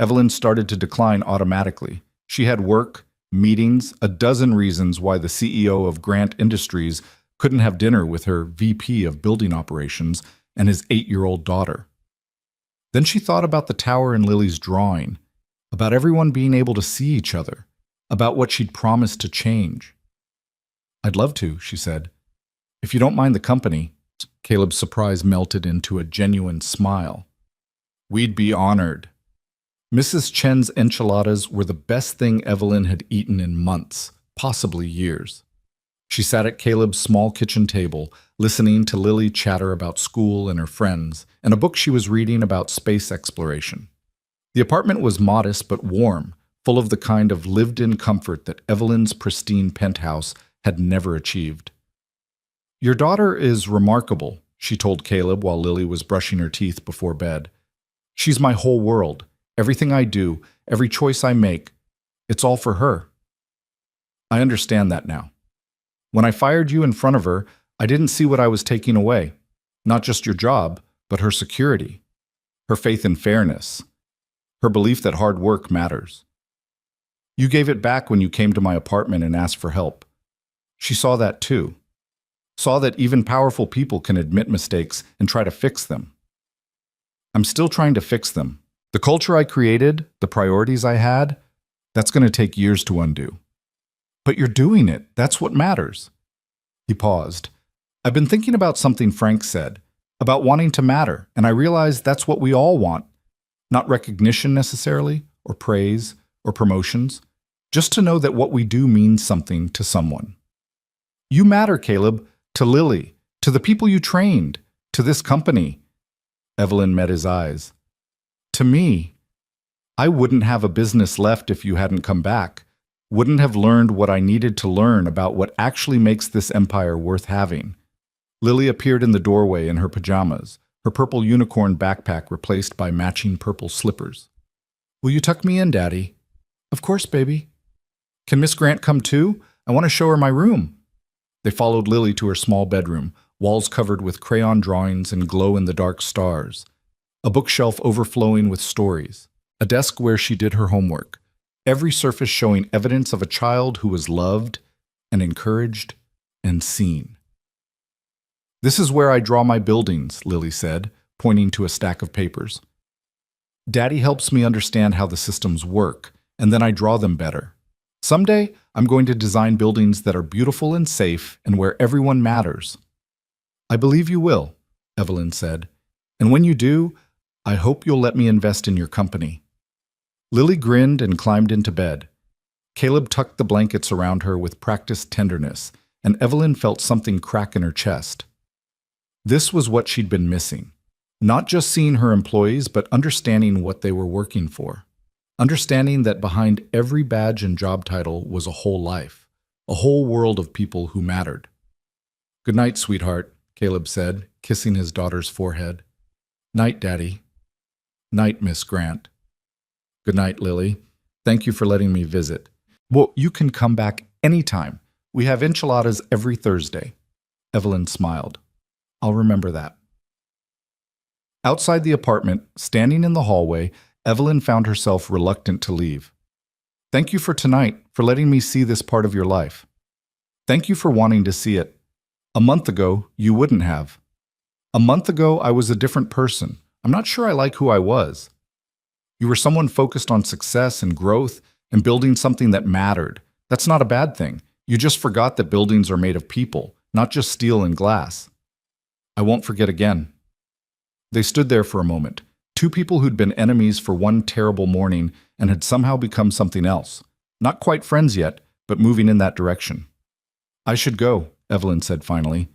Evelyn started to decline automatically. She had work, meetings, a dozen reasons why the CEO of Grant Industries couldn't have dinner with her VP of Building Operations and his 8-year-old daughter. Then she thought about the tower in Lily's drawing, about everyone being able to see each other, about what she'd promised to change. "I'd love to," she said. "If you don't mind the company." Caleb's surprise melted into a genuine smile. "We'd be honored." Mrs. Chen's enchiladas were the best thing Evelyn had eaten in months, possibly years. She sat at Caleb's small kitchen table, listening to Lily chatter about school and her friends, and a book she was reading about space exploration. The apartment was modest but warm, full of the kind of lived-in comfort that Evelyn's pristine penthouse had never achieved. "Your daughter is remarkable," she told Caleb while Lily was brushing her teeth before bed. "She's my whole world. Everything I do, every choice I make, it's all for her." "I understand that now. When I fired you in front of her, I didn't see what I was taking away. Not just your job, but her security, her faith in fairness, her belief that hard work matters. You gave it back when you came to my apartment and asked for help. She saw that too. Saw that even powerful people can admit mistakes and try to fix them. I'm still trying to fix them. The culture I created, the priorities I had, that's going to take years to undo. But you're doing it. That's what matters. He paused. I've been thinking about something Frank said, about wanting to matter, and I realized that's what we all want. Not recognition necessarily, or praise, or promotions, just to know that what we do means something to someone. You matter, Caleb, to Lily, to the people you trained, to this company. Evelyn met his eyes. To me, I wouldn't have a business left if you hadn't come back, wouldn't have learned what I needed to learn about what actually makes this empire worth having. Lily appeared in the doorway in her pajamas, her purple unicorn backpack replaced by matching purple slippers. Will you tuck me in, Daddy? Of course, baby. Can Miss Grant come too? I want to show her my room. They followed Lily to her small bedroom, walls covered with crayon drawings and glow-in-the-dark stars, a bookshelf overflowing with stories, a desk where she did her homework, every surface showing evidence of a child who was loved and encouraged and seen. This is where I draw my buildings, Lily said, pointing to a stack of papers. Daddy helps me understand how the systems work, and then I draw them better. Someday, I'm going to design buildings that are beautiful and safe and where everyone matters. I believe you will, Evelyn said. And when you do, I hope you'll let me invest in your company. Lily grinned and climbed into bed. Caleb tucked the blankets around her with practiced tenderness, and Evelyn felt something crack in her chest. This was what she'd been missing. Not just seeing her employees, but understanding what they were working for. Understanding that behind every badge and job title was a whole life, a whole world of people who mattered. Good night, sweetheart, Caleb said, kissing his daughter's forehead. Night, Daddy. Night, Miss Grant. Good night, Lily. Thank you for letting me visit. Well, you can come back anytime. We have enchiladas every Thursday. Evelyn smiled. I'll remember that. Outside the apartment, standing in the hallway, Evelyn found herself reluctant to leave. Thank you for tonight, for letting me see this part of your life. Thank you for wanting to see it. A month ago, you wouldn't have. A month ago, I was a different person. I'm not sure I like who I was. You were someone focused on success and growth and building something that mattered. That's not a bad thing. You just forgot that buildings are made of people, not just steel and glass. I won't forget again. They stood there for a moment, two people who'd been enemies for one terrible morning and had somehow become something else. Not quite friends yet, but moving in that direction. I should go, Evelyn said finally.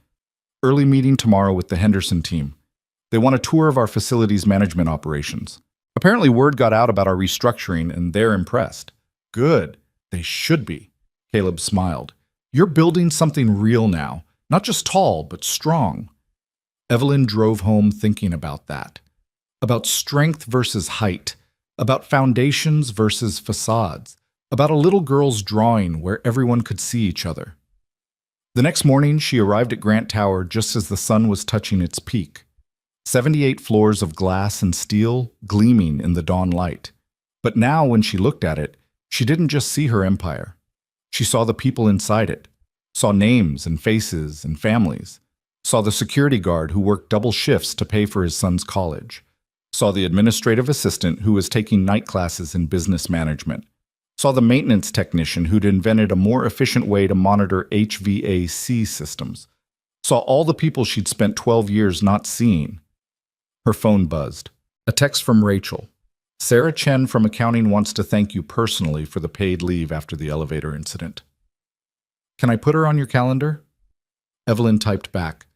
Early meeting tomorrow with the Henderson team. They want a tour of our facilities management operations. Apparently word got out about our restructuring and they're impressed. Good. They should be. Caleb smiled. You're building something real now, not just tall, but strong. Evelyn drove home thinking about that. About strength versus height. About foundations versus facades. About a little girl's drawing where everyone could see each other. The next morning, she arrived at Grant Tower just as the sun was touching its peak. 78 floors of glass and steel gleaming in the dawn light. But now, when she looked at it, she didn't just see her empire. She saw the people inside it, saw names and faces and families, saw the security guard who worked double shifts to pay for his son's college, saw the administrative assistant who was taking night classes in business management, saw the maintenance technician who'd invented a more efficient way to monitor HVAC systems, saw all the people she'd spent 12 years not seeing. Her phone buzzed. A text from Rachel. Sarah Chen from accounting wants to thank you personally for the paid leave after the elevator incident. Can I put her on your calendar? Evelyn typed back.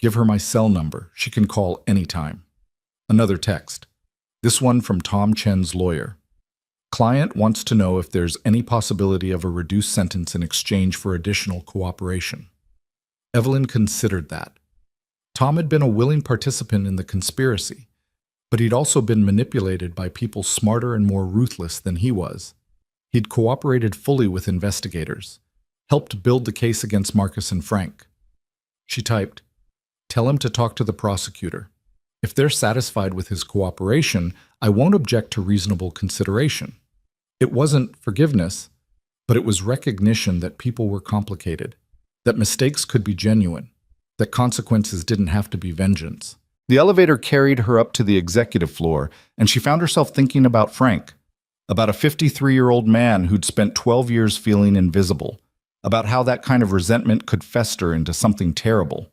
Give her my cell number. She can call anytime. Another text. This one from Tom Chen's lawyer. Client wants to know if there's any possibility of a reduced sentence in exchange for additional cooperation. Evelyn considered that. Tom had been a willing participant in the conspiracy, but he'd also been manipulated by people smarter and more ruthless than he was. He'd cooperated fully with investigators, helped build the case against Marcus and Frank. She typed, tell him to talk to the prosecutor. If they're satisfied with his cooperation, I won't object to reasonable consideration. It wasn't forgiveness, but it was recognition that people were complicated, that mistakes could be genuine, that consequences didn't have to be vengeance. The elevator carried her up to the executive floor, and she found herself thinking about Frank, about a 53-year-old man who'd spent 12 years feeling invisible, about how that kind of resentment could fester into something terrible.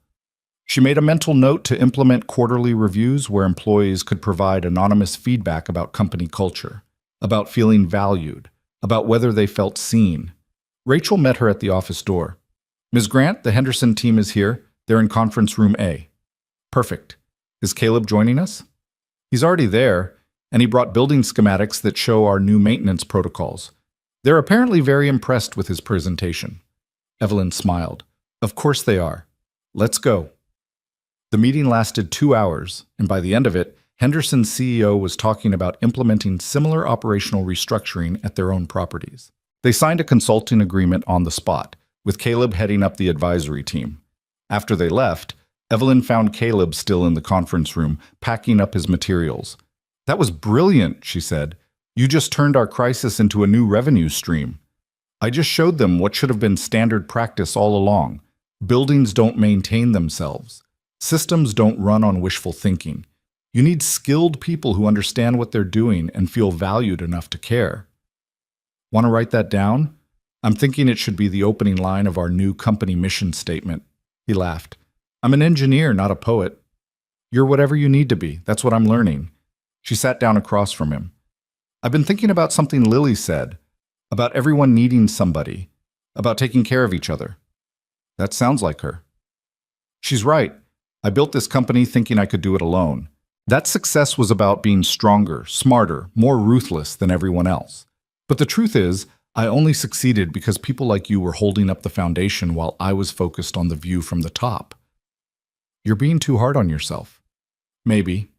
She made a mental note to implement quarterly reviews where employees could provide anonymous feedback about company culture, about feeling valued, about whether they felt seen. Rachel met her at the office door. "Ms. Grant, the Henderson team is here. They're in conference room A." "Perfect. Is Caleb joining us?" "He's already there, and he brought building schematics that show our new maintenance protocols. They're apparently very impressed with his presentation." Evelyn smiled. "Of course they are. Let's go." The meeting lasted 2 hours, and by the end of it, Henderson's CEO was talking about implementing similar operational restructuring at their own properties. They signed a consulting agreement on the spot, with Caleb heading up the advisory team. After they left, Evelyn found Caleb still in the conference room, packing up his materials. "That was brilliant," she said. "You just turned our crisis into a new revenue stream." "I just showed them what should have been standard practice all along. Buildings don't maintain themselves. Systems don't run on wishful thinking. You need skilled people who understand what they're doing and feel valued enough to care." "Want to write that down? I'm thinking it should be the opening line of our new company mission statement." He laughed. "I'm an engineer, not a poet." "You're whatever you need to be. That's what I'm learning." She sat down across from him. "I've been thinking about something Lily said, about everyone needing somebody, about taking care of each other." "That sounds like her." "She's right. I built this company thinking I could do it alone. That success was about being stronger, smarter, more ruthless than everyone else. But the truth is, I only succeeded because people like you were holding up the foundation while I was focused on the view from the top." "You're being too hard on yourself." "Maybe.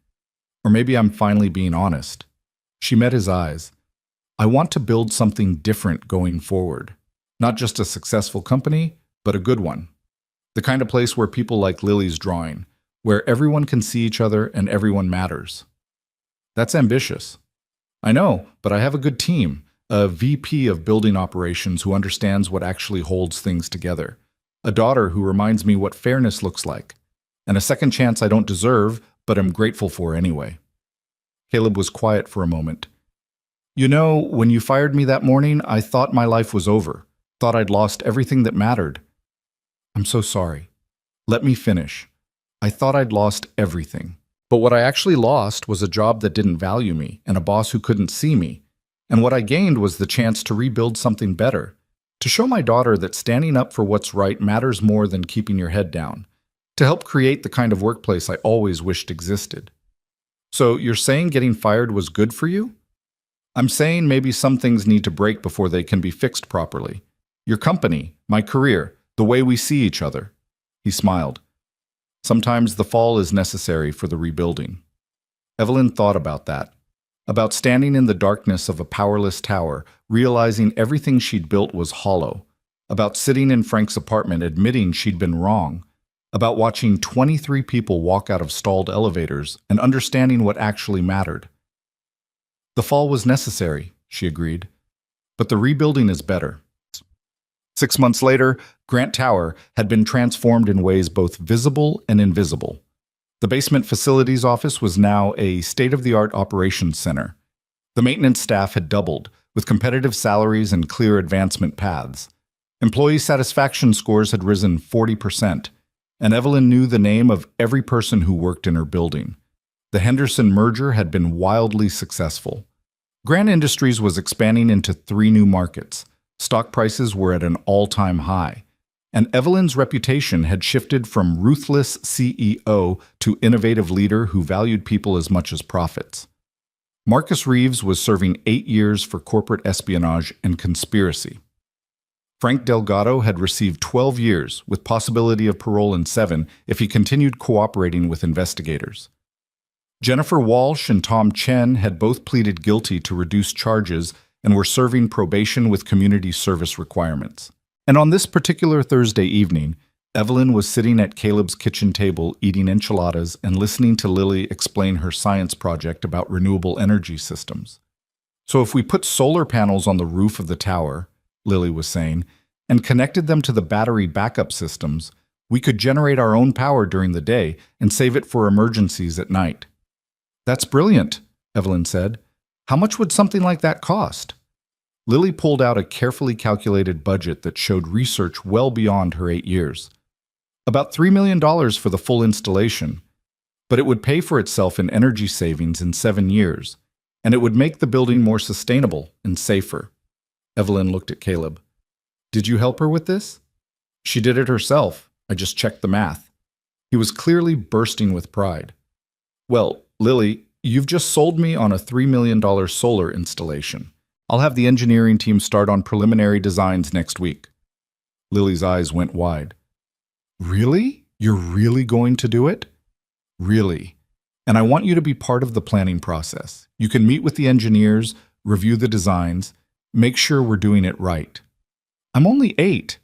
Or maybe I'm finally being honest." She met his eyes. "I want to build something different going forward. Not just a successful company, but a good one. The kind of place where people like Lily's drawing, where everyone can see each other and everyone matters." "That's ambitious." "I know, but I have a good team, a VP of building operations who understands what actually holds things together, a daughter who reminds me what fairness looks like, and a second chance I don't deserve, but am grateful for anyway." Caleb was quiet for a moment. "You know, when you fired me that morning, I thought my life was over, thought I'd lost everything that mattered." "I'm so sorry. Let me finish. I thought I'd lost everything. But what I actually lost was a job that didn't value me and a boss who couldn't see me. And what I gained was the chance to rebuild something better, to show my daughter that standing up for what's right matters more than keeping your head down, to help create the kind of workplace I always wished existed." "So you're saying getting fired was good for you?" "I'm saying maybe some things need to break before they can be fixed properly. Your company, my career, the way we see each other." He smiled. "Sometimes the fall is necessary for the rebuilding." Evelyn thought about that, about standing in the darkness of a powerless tower, realizing everything she'd built was hollow, about sitting in Frank's apartment admitting she'd been wrong, about watching 23 people walk out of stalled elevators and understanding what actually mattered. "The fall was necessary," she agreed, "but the rebuilding is better." 6 months later, Grant Tower had been transformed in ways both visible and invisible. The basement facilities office was now a state-of-the-art operations center. The maintenance staff had doubled, with competitive salaries and clear advancement paths. Employee satisfaction scores had risen 40%, and Evelyn knew the name of every person who worked in her building. The Henderson merger had been wildly successful. Grant Industries was expanding into 3 new markets. Stock prices were at an all-time high, and Evelyn's reputation had shifted from ruthless CEO to innovative leader who valued people as much as profits. Marcus Reeves was serving 8 years for corporate espionage and conspiracy. Frank Delgado had received 12 years, with possibility of parole in 7 if he continued cooperating with investigators. Jennifer Walsh and Tom Chen had both pleaded guilty to reduced charges and were serving probation with community service requirements. And on this particular Thursday evening, Evelyn was sitting at Caleb's kitchen table eating enchiladas and listening to Lily explain her science project about renewable energy systems. "So if we put solar panels on the roof of the tower," Lily was saying, "and connected them to the battery backup systems, we could generate our own power during the day and save it for emergencies at night." "That's brilliant," Evelyn said. "How much would something like that cost?" Lily pulled out a carefully calculated budget that showed research well beyond her 8 years. About $3 million for the full installation, but it would pay for itself in energy savings in 7 years, and it would make the building more sustainable and safer. Evelyn looked at Caleb. Did you help her with this? She did it herself. I just checked the math. He was clearly bursting with pride. Well, Lily, you've just sold me on a $3 million solar installation. I'll have the engineering team start on preliminary designs next week. Lily's eyes went wide. Really? You're really going to do it? Really. And I want you to be part of the planning process. You can meet with the engineers, review the designs, make sure we're doing it right. I'm only 8.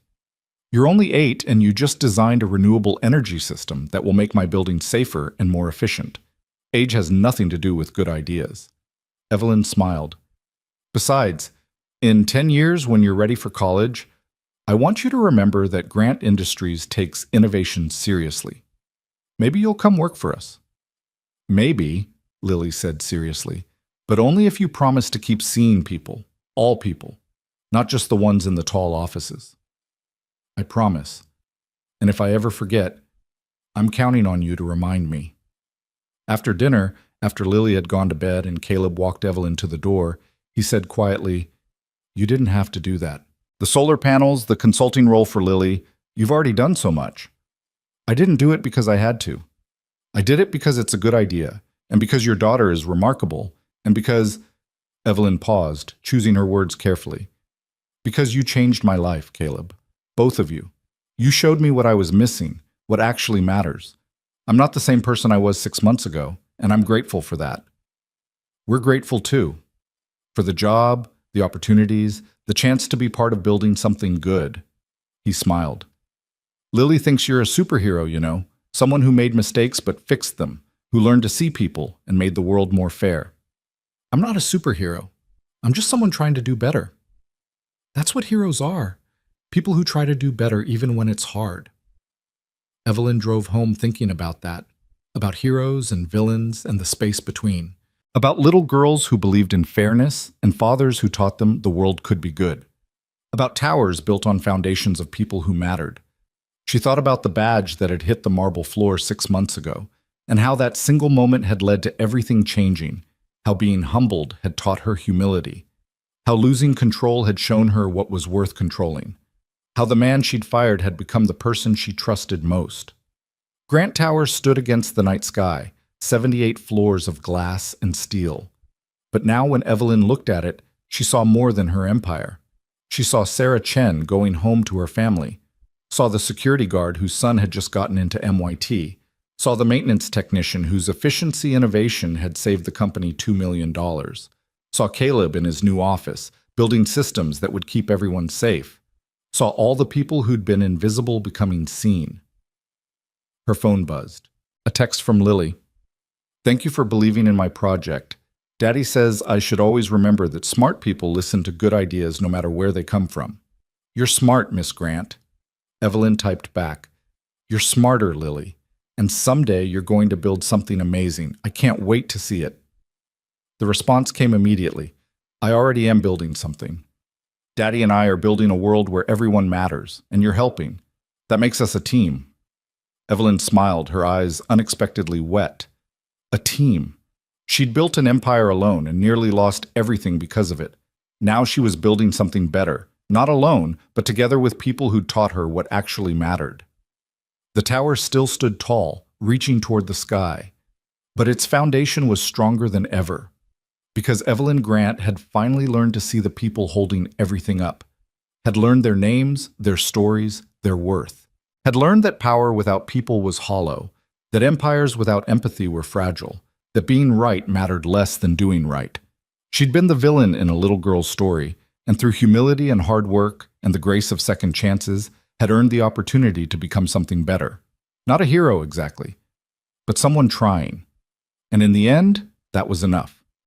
You're only 8 and you just designed a renewable energy system that will make my building safer and more efficient. Age has nothing to do with good ideas. Evelyn smiled. Besides, in 10 years when you're ready for college, I want you to remember that Grant Industries takes innovation seriously. Maybe you'll come work for us. Maybe, Lily said seriously, but only if you promise to keep seeing people, all people, not just the ones in the tall offices. I promise. And if I ever forget, I'm counting on you to remind me. After dinner, after Lily had gone to bed and Caleb walked Evelyn to the door, he said quietly, "You didn't have to do that. The solar panels, the consulting role for Lily, you've already done so much. I didn't do it because I had to. I did it because it's a good idea, and because your daughter is remarkable, and because—" Evelyn paused, choosing her words carefully. "Because you changed my life, Caleb. Both of you. You showed me what I was missing, what actually matters. I'm not the same person I was 6 months ago, and I'm grateful for that. We're grateful too. For the job, the opportunities, the chance to be part of building something good." He smiled. "Lily thinks you're a superhero, you know, someone who made mistakes but fixed them, who learned to see people and made the world more fair. I'm not a superhero. I'm just someone trying to do better. That's what heroes are, people who try to do better even when it's hard." Evelyn drove home thinking about that, about heroes and villains and the space between, about little girls who believed in fairness and fathers who taught them the world could be good, about towers built on foundations of people who mattered. She thought about the badge that had hit the marble floor 6 months ago, and how that single moment had led to everything changing, how being humbled had taught her humility, how losing control had shown her what was worth controlling, how the man she'd fired had become the person she trusted most. Grant Tower stood against the night sky, 78 floors of glass and steel. But now when Evelyn looked at it, she saw more than her empire. She saw Sarah Chen going home to her family, saw the security guard whose son had just gotten into MIT, saw the maintenance technician whose efficiency innovation had saved the company $2 million, saw Caleb in his new office, building systems that would keep everyone safe, saw all the people who'd been invisible becoming seen. Her phone buzzed. A text from Lily. "Thank you for believing in my project. Daddy says I should always remember that smart people listen to good ideas no matter where they come from. You're smart, Miss Grant." Evelyn typed back, "You're smarter, Lily. And someday you're going to build something amazing. I can't wait to see it." The response came immediately. "I already am building something. Daddy and I are building a world where everyone matters, and you're helping. That makes us a team." Evelyn smiled, her eyes unexpectedly wet. A team. She'd built an empire alone and nearly lost everything because of it. Now she was building something better, not alone, but together with people who'd taught her what actually mattered. The tower still stood tall, reaching toward the sky, but its foundation was stronger than ever, because Evelyn Grant had finally learned to see the people holding everything up, had learned their names, their stories, their worth, had learned that power without people was hollow, that empires without empathy were fragile, that being right mattered less than doing right. She'd been the villain in a little girl's story, and through humility and hard work and the grace of second chances, had earned the opportunity to become something better. Not a hero exactly, but someone trying. And in the end, that was enough.